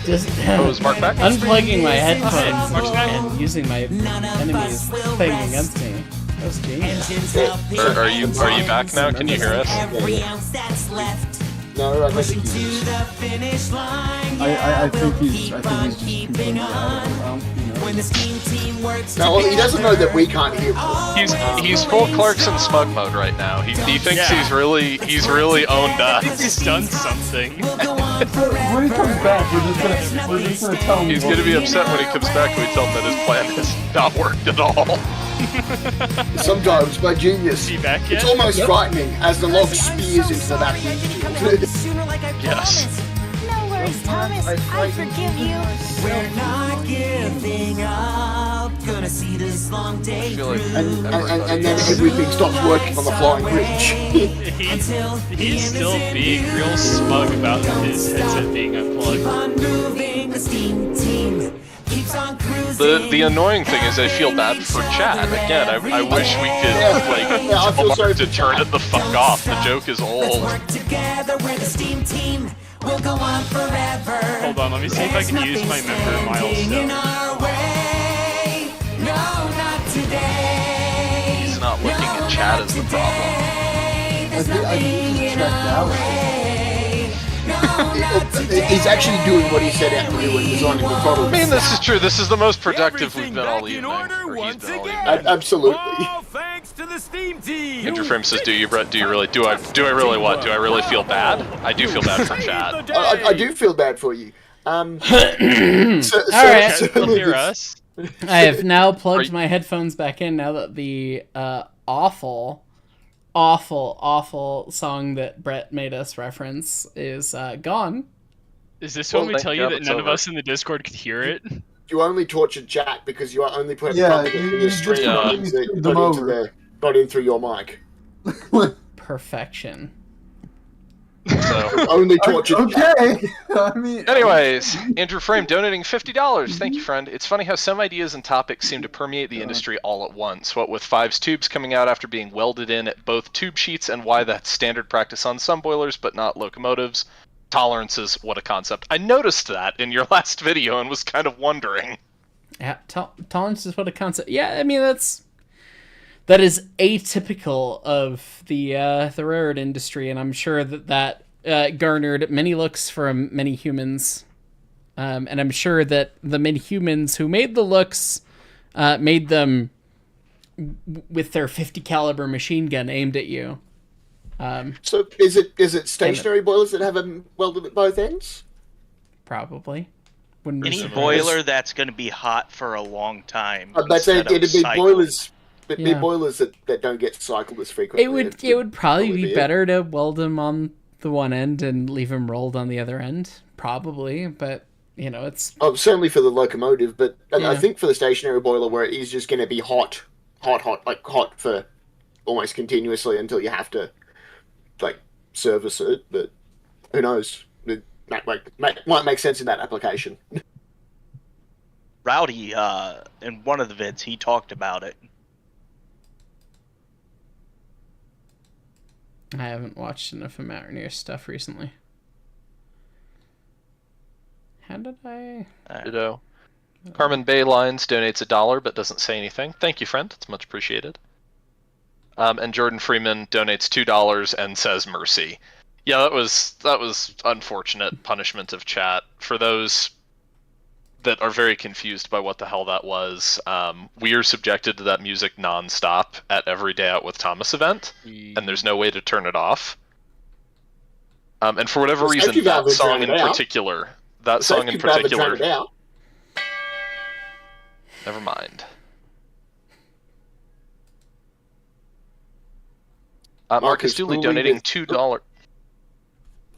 S1: Just
S13: is Mark back?
S1: Unplugging my headphones and using my enemy's thing against me. was genius.
S13: Are you back now? Can you hear us?
S15: Every ounce that's left.
S4: No, I
S15: Pushing
S4: think
S15: to
S4: he's...
S15: the finish line.
S3: I
S15: We'll
S3: think he's
S15: keep
S3: just
S15: on
S3: keeping
S15: keeping
S3: it out of the
S15: on.
S3: realm, you know.
S15: When the steam team works
S4: No, well, he doesn't know that we can't hear.
S13: He's full Clarkson smug mode right now. He thinks he's really owned us.
S2: He's done something.
S3: When he comes back, we're just gonna tell him.
S13: He's gonna be upset when he comes back when we tell him that his plan has not worked at all.
S4: Sometimes, my genius.
S2: Back yet?
S4: It's almost frightening as the log spears into the back windshield.
S13: Yes.
S14: No worries, Thomas. I forgive you.
S15: We're not giving up. Gonna see this long day through.
S4: And then everything stops working on the flying bridge.
S2: He's still being real smug about his headset being unplugged.
S15: On moving, the steam team keeps on cruising.
S13: The annoying thing is I feel bad for chat. Again, I wish we could tell Mark to turn it the fuck off. The joke is old.
S15: Work together, we're the steam team. We'll go on forever.
S2: Hold on, let me see if I can use my member milestone.
S15: No, not today.
S13: He's not looking at chat as the problem.
S3: I think he's checked out.
S4: He's actually doing what he set out to do when designing the throttle.
S13: I mean, this is true. This is the most productive we've been all evening.
S4: Absolutely.
S9: Thanks to the steam team.
S13: Andrew Frame says, do I really what? Do I really feel bad? I do feel bad for chat.
S4: I do feel bad for you.
S1: Alright.
S2: Hear us.
S1: I have now plugged my headphones back in now that the awful song that Brett made us reference is gone.
S2: Is this when we tell you that none of us in the Discord could hear it?
S4: You only tortured chat because you are only putting
S3: you
S4: stream
S3: just
S4: not in through your mic.
S1: Perfection.
S13: So
S4: only tortured chat.
S3: Okay. I mean,
S13: anyways, Andrew Frame donating $50. Thank you, friend. It's funny how some ideas and topics seem to permeate the industry all at once. What with Five's tubes coming out after being welded in at both tube sheets, and why that's standard practice on some boilers but not locomotives. Tolerances, what a concept. I noticed that in your last video and was kind of wondering.
S1: Yeah, tolerances, what a concept. Yeah, I mean that is atypical of the railroad industry, and I'm sure that garnered many looks from many humans. And I'm sure that the many humans who made the looks made them with their 50 caliber machine gun aimed at you.
S4: So is it stationary boilers that have them welded at both ends?
S1: Probably.
S8: Any boiler that's going to be hot for a long time.
S4: I'd say it'd be boilers. It'd be boilers that don't get cycled as frequently.
S1: It would probably be better to weld them on the one end and leave them rolled on the other end. Probably, but you know it's.
S4: Oh, certainly for the locomotive, but I think for the stationary boiler where it is just going to be hot for almost continuously until you have to service it. But who knows? It might make sense in that application.
S8: Rowdy, in one of the vids, he talked about it.
S1: I haven't watched enough of Mountaineer stuff recently. How did I?
S13: Ditto. Carmen Bay Lines donates $1 but doesn't say anything. Thank you, friend. It's much appreciated. And Jordan Freeman donates $2 and says mercy. Yeah, that was unfortunate punishment of chat. For those that are very confused by what the hell that was, we are subjected to that music non-stop at every Day Out with Thomas event, and there's no way to turn it off. And for whatever reason, that song in particular, never mind. Marcus Dooley donating $2.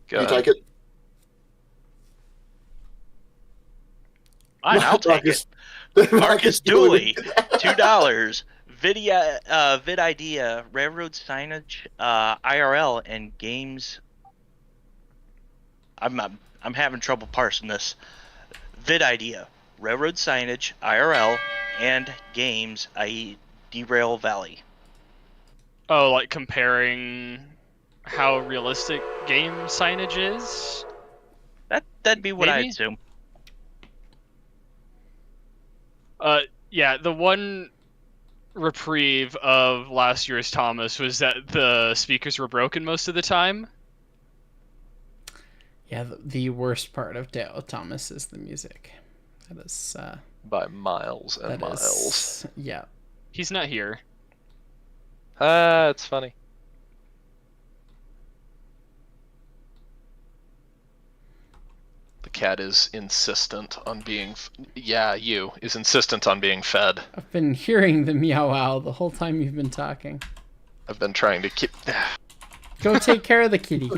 S13: Go
S4: You take it.
S8: I'll take it. Marcus Dooley, $2. Vid idea, railroad signage, IRL, and games. I'm having trouble parsing this. Vid idea, railroad signage, IRL, and games, i.e., Derail Valley.
S2: Oh, like comparing how realistic game signage is?
S8: That'd be what
S2: Maybe?
S8: I assume.
S2: Yeah, the one reprieve of last year's Thomas was that the speakers were broken most of the time.
S1: Yeah, the worst part of Dale Thomas is the music. That is
S13: by miles and miles.
S1: Yeah.
S2: He's not here.
S13: It's funny. The cat is insistent on being... is insistent on being fed.
S1: I've been hearing the meow wow the whole time you've been talking.
S13: I've been trying to keep...
S1: Go take care of the kitty.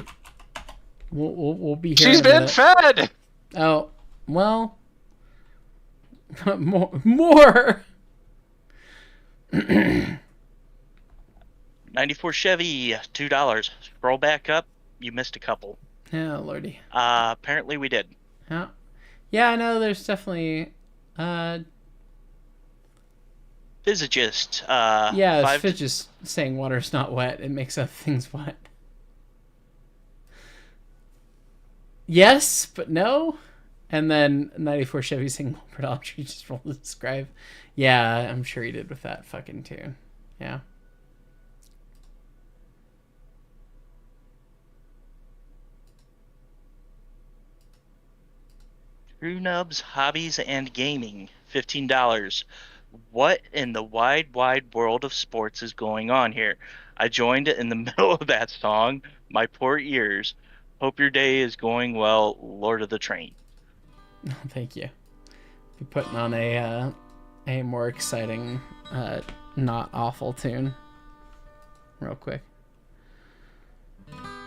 S1: We'll be here.
S13: She's been fed!
S1: Oh, well... more!
S8: 94 Chevy, $2. Scroll back up. You missed a couple.
S1: Oh, lordy.
S8: Apparently we did.
S1: Yeah, I know there's definitely...
S8: Physicist.
S1: Physicist saying water's not wet. It makes other things wet. Yes, but no. And then 94 Chevy saying pedometry just rolled to describe. Yeah, I'm sure he did with that fucking tune. Yeah.
S8: True Nubs, Hobbies, and Gaming, $15. What in the wide world of sports is going on here? I joined in the middle of that song. My poor ears. Hope your day is going well, Lord of the Train.
S1: Oh, thank you. Be putting on a more exciting, not awful tune. Real quick.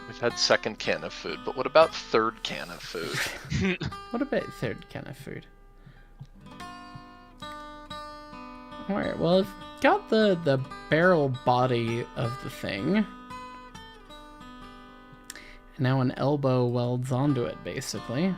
S13: We've had second can of food, but what about third can of food?
S1: What about third can of food? Alright, well, I've got the barrel body of the thing. And now an elbow welds onto it, basically.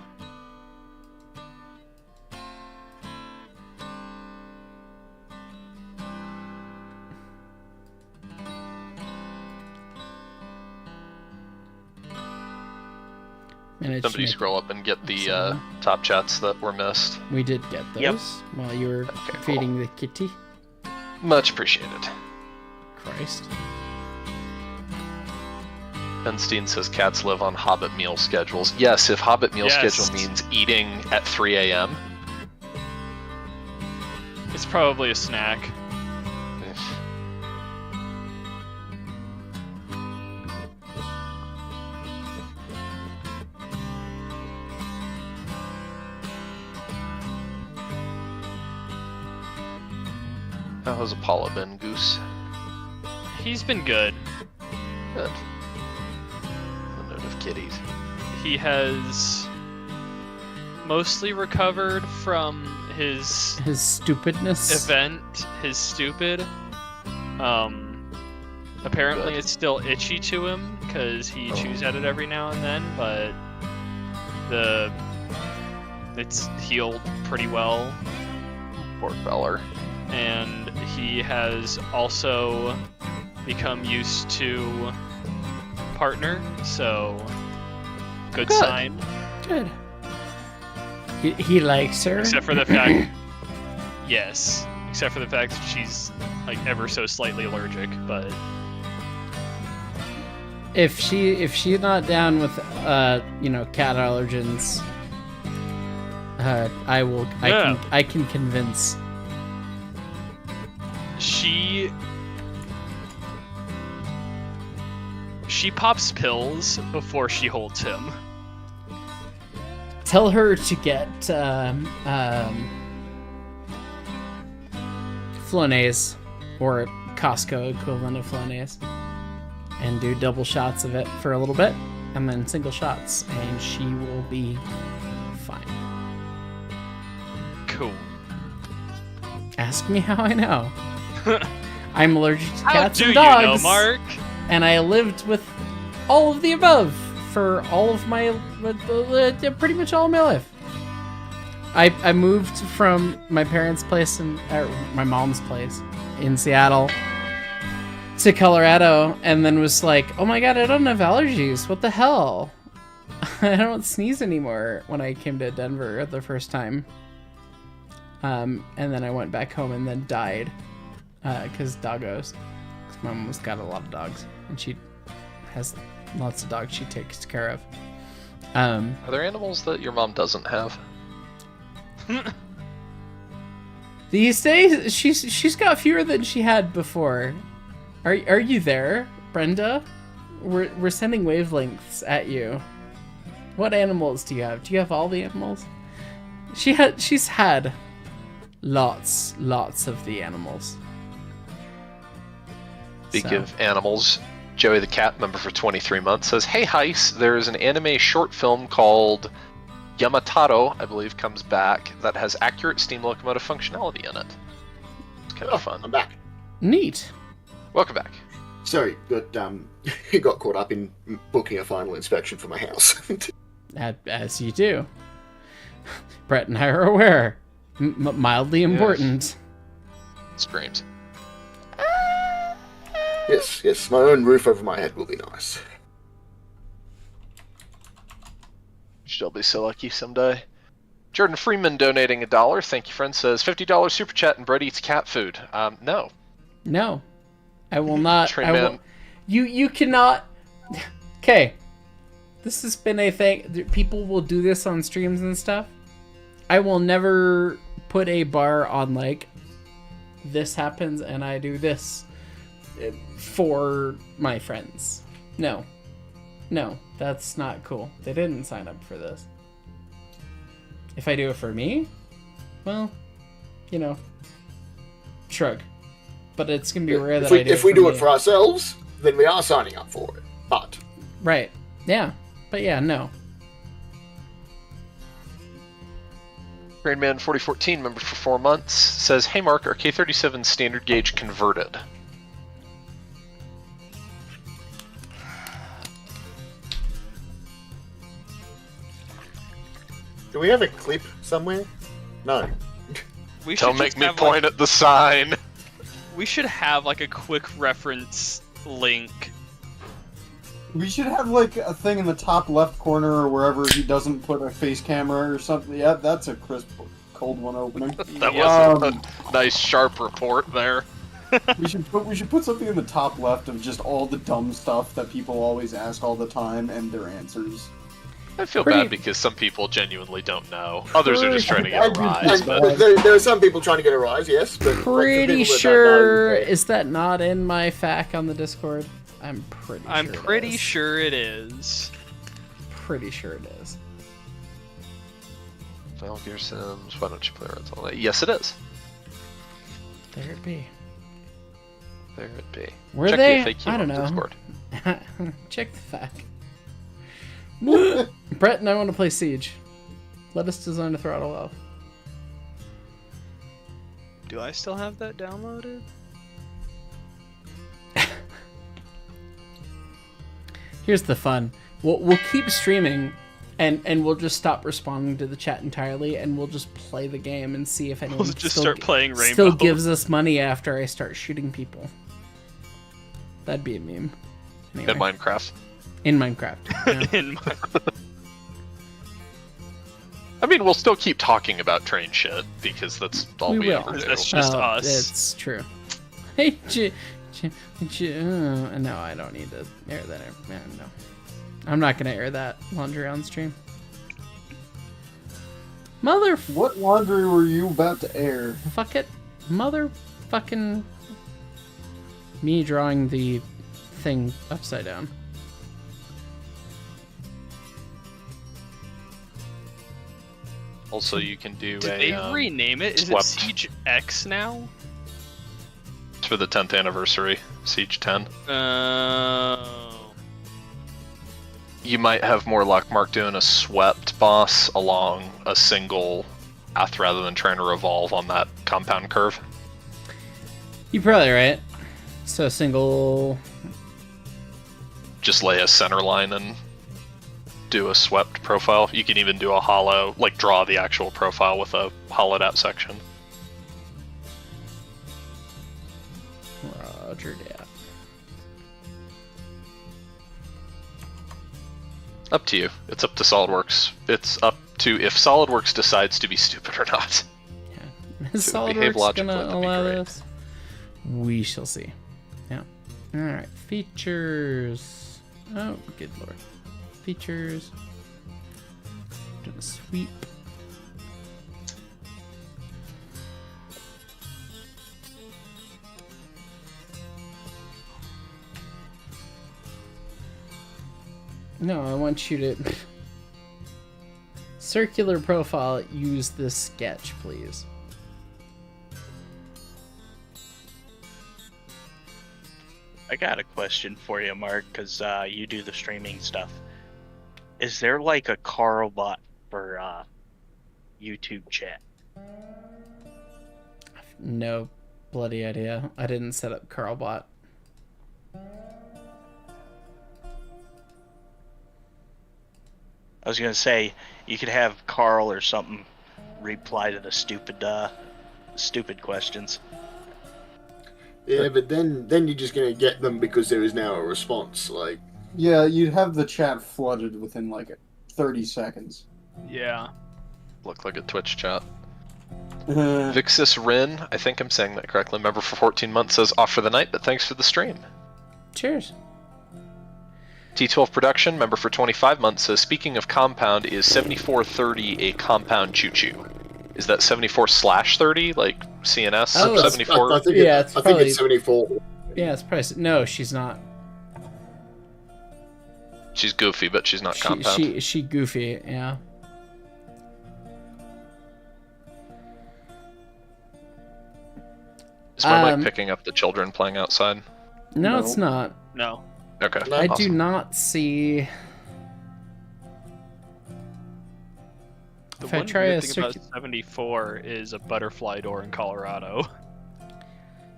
S13: Somebody scroll up and get the top chats that were missed.
S1: We did get those while you were feeding the kitty.
S13: Much appreciated.
S1: Christ.
S13: Ben Steen says cats live on Hobbit meal schedules. Yes, if Hobbit meal schedule means eating at 3 a.m.
S2: It's probably a snack.
S13: How's Apollo been, Goose?
S2: He's been good.
S13: Good. The note of kitties.
S2: He has mostly recovered from his
S1: stupidness
S2: event, his stupid. Apparently it's still itchy to him because he chews at it every now and then, but it's healed pretty well.
S13: Poor feller.
S2: And he has also become used to partner, so good sign.
S1: Good. He likes her.
S2: Except for the fact, yes. Except for the fact that she's like ever so slightly allergic, but
S1: if she's not down with cat allergens, I can convince.
S2: She pops pills before she holds him.
S1: Tell her to get Flonase, or Costco equivalent of Flonase, and do double shots of it for a little bit, and then single shots, and she will be fine.
S2: Cool.
S1: Ask me how I know. I'm allergic to
S2: How
S1: cats
S2: do
S1: and dogs.
S2: you know, Mark?
S1: And I lived with all of the above for all of my, pretty much all of my life. I moved from my parents' place my mom's place in Seattle to Colorado, and then was like, oh my god, I don't have allergies. What the hell? I don't sneeze anymore when I came to Denver the first time. And then I went back home and then died because doggos. 'Cause my mom's got a lot of dogs, and she has lots of dogs she takes care of.
S13: Are there animals that your mom doesn't have?
S1: These days, she's got fewer than she had before. Are you there, Brenda? We're sending wavelengths at you. What animals do you have? Do you have all the animals? She's had lots of the animals.
S13: Speaking of animals, Joey the Cat, member for 23 months, says, "Hey Heis, there's an anime short film called Yamataro, I believe, comes back that has accurate steam locomotive functionality in it. It's kind of fun.
S4: I'm back.
S1: Neat.
S13: Welcome back."
S4: Sorry, got caught up in booking a final inspection for my house.
S1: As you do. Brett and I are aware. Mildly important.
S13: Screams.
S4: Yes, my own roof over my head will be nice.
S13: She'll be so lucky someday. Jordan Freeman donating $1. Thank you, friend. Says $50 super chat and Brett eats cat food. No.
S1: No. I will not.
S13: Train man.
S1: You cannot. Okay. This has been a thing. People will do this on streams and stuff. I will never put a bar on, like, this happens and I do this for my friends. No, that's not cool. They didn't sign up for this. If I do it for me, well, shrug. But it's gonna be rare that
S4: if we do it for ourselves, then we are signing up for it. But
S1: right, yeah, but yeah, no.
S13: Rainman 4014, member for 4 months, says, "Hey Mark, are K37 standard gauge converted?"
S4: Do we have a clip somewhere? No.
S13: Don't make me point at the sign.
S2: We should have like a quick reference link.
S3: We should have like a thing in the top left corner or wherever he doesn't put a face camera or something. Yeah, that's a crisp, cold one opening.
S13: That was a nice sharp report there.
S3: we should put something in the top left of just all the dumb stuff that people always ask all the time and their answers.
S13: I feel bad because some people genuinely don't know. Others are just trying to get a rise. But
S4: there are some people trying to get a rise, yes. But
S1: pretty sure is that not in my FAQ on the Discord? I'm pretty
S2: sure it is.
S1: Pretty sure it is.
S13: Final Gear Sims, why don't you play Red all night? Yes, it is.
S1: There it be.
S13: There it be.
S1: Were
S13: Check
S1: they?
S13: The FAQ
S1: I don't
S13: on
S1: know.
S13: Discord.
S1: Check the FAQ. Brett and I want to play Siege. Let us design a Throttle Elf.
S2: Do I still have that downloaded?
S1: Here's the fun. We'll keep streaming, and we'll just stop responding to the chat entirely, and we'll just play the game and see if anyone
S2: start playing Rainbow.
S1: Still gives us money after I start shooting people. That'd be a meme. Anyway.
S13: In Minecraft.
S1: In Minecraft. Yeah.
S2: In Minecraft.
S13: I mean, we'll still keep talking about train shit because that's all we ever do.
S2: That's just us.
S1: It's true. Hey, no, I don't need to air that. No, I'm not gonna air that laundry on stream.
S3: What laundry were you about to air?
S1: Fuck it, motherfucking me drawing the thing upside down.
S13: Also, you can do
S2: Did they rename it? Is it Siege X now?
S13: It's for the 10th anniversary, Siege 10. You might have more luck, Mark, doing a swept boss along a single path rather than trying to revolve on that compound curve.
S1: You're probably right. So single...
S13: Just lay a center line and do a swept profile. You can even do a hollow, like draw the actual profile with a hollowed out section.
S1: Roger that.
S13: Up to you. It's up to SolidWorks. It's up to if SolidWorks decides to be stupid or not.
S1: Yeah. Is SolidWorks gonna allow this? We shall see. Yeah. Alright, features. Oh, good lord. Features. Gonna sweep. No, I want you to... Circular profile, use this sketch, please.
S8: I got a question for you, Mark, because you do the streaming stuff. Is there like a Carl bot for YouTube chat?
S1: No bloody idea. I didn't set up Carlbot.
S8: I was gonna say you could have Carl or something reply to the stupid questions.
S4: Yeah, but then you're just gonna get them because there is now a response. Like,
S3: yeah, you'd have the chat flooded within like 30 seconds.
S2: Yeah.
S13: Look like a Twitch chat. Vixis Rin, I think I'm saying that correctly, member for 14 months, says off for the night, but thanks for the stream.
S1: Cheers.
S13: T12 Production, member for 25 months, says speaking of compound, is 7430 a compound choo-choo? Is that 74/30, like CNS?
S1: Oh,
S13: 74?
S4: I think it's 74.
S1: Yeah, it's probably... No, she's not.
S13: She's goofy, but she's not compound.
S1: She goofy, yeah.
S13: Is my mic picking up the children playing outside?
S1: No, it's not.
S2: No.
S13: Okay.
S1: I
S13: awesome.
S1: do not see...
S2: The
S1: If I
S2: one
S1: try
S2: weird
S1: a
S2: thing about 74 is a butterfly door in Colorado.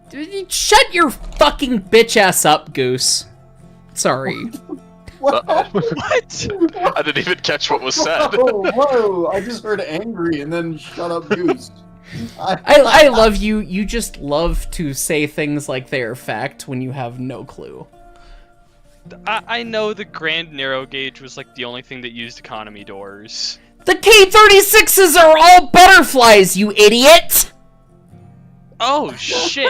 S1: Dude, shut your fucking bitch ass up, Goose. Sorry.
S3: What?
S2: What?
S13: I didn't even catch what was said.
S3: Whoa, I just heard angry and then shut up, Goose.
S1: I love you. You just love to say things like they are fact when you have no clue.
S2: I know the Grand Narrow Gauge was like the only thing that used economy doors.
S1: The K-36s are all butterflies, you idiot!
S2: Oh shit!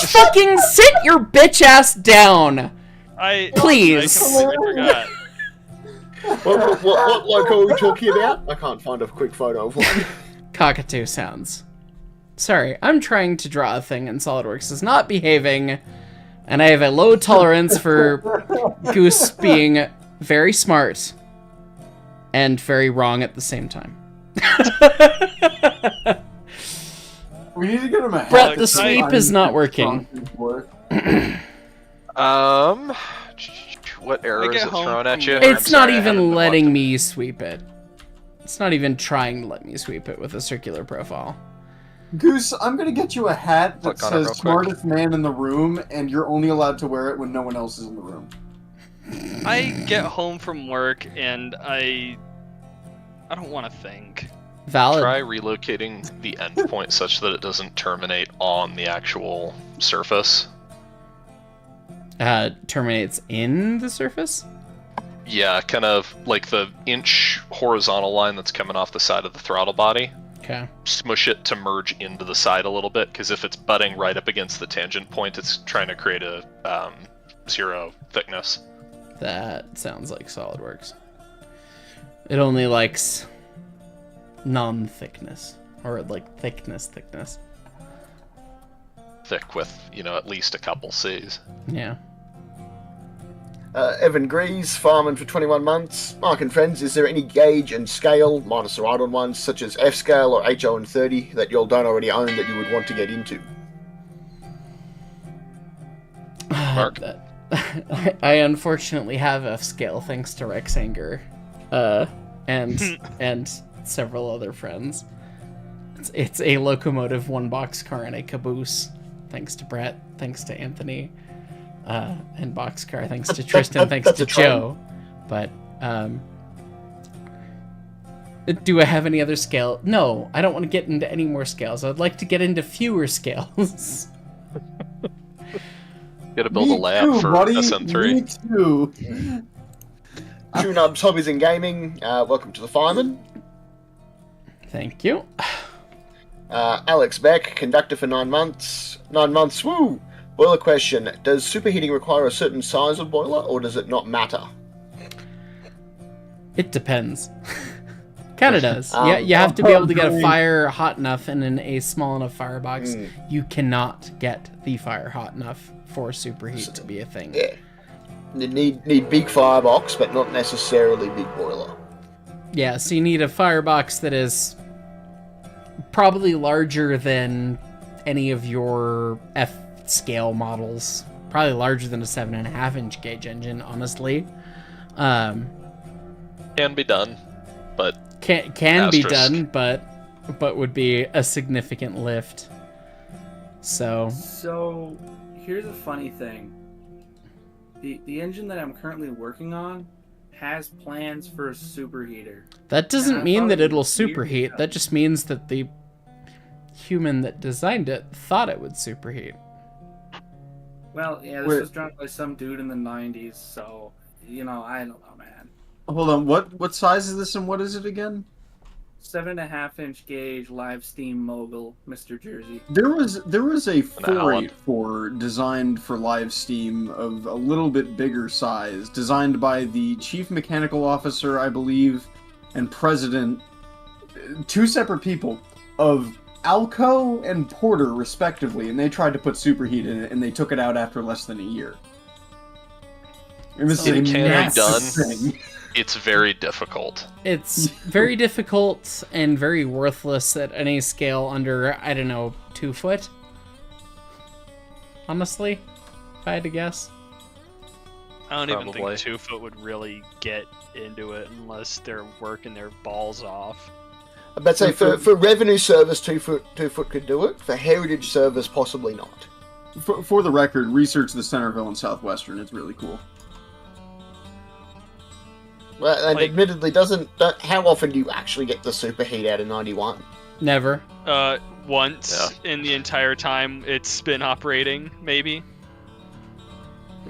S1: Fucking sit your bitch ass down. Please.
S2: I completely forgot.
S4: What loco are we talking about? I can't find a quick photo of one.
S1: Cockatoo sounds. Sorry, I'm trying to draw a thing and SolidWorks is not behaving, and I have a low tolerance for Goose being very smart and very wrong at the same time.
S3: We need to get him a hat.
S1: Brett, the sweep is not working.
S13: What error is it throwing at you?
S1: It's not even letting me sweep it. It's not even trying to let me sweep it with a circular profile.
S3: Goose, I'm gonna get you a hat that
S13: Click on it
S3: says
S13: real quick.
S3: smartest man in the room, and you're only allowed to wear it when no one else is in the room.
S2: I get home from work and I don't want to think.
S1: Valid.
S13: Try relocating the endpoint such that it doesn't terminate on the actual surface.
S1: Terminates in the surface?
S13: Yeah, kind of like the inch horizontal line that's coming off the side of the throttle body.
S1: Okay.
S13: Smush it to merge into the side a little bit, because if it's butting right up against the tangent point, it's trying to create a 0 thickness.
S1: That sounds like SolidWorks. It only likes non-thickness, or like thickness.
S13: Thick with, at least a couple C's.
S1: Yeah.
S4: Evan Grease, farming for 21 months. Mark and friends, is there any gauge and scale, minus the right-on ones, such as F-scale or HO and 30, that you all don't already own that you would want to get into?
S13: Mark?
S1: I unfortunately have F-scale thanks to Rex Anger, and several other friends. It's a locomotive, one boxcar, and a caboose. Thanks to Brett, thanks to Anthony, and boxcar, thanks to Tristan, thanks to Joe. But do I have any other scale? No, I don't want to get into any more scales. I'd like to get into fewer scales.
S13: Gotta build a layout for
S3: buddy.
S13: SN3.
S3: Me too.
S4: Two Nubs Hobbies and Gaming, welcome to the Fireman.
S1: Thank you.
S4: Alex Beck, conductor for 9 months. 9 months, woo! Boiler question. Does superheating require a certain size of boiler, or does it not matter?
S1: It depends. Kind of does. Yeah, you have to be able to get a fire hot enough, and in a small enough firebox, you cannot get the fire hot enough for superheat to be a thing.
S4: Yeah. You need big firebox, but not necessarily big boiler.
S1: Yeah, so you need a firebox that is probably larger than any of your F-scale models. Probably larger than a 7.5-inch gauge engine, honestly.
S13: Can be done, but
S1: can be done, but would be a significant lift. So
S12: here's a funny thing. The engine that I'm currently working on has plans for a superheater.
S1: That doesn't mean that it'll superheat. That just means that the human that designed it thought it would superheat.
S12: Well, yeah, this was drawn by some dude in the 90s, so, I don't know, man.
S3: Hold on, what size is this and what is it again?
S12: 7.5-inch gauge live steam mogul, Mr. Jersey.
S3: There was a 484 designed for live steam of a little bit bigger size, designed by the chief mechanical officer, I believe, and president, two separate people, of Alco and Porter, respectively, and they tried to put superheat in it, and they took it out after less than a year. It was
S13: it can be done.
S3: Thing.
S13: It's very difficult.
S1: It's very difficult and very worthless at any scale under, I don't know, 2 foot? Honestly, if I had to guess.
S2: I don't even think 2 foot would really get into it unless they're working their balls off.
S4: I'd say for revenue service, 2 foot could do it. For heritage service, possibly not.
S3: For the record, research the Centerville and Southwestern. It's really cool.
S4: Well, and admittedly, how often do you actually get the superheat out of 91?
S1: Never.
S2: Once in the entire time it's been operating, maybe.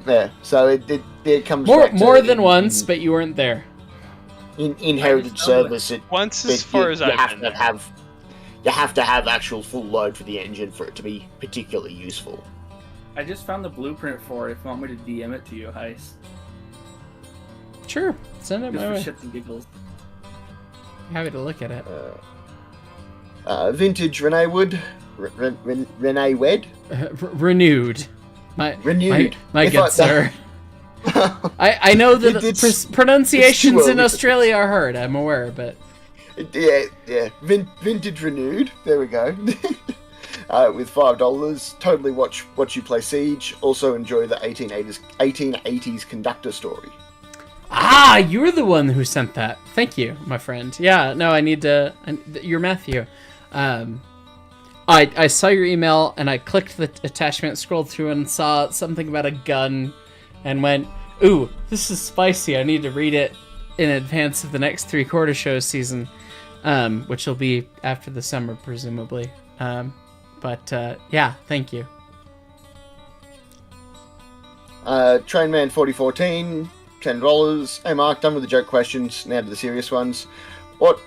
S4: Yeah, so it comes
S1: more than once, but you weren't there.
S4: In heritage service,
S2: once as far as I've been there.
S4: You have to have actual full load for the engine for it to be particularly useful.
S12: I just found the blueprint for it. If you want me to DM it to you, Heist.
S1: Sure, send it
S12: Just
S1: my
S12: for
S1: way.
S12: shits and giggles.
S1: Happy to look at it.
S4: Vintage Renee Wood, Renee Wed,
S1: renewed.
S4: Renewed.
S1: My good sir. I know that pronunciations in Australia are hard. I'm aware, but
S4: yeah. Vintage Renewed. There we go. With $5, totally watch you play Siege. Also enjoy the 1880s conductor story.
S1: Ah, you're the one who sent that. Thank you, my friend. Yeah, no, I need to... You're Matthew. I saw your email, and I clicked the attachment, scrolled through, and saw something about a gun, and went, ooh, this is spicy. I need to read it in advance of the next 3/4 show season, which will be after the summer, presumably. Yeah, thank you.
S4: Trainman 4014... $10. Hey Mark, done with the joke questions, now to the serious ones. What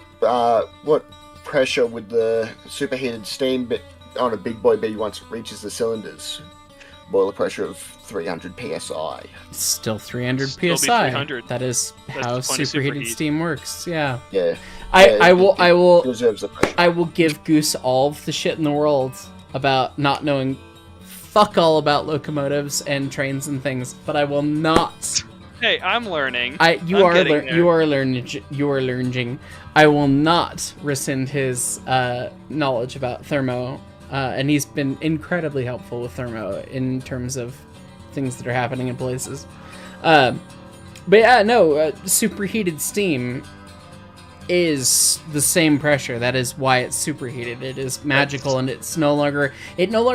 S4: pressure would the superheated steam bit on a big boy be once it reaches the cylinders? Boiler pressure of 300 psi.
S1: Still 300
S2: Still
S1: psi.
S2: 300.
S1: That is
S2: That's
S1: how
S2: plenty of
S1: superheated
S2: superheat.
S1: steam works. Yeah.
S4: Yeah.
S1: I will
S4: reserves the pressure.
S1: I will give Goose all of the shit in the world about not knowing fuck all about locomotives and trains and things, but I will not.
S2: Hey, I'm learning.
S1: You are learning. I will not rescind his knowledge about thermo, and he's been incredibly helpful with thermo in terms of things that are happening in places. But yeah, no, superheated steam is the same pressure. That is why it's superheated. It is magical, and it no longer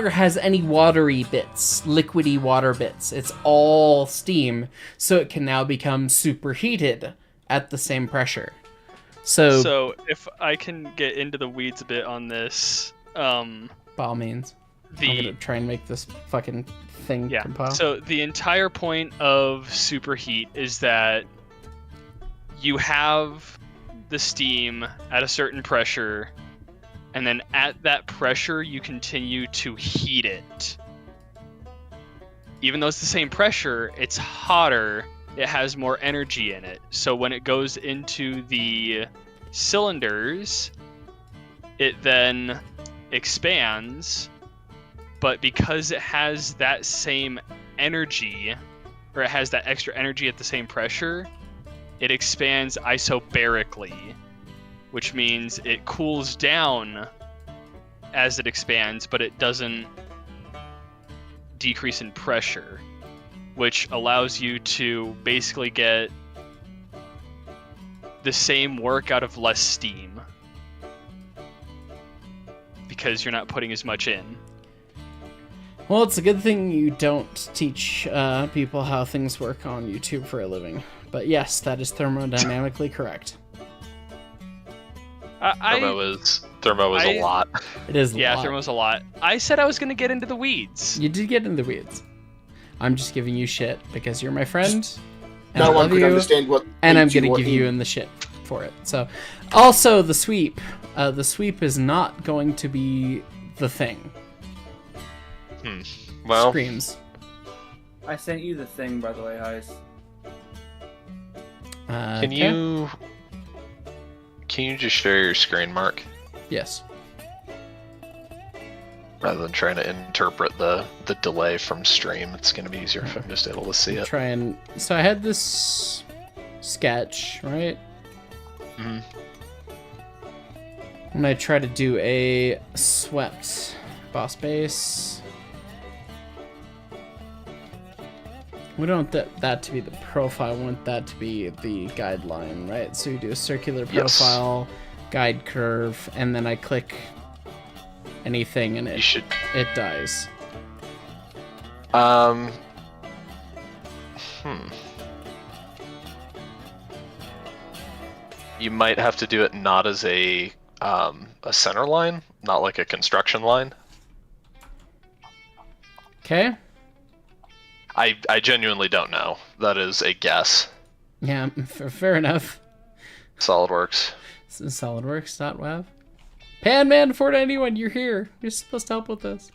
S1: has any watery bits, liquidy water bits. It's all steam, so it can now become superheated at the same pressure. So
S2: if I can get into the weeds a bit on this,
S1: by all means, I'm gonna try and make this fucking thing compile.
S2: So the entire point of superheat is that you have the steam at a certain pressure and then at that pressure, you continue to heat it. Even though it's the same pressure, it's hotter. It has more energy in it. So when it goes into the cylinders, it then expands. But because it has that same energy, or it has that extra energy at the same pressure, it expands isobarically, which means it cools down as it expands, but it doesn't decrease in pressure, which allows you to basically get the same work out of less steam because you're not putting as much in.
S1: Well, it's a good thing you don't teach people how things work on YouTube for a living. But yes, that is thermodynamically correct.
S13: Thermo is a lot.
S1: It is a lot.
S2: Yeah, thermo's a lot. I said I was going to get into the weeds.
S1: You did get into the weeds. I'm just giving you shit because you're my friend. And
S4: No
S1: I
S4: one
S1: love
S4: could
S1: you,
S4: understand what
S1: and I'm
S4: leads you
S1: going to
S4: or
S1: give you
S4: in.
S1: in the shit for it. So, also the sweep. The sweep is not going to be the thing.
S13: Well,
S1: Screams.
S12: I sent you the thing, by the way, Heis.
S13: Can you just share your screen, Mark?
S1: Yes.
S13: Rather than trying to interpret the delay from stream, it's going to be easier if I'm just able to see it.
S1: So I had this sketch, right?
S13: Mm-hmm.
S1: And I try to do a swept boss base. We don't want that to be the profile, we want that to be the guideline, right? So you do a circular profile, guide curve, and then I click anything and it dies.
S13: You might have to do it not as a center line, not like a construction line.
S1: Okay.
S13: I genuinely don't know. That is a guess.
S1: Yeah, fair enough.
S13: SolidWorks.
S1: This is SolidWorks.web. Panman491, you're here. You're supposed to help with this.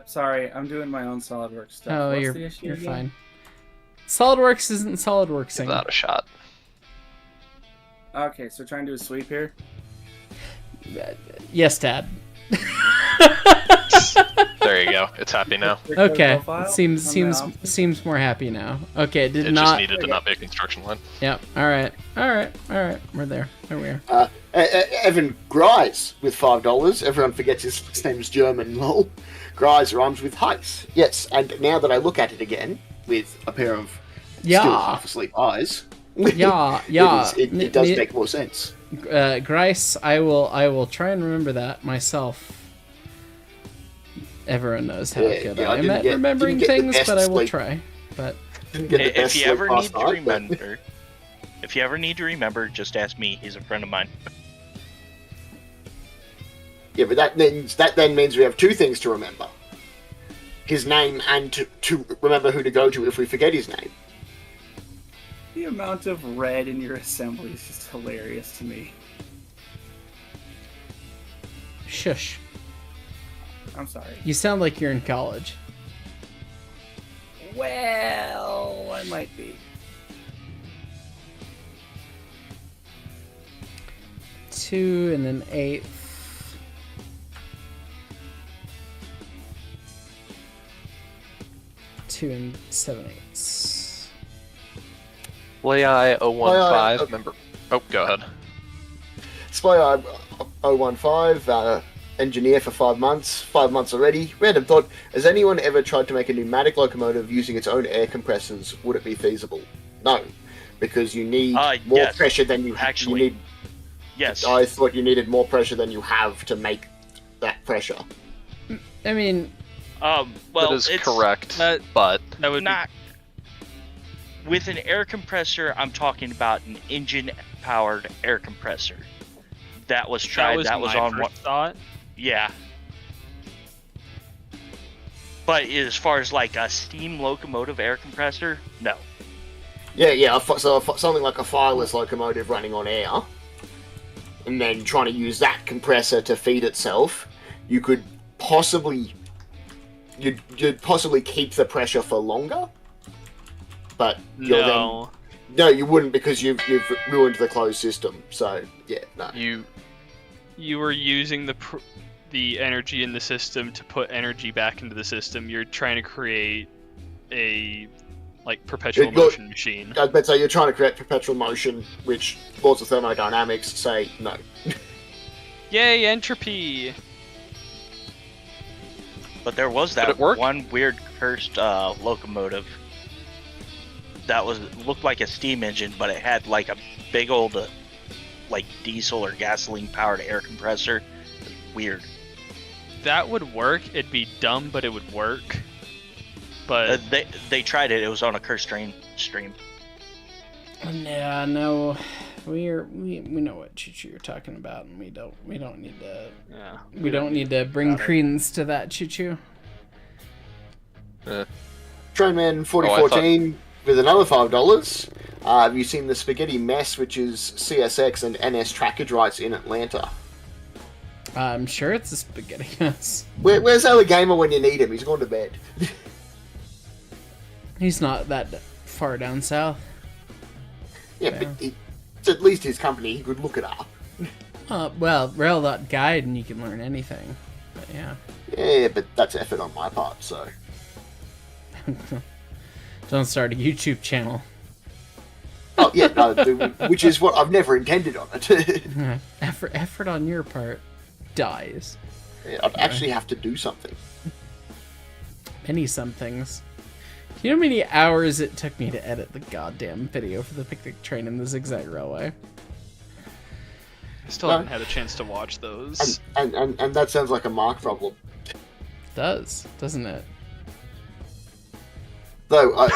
S12: Sorry, I'm doing my own SolidWorks stuff.
S1: Oh,
S12: What's
S1: you're
S12: the issue again?
S1: fine. SolidWorks isn't SolidWorksing.
S13: Give that a shot.
S12: Okay, so trying to do a sweep here.
S1: Yes, Dad.
S13: There you go. It's happy now.
S1: Okay, it seems more happy now. Okay, it
S13: It just needed to not be a construction line.
S1: Yep. All right. We're there. There we are.
S4: Evan Gries with $5. Everyone forgets his last name's German. Lol. Gries rhymes with Heis. Yes, and now that I look at it again with a pair of still half asleep eyes, it does make more sense.
S1: Grice, I will try and remember that myself. Everyone knows how good I am at remembering things, but I will try. But
S8: if you ever need to remember, just ask me. He's a friend of mine.
S4: Yeah, but that then means we have two things to remember: his name and to remember who to go to if we forget his name.
S12: The amount of red in your assembly is just hilarious to me.
S1: Shush.
S12: I'm sorry.
S1: You sound like you're in college.
S12: Well, I might be.
S1: 2 and an 8. Two and 7/8.
S13: Splay 015 member. Oh, go ahead.
S4: Splay 015. Engineer for 5 months. 5 months already. Random thought: has anyone ever tried to make a pneumatic locomotive using its own air compressors? Would it be feasible? No, because you need more pressure than you actually need.
S8: Yes.
S4: I thought you needed more pressure than you have to make that pressure.
S1: I mean,
S8: well,
S13: that is correct, but
S8: that would not. With an air compressor, I'm talking about an engine-powered air compressor. That was tried. That was on what
S2: thought.
S8: Yeah. But as far as like a steam locomotive air compressor, no.
S4: Yeah. So something like a fireless locomotive running on air. and then trying to use that compressor to feed itself, you could possibly you'd possibly keep the pressure for longer. But
S2: No.
S4: No, you wouldn't, because you've ruined the closed system. So yeah, no.
S2: You were using the energy in the system to put energy back into the system. You're trying to create a perpetual motion machine.
S4: I'd bet you're trying to create perpetual motion, which laws of thermodynamics say no.
S2: Yay, entropy!
S8: But there was that one weird cursed locomotive that looked like a steam engine, but it had like a big old diesel or gasoline powered air compressor. Weird.
S2: That would work. It'd be dumb, but it would work. But
S8: they tried it. It was on a cursed train stream.
S1: Yeah, no, we know what choo-choo you're talking about, and we don't need to.
S2: Yeah.
S1: We don't need to bring credence to that choo-choo.
S4: Trainman 4014 with another $5. Have you seen the Spaghetti Mess, which is CSX and NS trackage rights in Atlanta?
S1: I'm sure it's a spaghetti mess.
S4: Where's Ellie Gamer when you need him? He's gone to bed.
S1: He's not that far down south.
S4: Yeah, but it's at least his company. He could look it up.
S1: Well, Rail.guide and you can learn anything. But yeah.
S4: Yeah, but that's effort on my part, so.
S1: Don't start a YouTube channel.
S4: Oh, yeah, no, which is what I've never intended on it.
S1: Effort on your part dies.
S4: Yeah, I'd actually have to do something.
S1: Many somethings. Do you know how many hours it took me to edit the goddamn video for the picnic train and the zigzag railway?
S2: I still haven't had a chance to watch those.
S4: And that sounds like a Mark problem.
S1: It does, doesn't it?
S4: Though,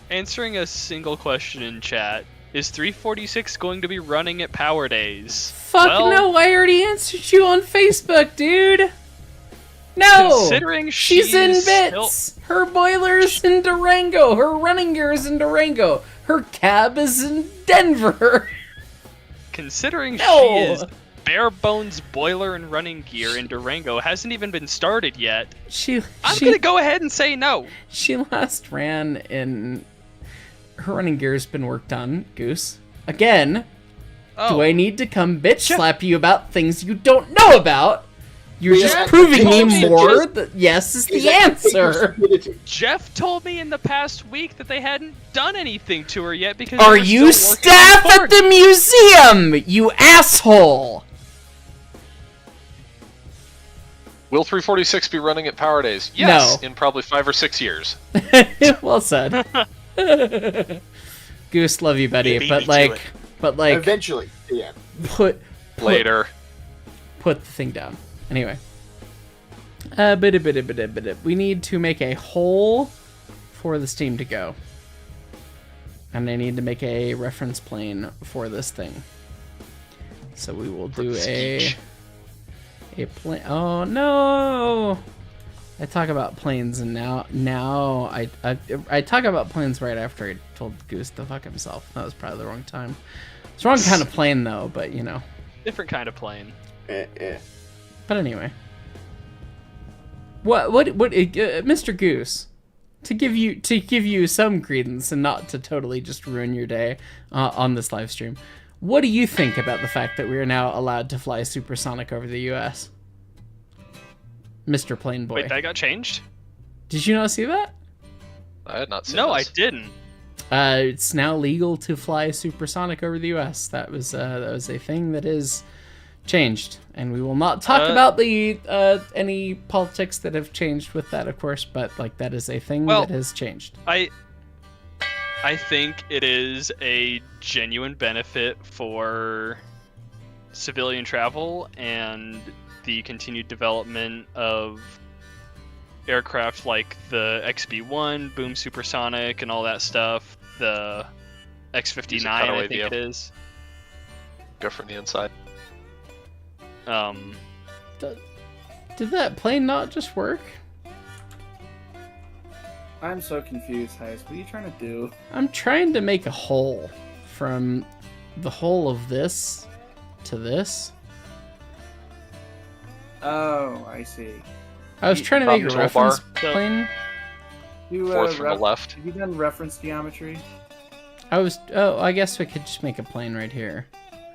S2: answering a single question in chat, is 346 going to be running at Power Days?
S1: Fuck no, I already answered you on Facebook, dude! No!
S2: Considering
S1: she's in bits! Her boiler's in Durango, her running gear is in Durango, her cab is in Denver!
S2: Considering she is bare bones boiler and running gear in Durango hasn't even been started yet. I'm gonna go ahead and say no.
S1: She last ran in. Her running gear's been worked on, Goose. Again, do I need to come bitch slap you about things you don't know about? You're just proving me more that yes is the answer.
S2: Jeff told me in the past week that they hadn't done anything to her yet because.
S1: Are you staff at the museum, you asshole?
S13: Will 346 be running at Power Days? Yes,
S1: No.
S13: in probably 5 or 6 years.
S1: Well said. Goose, love you, buddy, but
S4: eventually, yeah.
S1: Put
S13: Later.
S1: Put the thing down. Anyway. We need to make a hole for the steam to go. And I need to make a reference plane for this thing. So we will do a plane. Oh no! I talk about planes, and now I talk about planes right after I told Goose to fuck himself. That was probably the wrong time. It's the wrong kind of plane though, but you know.
S2: Different kind of plane.
S4: Yeah.
S1: But anyway. What Mr. Goose, to give you some credence and not to totally just ruin your day on this live stream, what do you think about the fact that we are now allowed to fly supersonic over the US? Mr. Plane Boy.
S2: Wait, that got changed?
S1: Did you not see that?
S13: I had not seen
S2: No,
S13: this.
S2: I didn't.
S1: It's now legal to fly supersonic over the US. That was a thing that is changed, and we will not talk about the any politics that have changed with that, of course, but like that is a thing that has changed.
S2: I think it is a genuine benefit for civilian travel and the continued development of aircraft like the XB-1, Boom Supersonic, and all that stuff. The X-59, I think it is.
S13: Go from the inside.
S1: Did that plane not just work?
S12: I'm so confused, Heist. What are you trying to do?
S1: I'm trying to make a hole from the whole of this to this.
S12: Oh, I see.
S1: I was trying to make a reference plane.
S13: Fourth from the left.
S12: Have you done reference geometry?
S1: I guess we could just make a plane right here.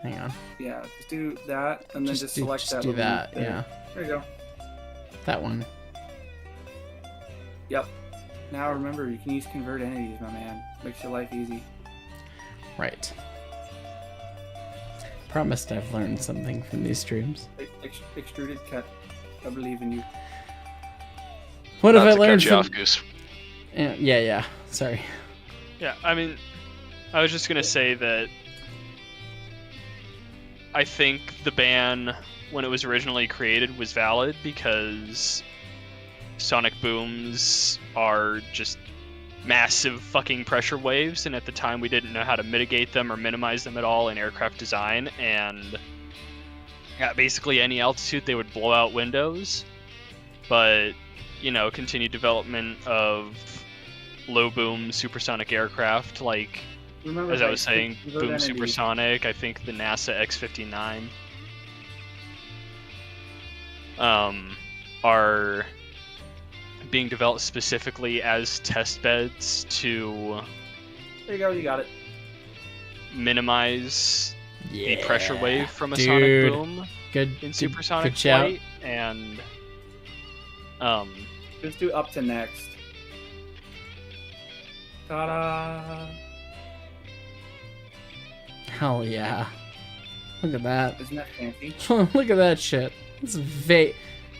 S1: Hang on.
S12: Yeah, just do that, and then just select that.
S1: Do that,
S12: there.
S1: yeah.
S12: There you go.
S1: That one.
S12: Yep. Now remember, you can use convert entities, my man. Makes your life easy.
S1: Right. Promised I've learned something from these streams.
S12: Extruded cut. I believe in you.
S1: What have I
S13: Not to
S1: learned
S13: cut you
S1: from...
S13: off, Goose.
S1: Yeah. Sorry.
S2: Yeah, I mean, I was just gonna say that I think the ban, when it was originally created, was valid because sonic booms are just massive fucking pressure waves, and at the time we didn't know how to mitigate them or minimize them at all in aircraft design, and at basically any altitude they would blow out windows. But, you know, continued development of low boom supersonic aircraft, like,
S12: Remember,
S2: as I was saying,
S12: convert
S2: boom
S12: entities.
S2: supersonic, I think the NASA X-59 are being developed specifically as test beds to
S12: There you go, you got it.
S2: minimize the pressure wave from a
S1: dude.
S2: sonic boom
S1: Good
S2: in supersonic
S1: good shout.
S2: flight, and
S12: Just do up to next. Ta-da!
S1: Hell yeah. Look at that.
S12: Isn't that fancy?
S1: Look at that shit.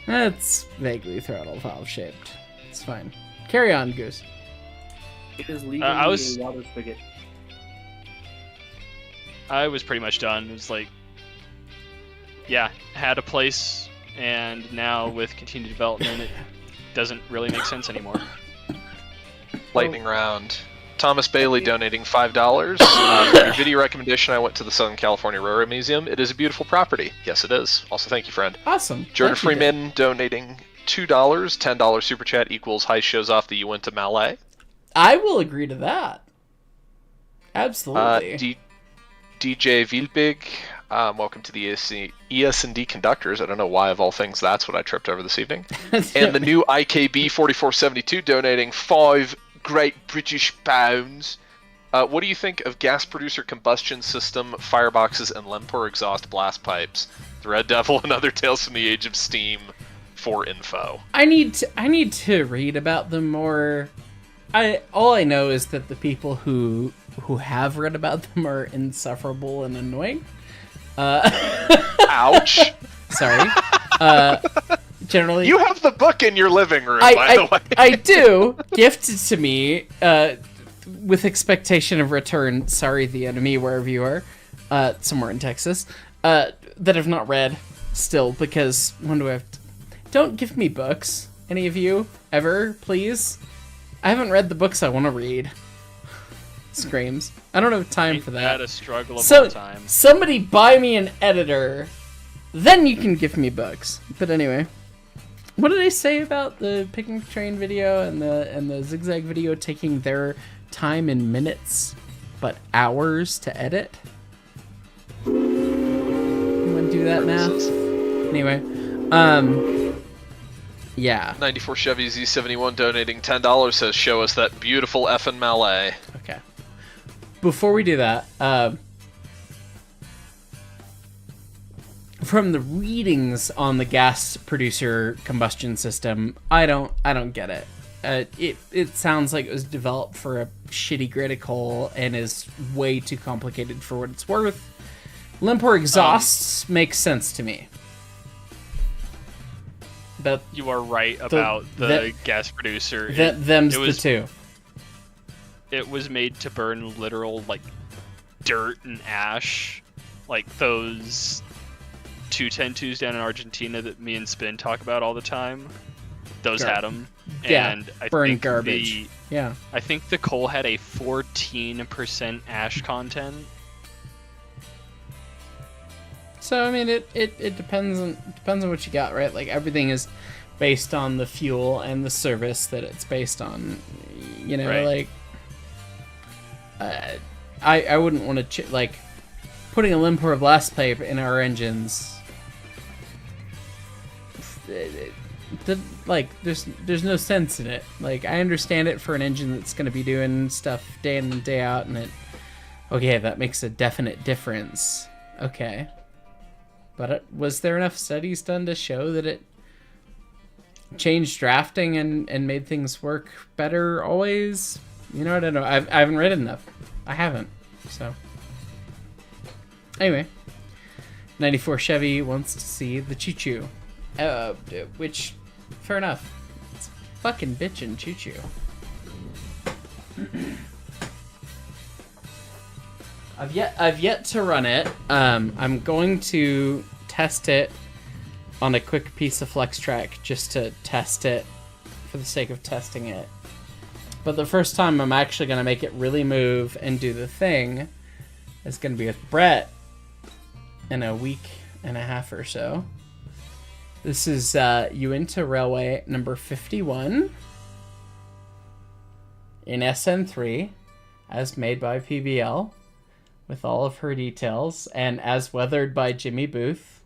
S1: That's vaguely throttle valve shaped. It's fine. Carry on, Goose.
S12: It is legally
S2: I was-
S12: a water spigot.
S2: I was pretty much done. It was like, yeah, had a place, and now with continued development, it doesn't really make sense anymore.
S13: Lightning round. Thomas Bailey donating $5. For your video recommendation, I went to the Southern California Railroad Museum. It is a beautiful property. Yes, it is. Also, thank you, friend.
S1: Awesome.
S13: Jordan
S1: Thank you,
S13: Freeman donating $2. $10 super chat equals Heist shows off that you went to Malay.
S1: I will agree to that. Absolutely.
S13: DJ Vilbig, welcome to the ES&D conductors. I don't know why, of all things, that's what I tripped over this evening. And the new IKB 4472 donating 5 great British pounds. What do you think of gas producer combustion system, fireboxes, and Lempor exhaust blast pipes? The Red Devil and other tales from the Age of Steam for info.
S1: I need to read about them more. All I know is that the people who have read about them are insufferable and annoying.
S13: Ouch.
S1: Sorry. Generally,
S13: you have the book in your living room, by the way.
S1: I do. Gifted to me with expectation of return. Sorry, the enemy, wherever you are, somewhere in Texas, that I've not read still, because when do I have to... Don't give me books, any of you, ever, please. I haven't read the books I want to read. Screams. I don't have time for that.
S2: A struggle of all time.
S1: Somebody buy me an editor, then you can give me books. But anyway, what did I say about the picnic train video and the zigzag video taking their time in minutes, but hours to edit? You want to do that math? Anyway, yeah.
S13: 94 Chevy Z71 donating $10 says, show us that beautiful effing Malay.
S1: Okay. Before we do that, from the readings on the gas producer combustion system, I don't get it. It sounds like it was developed for a shitty grid coal and is way too complicated for what it's worth. Lempor exhausts makes sense to me. But
S2: you are right about the gas producer.
S1: Them's the two.
S2: It was made to burn literal, like, dirt and ash. Like those 210-2s down in Argentina that me and Spin talk about all the time. Those had them.
S1: Yeah,
S2: and I
S1: burn
S2: think
S1: garbage. Yeah.
S2: I think the coal had a 14% ash content.
S1: So I mean, it depends on what you got, right? Like everything is based on the fuel and the service that it's based on. You know,
S2: right.
S1: like I wouldn't want to like putting a Limpor blast pipe in our engines. Like there's no sense in it. Like I understand it for an engine that's going to be doing stuff day in and day out, and okay, that makes a definite difference. Okay, but was there enough studies done to show that it changed drafting and made things work better always? You know, I don't know. I haven't read enough. I haven't. So anyway, 94 Chevy wants to see the choo-choo. Which, fair enough. It's fucking bitchin' choo-choo. I've yet to run it. I'm going to test it on a quick piece of flex track just to test it for the sake of testing it. But the first time I'm actually going to make it really move and do the thing is going to be with Brett in a week and a half or so. This is Uinta Railway number 51 in SN3 as made by PBL with all of her details and as weathered by Jimmy Booth.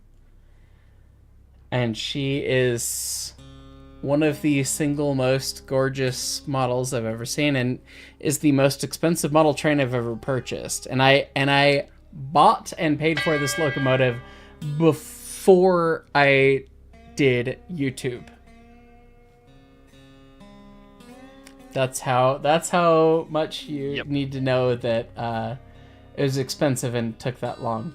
S1: And she is one of the single most gorgeous models I've ever seen and is the most expensive model train I've ever purchased. And I bought and paid for this locomotive before I did YouTube. That's how much you need to know that it was expensive and took that long.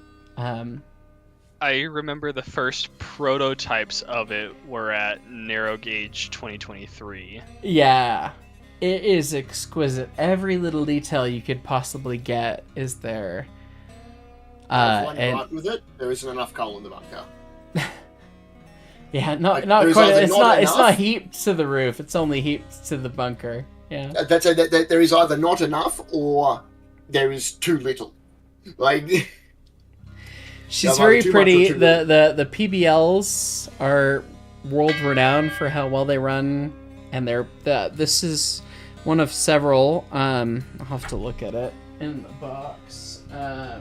S2: I remember the first prototypes of it were at Narrow Gauge 2023.
S1: Yeah, it is exquisite. Every little detail you could possibly get is there.
S4: Right with it, there isn't enough coal in the bunker.
S1: Yeah, not quite. It's not heaped to the roof. It's only heaped to the bunker. Yeah.
S4: There is either not enough or there is too little. Like.
S1: She's very pretty. The PBLs are world renowned for how well they run, and this is one of several. I'll have to look at it in the box. Oh,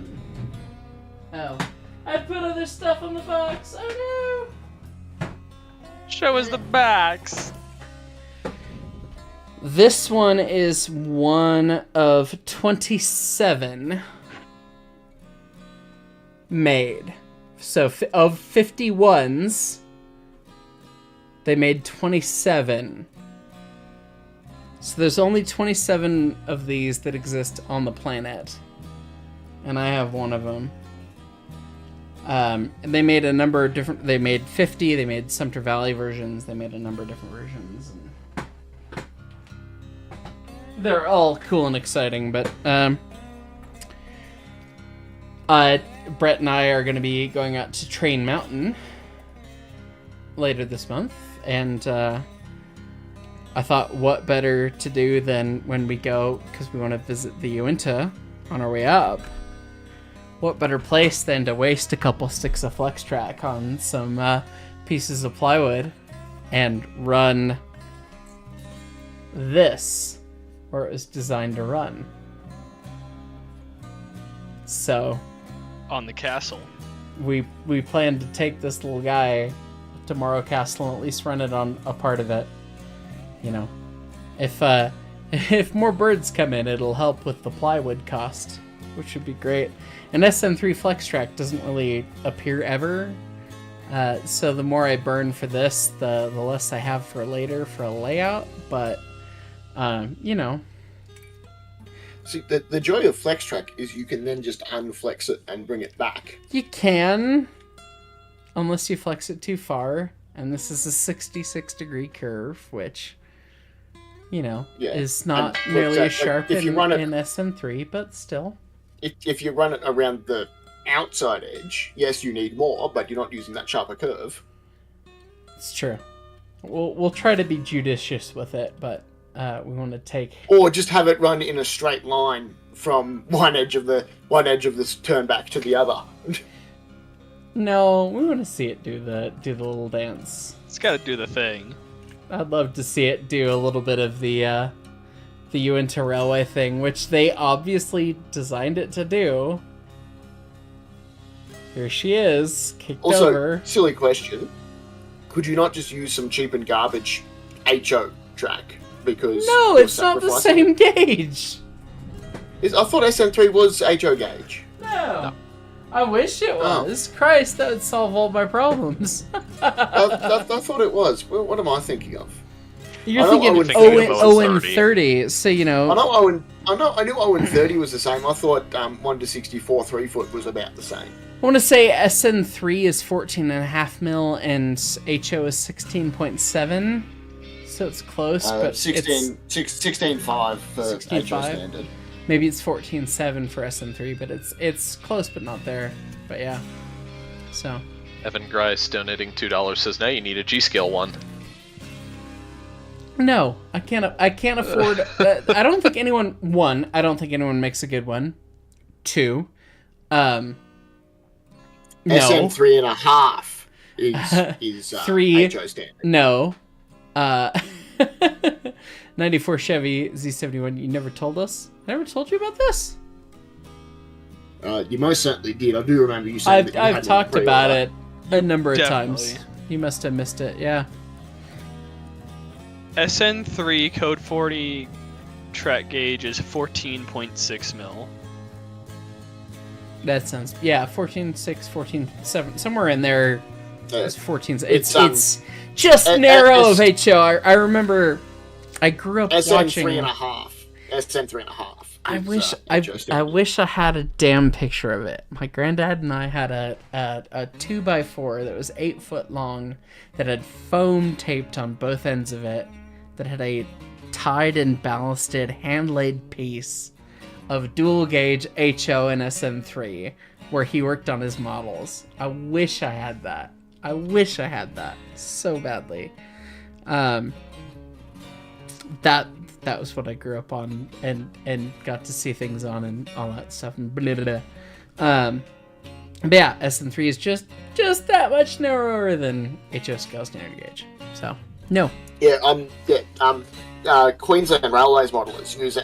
S1: I put other stuff on the box. Oh no!
S2: Show us the backs.
S1: This one is one of 27 made. So of 51s, they made 27. So there's only 27 of these that exist on the planet. And I have one of them. And they made a number of different... They made 50, they made Sumter Valley versions, they made a number of different versions. And they're all cool and exciting, but... Brett and I are going to be going out to Train Mountain later this month, and I thought what better to do than when we go, because we want to visit the Uinta on our way up, what better place than to waste a couple sticks of flex track on some pieces of plywood and run this where it was designed to run. So
S2: on the castle,
S1: we plan to take this little guy to Morrow Castle and at least run it on a part of it. You know, if more birds come in, it'll help with the plywood cost, which would be great. And SN3 Flex Track doesn't really appear ever, so the more I burn for this, the less I have for later for a layout. But you know.
S4: See, the joy of Flex Track is you can then just unflex it and bring it back.
S1: You can, unless you flex it too far, and this is a 66-degree curve, which, you know, is not nearly as sharp in SN3, but still.
S4: If you run it around the outside edge, yes, you need more, but you're not using that sharper curve.
S1: It's true. We'll try to be judicious with it, but we want to take...
S4: Or just have it run in a straight line from one edge of this turn back to the other.
S1: No, we want to see it do the little dance.
S2: It's got to do the thing.
S1: I'd love to see it do a little bit of the the Uinta Railway thing, which they obviously designed it to do. Here she is, kicked
S4: Also,
S1: over.
S4: silly question. Could you not just use some cheap and garbage HO track? Because
S1: No,
S4: you're
S1: it's not the
S4: sacrificing-
S1: same gauge.
S4: I thought SM3 was HO gauge.
S1: No. I wish it was. Christ, that would solve all my problems.
S4: I thought it was. Well, what am I thinking of?
S1: You're thinking Owen 30, so you know.
S4: I knew Owen 30 was the same. I thought 1 to 64 3-foot was about the same.
S1: I want to say SN3 is 14.5 mil and HO is 16.7, so it's close. But
S4: 16.5 for
S1: 16.5.
S4: HO standard.
S1: Maybe it's 14.7 for SN3, but it's close, but not there. But yeah, so.
S13: Evan Grice donating $2 says now you need a G-scale one.
S1: No, I can't afford. I don't think anyone. One, I don't think anyone makes a good one. Two, no.
S4: SM3.5 is
S1: Three,
S4: HO standard.
S1: No. 94 Chevy Z71. You never told us. I never told you about this.
S4: You most certainly did. I do remember you saying that you
S1: I've
S4: had
S1: talked
S4: one
S1: about
S4: pre-order.
S1: it a number of
S2: Definitely.
S1: times. You must have missed it. Yeah.
S2: SN3 code 40 track gauge is 14.6 mil.
S1: That sounds 14.6, 14.7, somewhere in there. It's 14. It's just narrow of HO. I remember. I grew up watching.
S4: SM3.5.
S1: I wish I had a damn picture of it. My granddad and I had a 2x4 that was 8 foot long that had foam taped on both ends of it, that had a tied and ballasted hand-laid piece of dual gauge HO and SM3 where he worked on his models. I wish I had that. I wish I had that so badly. That was what I grew up on and got to see things on and all that stuff and blah, blah, blah. But yeah, SM3 is just that much narrower than HO scale standard gauge. So no.
S4: Queensland Railways modelers use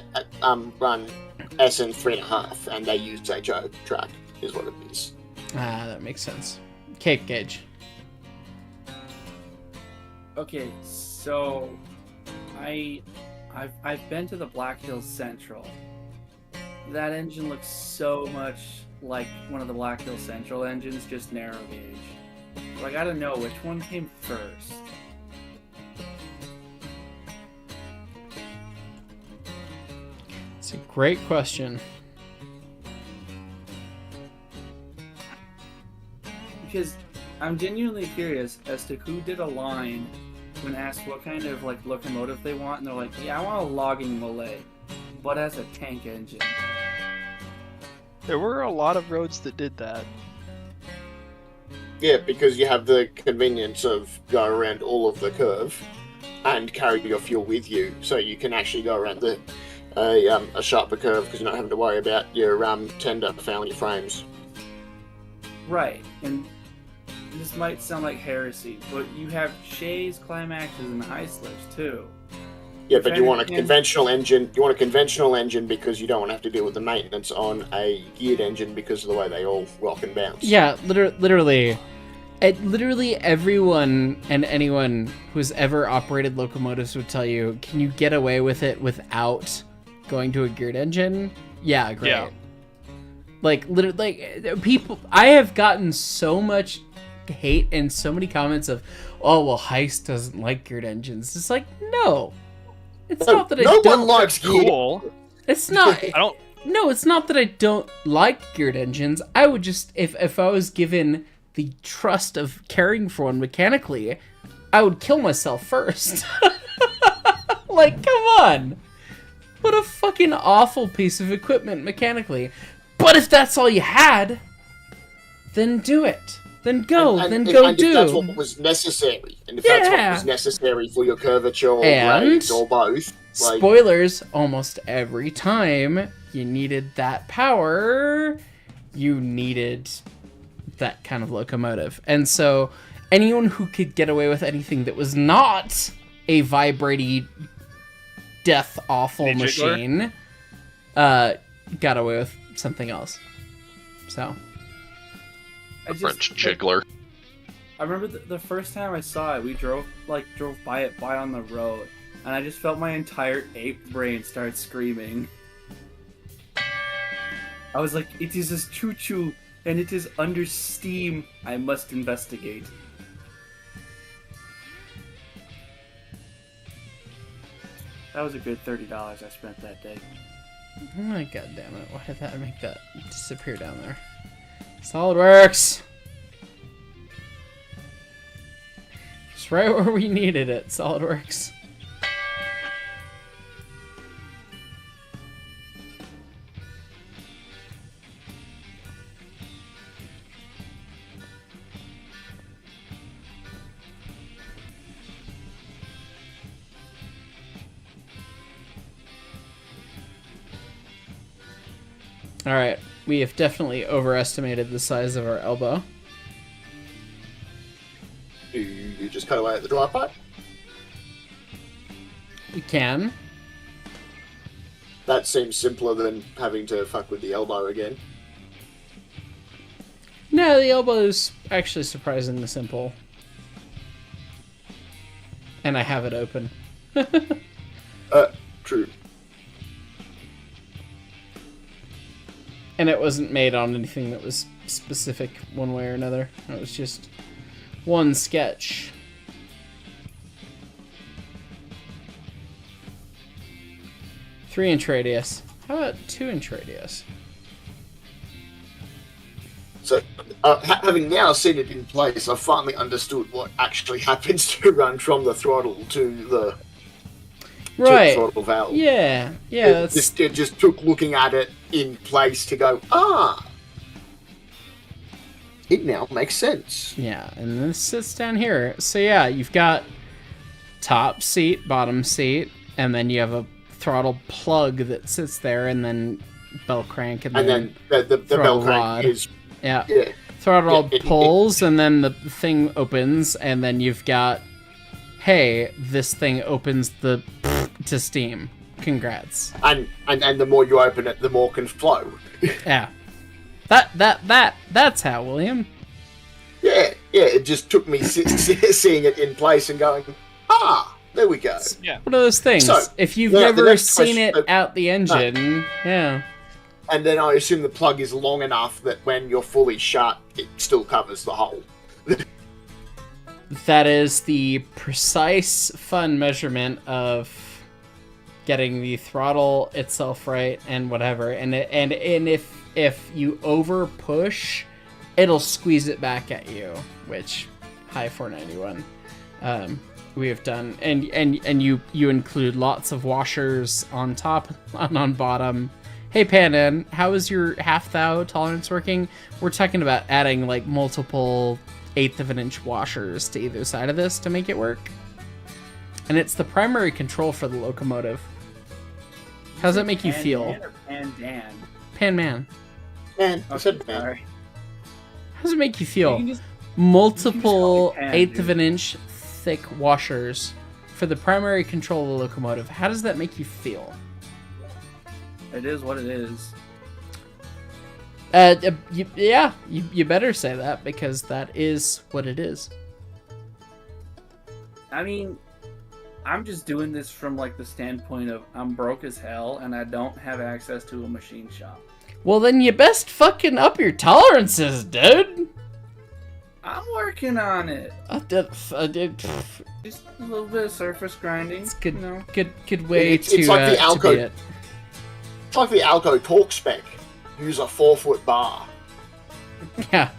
S4: run SM3.5 and they use HO track is what it is.
S1: That makes sense. Cape gauge.
S12: Okay, so I've been to the Black Hills Central. That engine looks so much like one of the Black Hills Central engines, just narrow gauge. So I gotta know which one came first.
S1: It's a great question.
S12: Because I'm genuinely curious as to who did a line when asked what kind of locomotive they want, and they're like, yeah, I want a logging Malay, but as a tank engine.
S7: There were a lot of roads that did that.
S4: Yeah, because you have the convenience of go around all of the curve and carry your fuel with you, so you can actually go around a sharper curve because you're not having to worry about your tender fouling your frames.
S12: Right, and this might sound like heresy, but you have Shays, Climaxes, and high slips too.
S4: Yeah, but you want a conventional engine. You want a conventional engine because you don't want to have to deal with the maintenance on a geared engine because of the way they all rock and bounce.
S1: Yeah, literally everyone and anyone who's ever operated locomotives would tell you, can you get away with it without going to a geared engine? Yeah, great.
S2: Yeah.
S1: People, I have gotten so much hate and so many comments of, oh, well, Heist doesn't like geared engines. It's like, no. It's not that I don't.
S4: No one likes
S2: cool.
S1: It's not.
S2: I don't.
S1: No, it's not that I don't like geared engines. I would just, if I was given the trust of caring for one mechanically, I would kill myself first. Like, come on. What a fucking awful piece of equipment mechanically. But if that's all you had, then do it. Then go. Then go do.
S4: If that's what was necessary, and if that's what was necessary for your curvature or grades or both.
S1: Spoilers, almost every time you needed that power, you needed that kind of locomotive. And so anyone who could get away with anything that was not a vibrating death awful
S2: Any jiggler?
S1: machine got away with something else. So
S13: French jiggler.
S12: I remember the first time I saw it, we drove by on the road, and I just felt my entire ape brain start screaming. I was like, it is a choo-choo, and it is under steam. I must investigate. That was a good $30 I spent that day.
S1: Oh my god damn it, why did that make that disappear down there? SolidWorks! Just right where we needed it, SolidWorks. Alright, we have definitely overestimated the size of our elbow.
S4: Do you just cut away at the drive pipe?
S1: We can.
S4: That seems simpler than having to fuck with the elbow again.
S1: No, the elbow is actually surprisingly simple. And I have it open.
S4: True.
S1: And it wasn't made on anything that was specific one way or another. It was just one sketch. Three-inch radius. How about 2-inch radius?
S4: So, having now seen it in place, I finally understood what actually happens to run from the throttle to the
S1: Right.
S4: throttle valve.
S1: Yeah.
S4: It just took looking at it in place to go, it now makes sense.
S1: Yeah, and this sits down here. So yeah, you've got top seat, bottom seat, and then you have a throttle plug that sits there, and then bell crank, and
S4: then the bell crank
S1: rod.
S4: is
S1: yeah.
S4: yeah.
S1: Throttle pulls, and then the thing opens, and then you've got, hey, this thing opens to steam. Congrats.
S4: And the more you open it, the more can flow.
S1: Yeah. That's how, William.
S4: Yeah. It just took me seeing it in place and going, there we go.
S2: Yeah.
S1: One of those things.
S4: So,
S1: if you've
S4: the
S1: never
S4: next
S1: seen
S4: question-
S1: it out the engine, yeah.
S4: And then I assume the plug is long enough that when you're fully shut, it still covers the hole.
S1: That is the precise fun measurement of getting the throttle itself right and whatever. And if you over push, it'll squeeze it back at you, which high 491 we have done. And you include lots of washers on top and on bottom. Hey Pandan, how is your half thou tolerance working? We're talking about adding like multiple 1/8 of an inch washers to either side of this to make it work. And it's the primary control for the locomotive. How does that make you feel?
S12: Pandan.
S1: Panman.
S4: Man, I said man.
S12: Sorry.
S1: How does it make you feel?
S12: You can just
S1: Multiple
S12: Pan,
S1: 1/8 of
S12: dude.
S1: an inch thick washers for the primary control of the locomotive. How does that make you feel?
S12: It is what it is.
S1: You better say that, because that is what it is.
S12: I mean, I'm just doing this from like the standpoint of I'm broke as hell and I don't have access to a machine shop.
S1: Well, then you best fucking up your tolerances, dude.
S12: I'm working on it.
S1: I did.
S12: Just a little bit of surface grinding.
S1: It's good.
S12: You know.
S1: Good way
S4: It's
S1: to
S4: like the
S1: to
S4: Alco.
S1: beat it.
S4: It's like the Alco torque spec. Use a 4-foot bar.
S1: Yeah.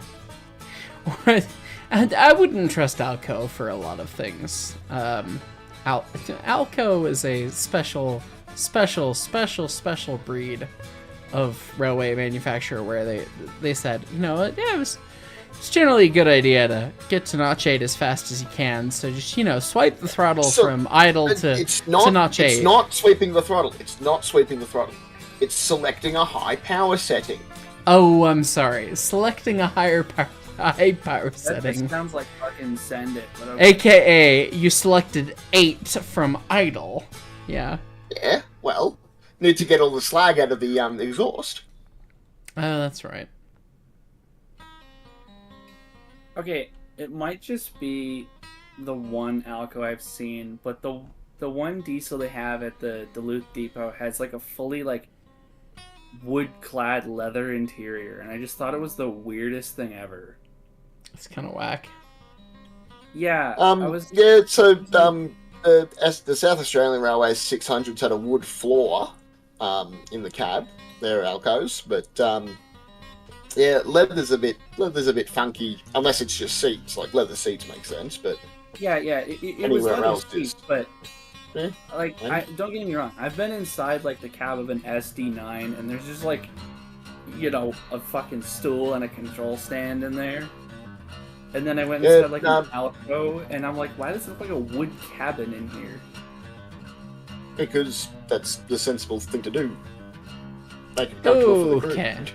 S1: And I wouldn't trust Alco for a lot of things. Alco is a special breed of railway manufacturer where they said, it's generally a good idea to get to notch 8 as fast as you can. So just, swipe the throttle from idle to notch 8.
S4: It's not sweeping the throttle. It's not sweeping the throttle. It's selecting a high power setting.
S1: Oh, I'm sorry. Selecting a high power
S12: That
S1: setting.
S12: just sounds like fucking send it. But okay.
S1: AKA, you selected 8 from idle. Yeah.
S4: Yeah, well, need to get all the slag out of the exhaust.
S1: Oh, that's right.
S12: Okay, it might just be the one Alco I've seen, but the one diesel they have at the Duluth Depot has like a fully like wood-clad leather interior, and I just thought it was the weirdest thing ever.
S1: It's kind of whack.
S12: Yeah,
S4: Yeah, so the South Australian Railway's 600s had a wood floor in the cab. They're Alcos, but yeah, leather's a bit funky unless it's just seats. Like leather seats make sense, but
S12: yeah, it was leather seats, but like don't get me wrong, I've been inside like the cab of an SD9, and there's just like, you know, a fucking stool and a control stand in there. And then I went inside like an Alco, and I'm like, why does it look like a wood cabin in here?
S4: Because that's the sensible thing to do. Make it comfortable for the crew.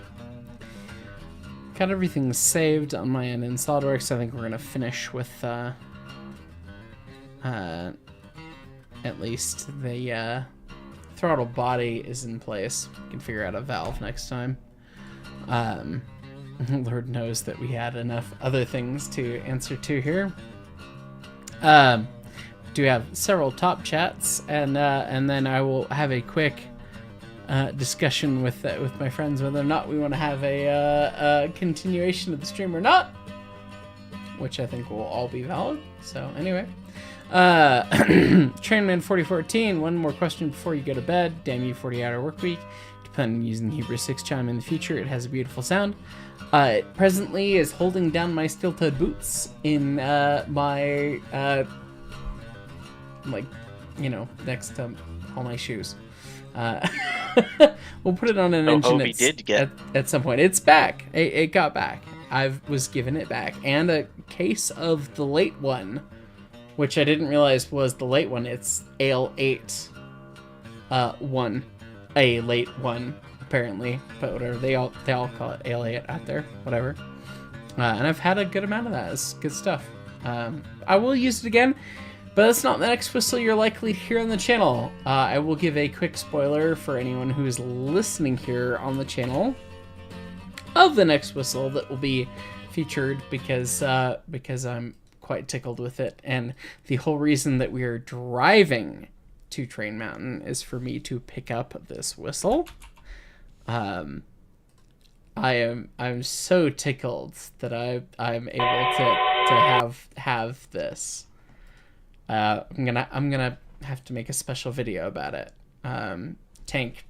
S1: Got everything saved on my end in SolidWorks. I think we're gonna finish with at least the throttle body is in place. We can figure out a valve next time. Lord knows that we had enough other things to answer to here. Do have several top chats, and then I will have a quick discussion with my friends whether or not we want to have a continuation of the stream or not, which I think will all be valid. So anyway, Trainman 4014, one more question before you go to bed. Damn you, 40-hour work week. Depending on using the Hebrew 6 chime in the future, it has a beautiful sound. It presently is holding down my steel-toed boots in my like, you know, next to all my shoes. We'll put it on an engine at some point. It's back. It got back. I was given it back. And a case of the late one, which I didn't realize was the late one. It's AL8 1. A late one, apparently. But whatever. They all call it AL8 out there. Whatever. And I've had a good amount of that. It's good stuff. I will use it again. But that's not the next whistle you're likely to hear on the channel. I will give a quick spoiler for anyone who is listening here on the channel of the next whistle that will be featured because I'm quite tickled with it. And the whole reason that we are driving to Train Mountain is for me to pick up this whistle. I'm so tickled that I'm able to have this. I'm gonna have to make a special video about it. Tank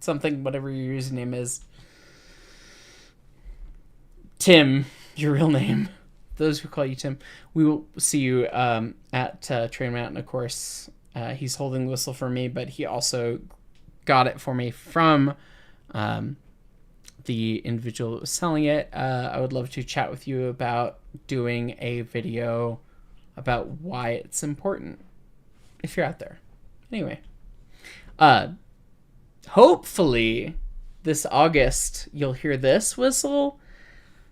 S1: something, whatever your username is. Tim, your real name. Those who call you Tim. We will see you at Train Mountain, of course. He's holding the whistle for me, but he also got it for me from the individual that was selling it. I would love to chat with you about doing a video about why it's important if you're out there. Anyway, hopefully this August you'll hear this whistle.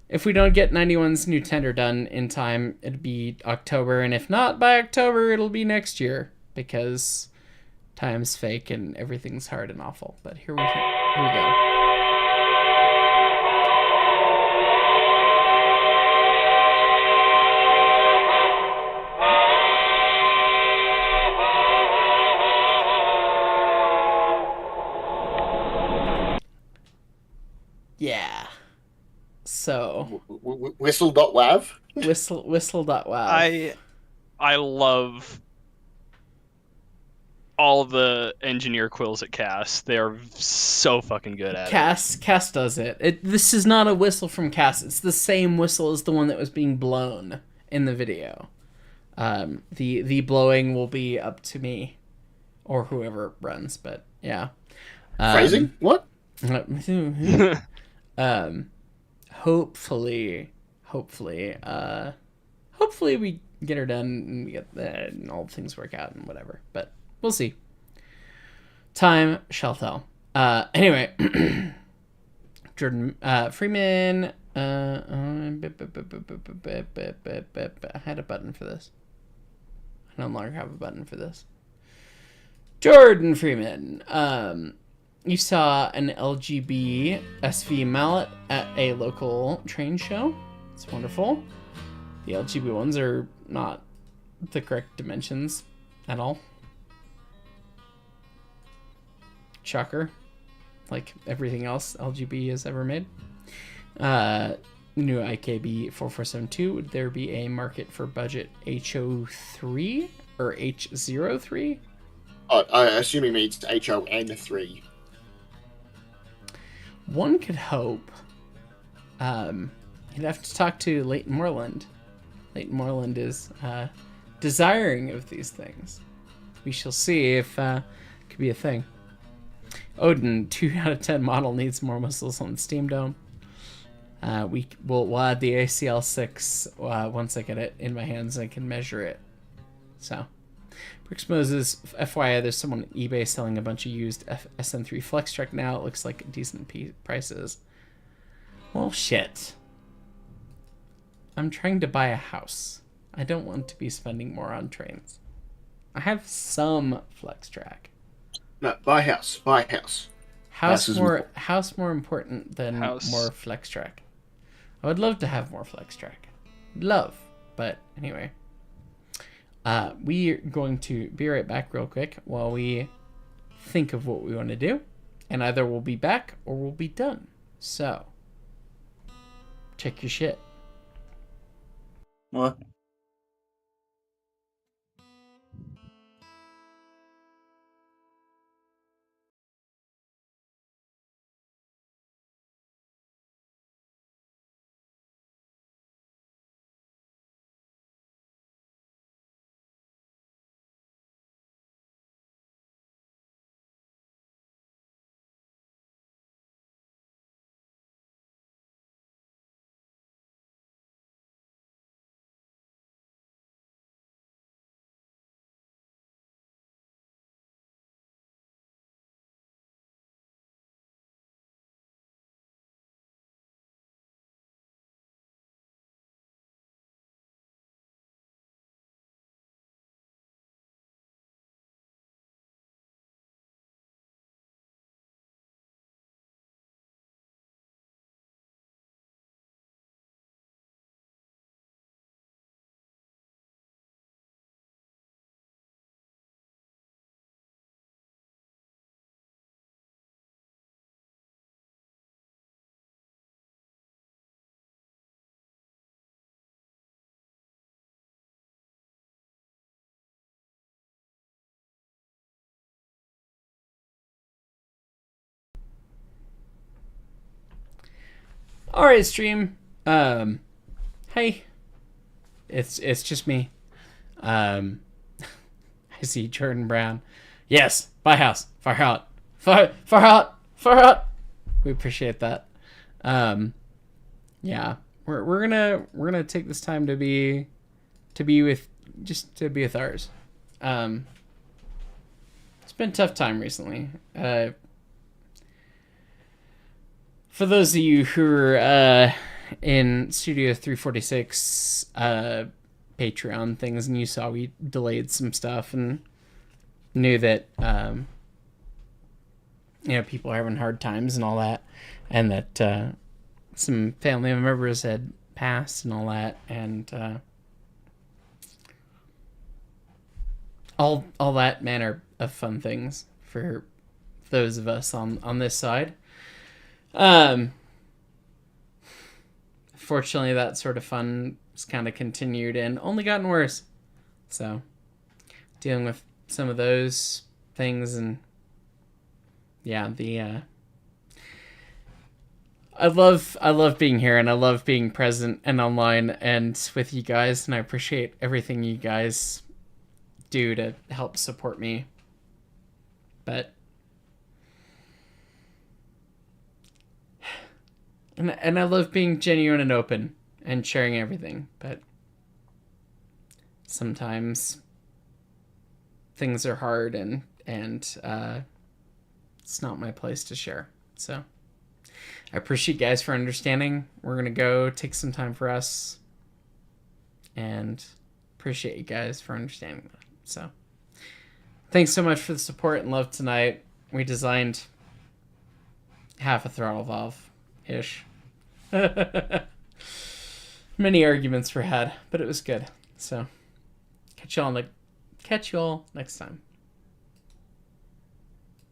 S1: If we don't get 91's new tender done in time, it'll be October, and if not by October, it'll be next year because time's fake and everything's hard and awful. But here we go. Yeah. So
S4: whistle.wav.
S1: Whistle.wav.
S2: I love all the engineer quills at Cass. They are so fucking good at it.
S1: Cass does it. This is not a whistle from Cass. It's the same whistle as the one that was being blown in the video. The blowing will be up to me or whoever runs, but yeah.
S4: Phrasing? What?
S1: Hopefully we get her done and we get and all things work out and whatever, but we'll see. Time shall tell. Anyway, Jordan Freeman. I had a button for this. I no longer have a button for this. Jordan Freeman. You saw an LGB SV mallet at a local train show. It's wonderful. The LGB ones are not the correct dimensions at all. Shocker. Like everything else LGB has ever made. New IKB 4472. Would there be a market for budget HO3 or H03?
S4: I assume he means HON3.
S1: One could hope. You'd have to talk to Leighton Moreland. Leighton Moreland is desiring of these things. We shall see if it could be a thing. Odin, 2 out of 10 model needs more missiles on the Steam Dome. We'll add the ACL6 once I get it in my hands and I can measure it. So, Brooks Moses, FYI, there's someone on eBay selling a bunch of used SN3 Flex Truck now. It looks like decent prices. Well, shit. I'm trying to buy a house. I don't want to be spending more on trains. I have some Flex Track.
S4: No, buy house. Buy house.
S1: House more important than more Flex Track. I would love to have more Flex Track. Love. But anyway. We are going to be right back real quick while we think of what we want to do. And either we'll be back or we'll be done. So, check your shit.
S16: What?
S1: All right, stream. Hey, it's just me. I see Jordan Brown. Yes, buy house, far out, far out, far out. We appreciate that. Yeah, we're gonna take this time to be with ours. It's been a tough time recently. For those of you who are in Studio 346 Patreon things, and you saw we delayed some stuff and knew that people are having hard times and all that, and that some family members had passed and all that, and all that manner of fun things for those of us on this side. Fortunately, that sort of fun has kind of continued and only gotten worse. So, dealing with some of those things, and yeah, I love being here, and I love being present and online and with you guys, and I appreciate everything you guys do to help support me. But And I love being genuine and open and sharing everything, but sometimes things are hard and it's not my place to share. So I appreciate you guys for understanding. We're going to go take some time for us and appreciate you guys for understanding that. So, thanks so much for the support and love tonight. We designed half a throttle valve-ish. Many arguments were had, but it was good. So, catch you all next time.